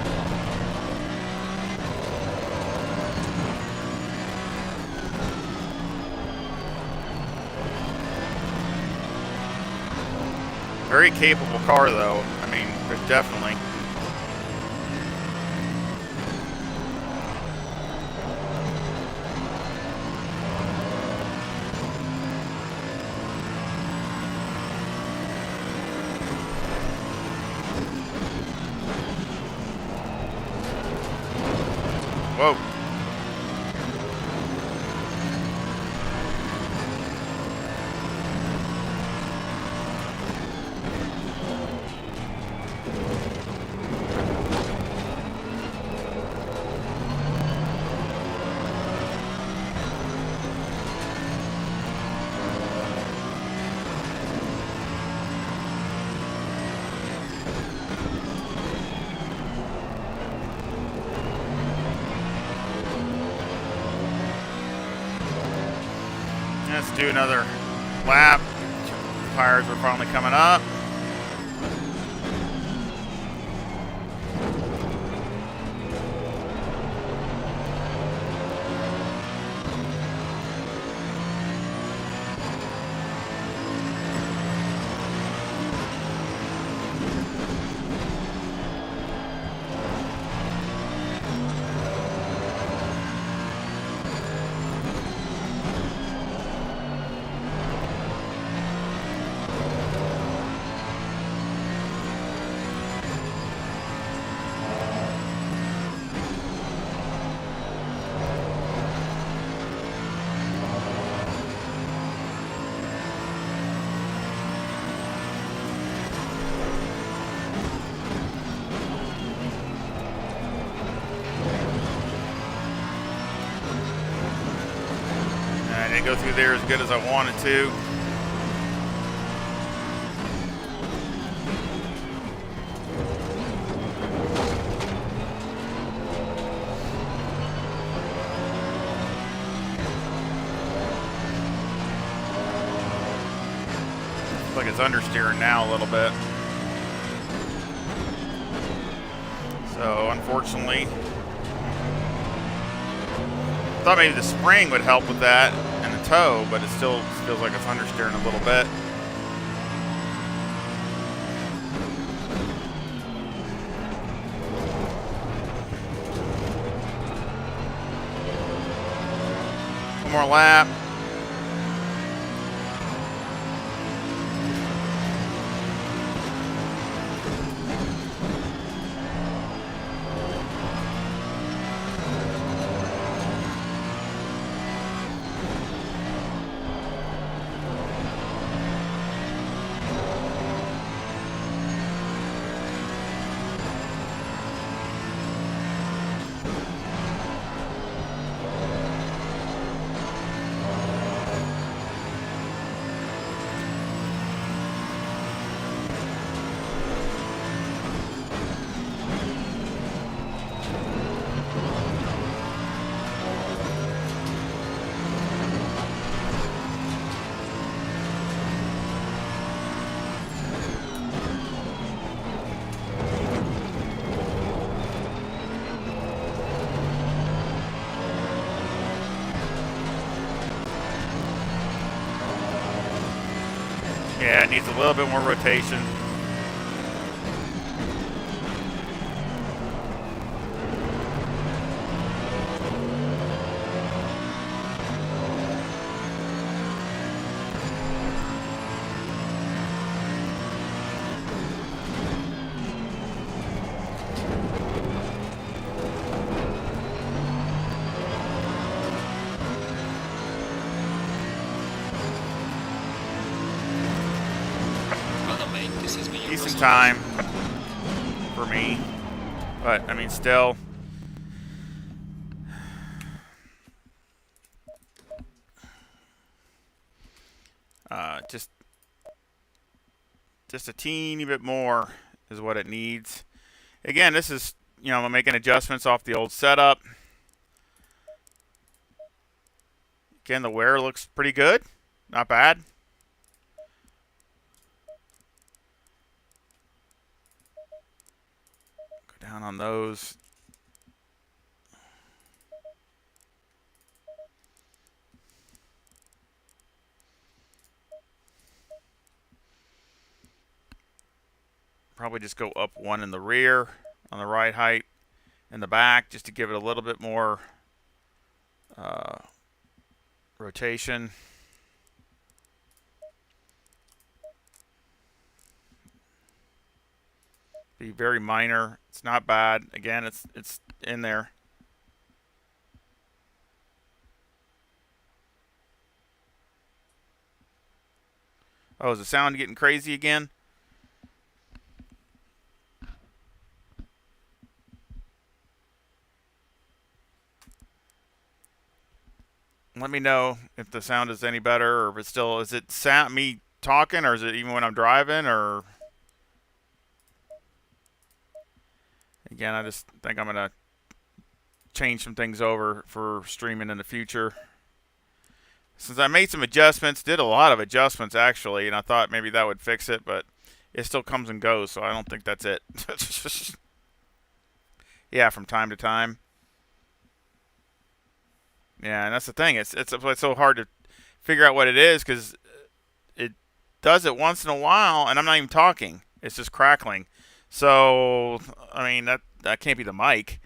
Very capable car, though. I mean, definitely. Whoa. Let's do another lap. Tires are finally coming up. Didn't go through there as good as I wanted to. it's understeering now a little bit. So unfortunately, I thought maybe the spring would help with that and the toe, but it still feels like it's understeering a little bit. One more lap. Yeah, it needs a little bit more rotation. Decent time for me, but I mean, still, just a teeny bit more is what it needs. Again, this is, you know, I'm making adjustments off the old setup. Again, the wear looks pretty good, not bad. Down on those. Probably just go up one in the rear on the right height and the back just to give it a little bit more rotation. Be very minor. It's not bad. Again, it's in there. Oh, is the sound getting crazy again? Let me know if the sound is any better, or if it's still, is it me talking, or is it even when I'm driving, or... Again, I just think I'm going to change some things over for streaming in the future. Since I made some adjustments, did a lot of adjustments actually, and I thought maybe that would fix it, but it still comes and goes, so I don't think that's it. Yeah, from time to time. Yeah, and that's the thing. It's so hard to figure out what it is, because it does it once in a while, and I'm not even talking. It's just crackling. So, I mean, that can't be the mic.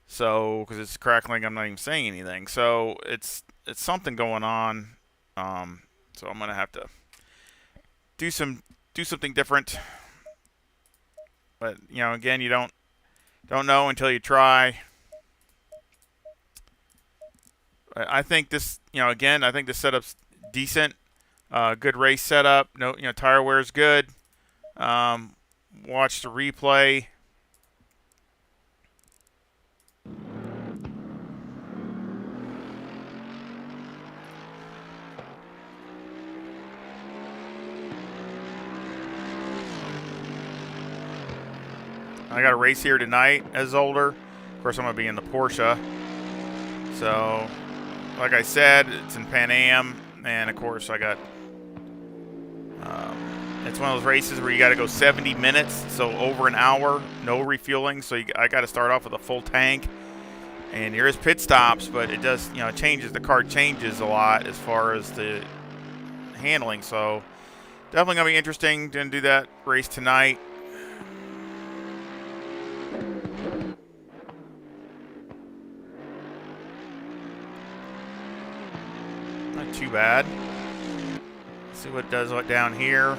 So, because it's crackling, I'm not even saying anything. So, it's something going on. So I'm gonna have to do something different. But you know, again, you don't know until you try. I think this, you know, again, I think the setup's decent. Good race setup. No, you know, tire wear is good. Watch the replay. I got a race here tonight as Zolder. Of course, I'm going to be in the Porsche. So, like I said, it's in Pan Am. And, of course, I got It's one of those races where you got to go 70 minutes, so over an hour, no refueling. So I got to start off with a full tank. And there is pit stops, but it does, it changes. The car changes a lot as far as the handling. So definitely going to be interesting to do that race tonight. Not too bad. Let's see what it does down here.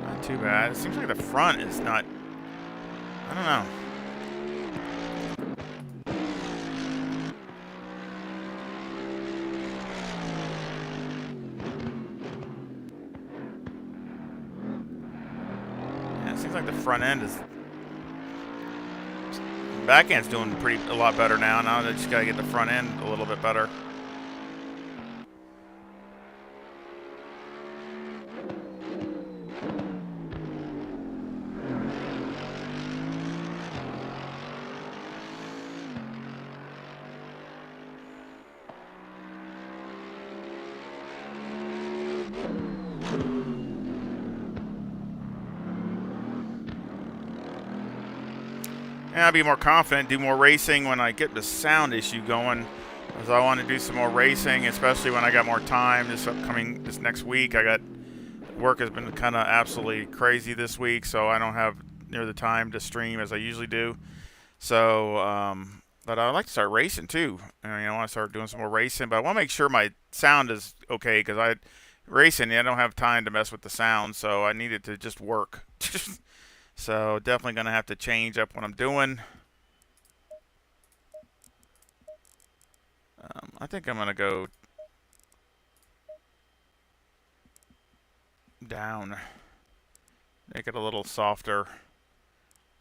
Not too bad. It seems like the front is not, I don't know. Yeah, it seems like the front end is, back end's doing a lot better now. Now they just gotta get the front end a little bit better. And I'll be more confident, do more racing when I get the sound issue going. Because I want to do some more racing, especially when I got more time this next week. Work has been kind of absolutely crazy this week, so I don't have near the time to stream as I usually do. So, but I'd like to start racing too. I want to start doing some more racing, but I want to make sure my sound is okay because I don't have time to mess with the sound, so I need it to just work. So definitely going to have to change up what I'm doing. I think I'm going to go down. Make it a little softer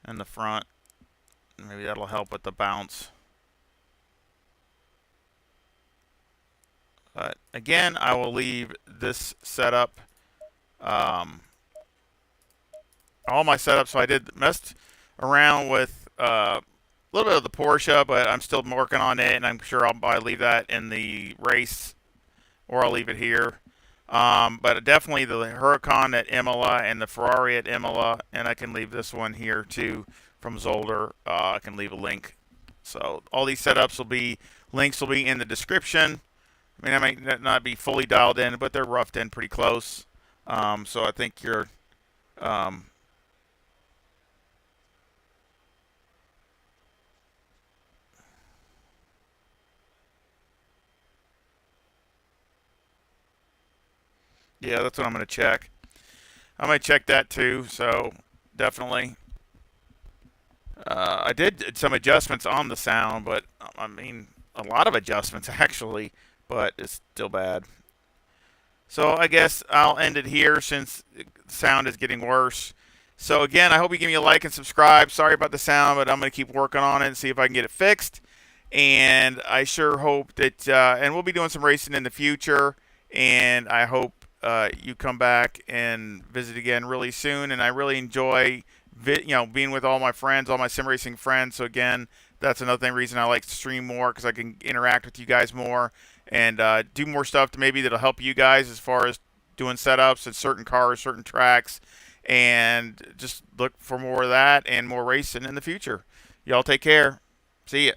in the front. Maybe that'll help with the bounce. But again, I will leave this setup. All my setups. So I messed around with a little bit of the Porsche, but I'm still working on it, and I'm sure I'll probably leave that in the race, or I'll leave it here. But definitely the Huracan at IMOLA and the Ferrari at IMOLA, and I can leave this one here too from Zolder. I can leave a link. So all these setups links will be in the description. I mean, I might not be fully dialed in, but they're roughed in pretty close. So I think you're yeah, that's what I'm going to check. I might check that too, so definitely. I did some adjustments on the sound, but I mean, a lot of adjustments actually, but it's still bad. So I guess I'll end it here since the sound is getting worse. So again, I hope you give me a like and subscribe. Sorry about the sound, but I'm going to keep working on it and see if I can get it fixed. And I sure hope that, and we'll be doing some racing in the future, and I hope you come back and visit again really soon. And I really enjoy, being with all my friends, all my sim racing friends. So again, that's another reason I like to stream more, because I can interact with you guys more and do more stuff that'll help you guys as far as doing setups at certain cars, certain tracks, and just look for more of that and more racing in the future. Y'all take care. See ya.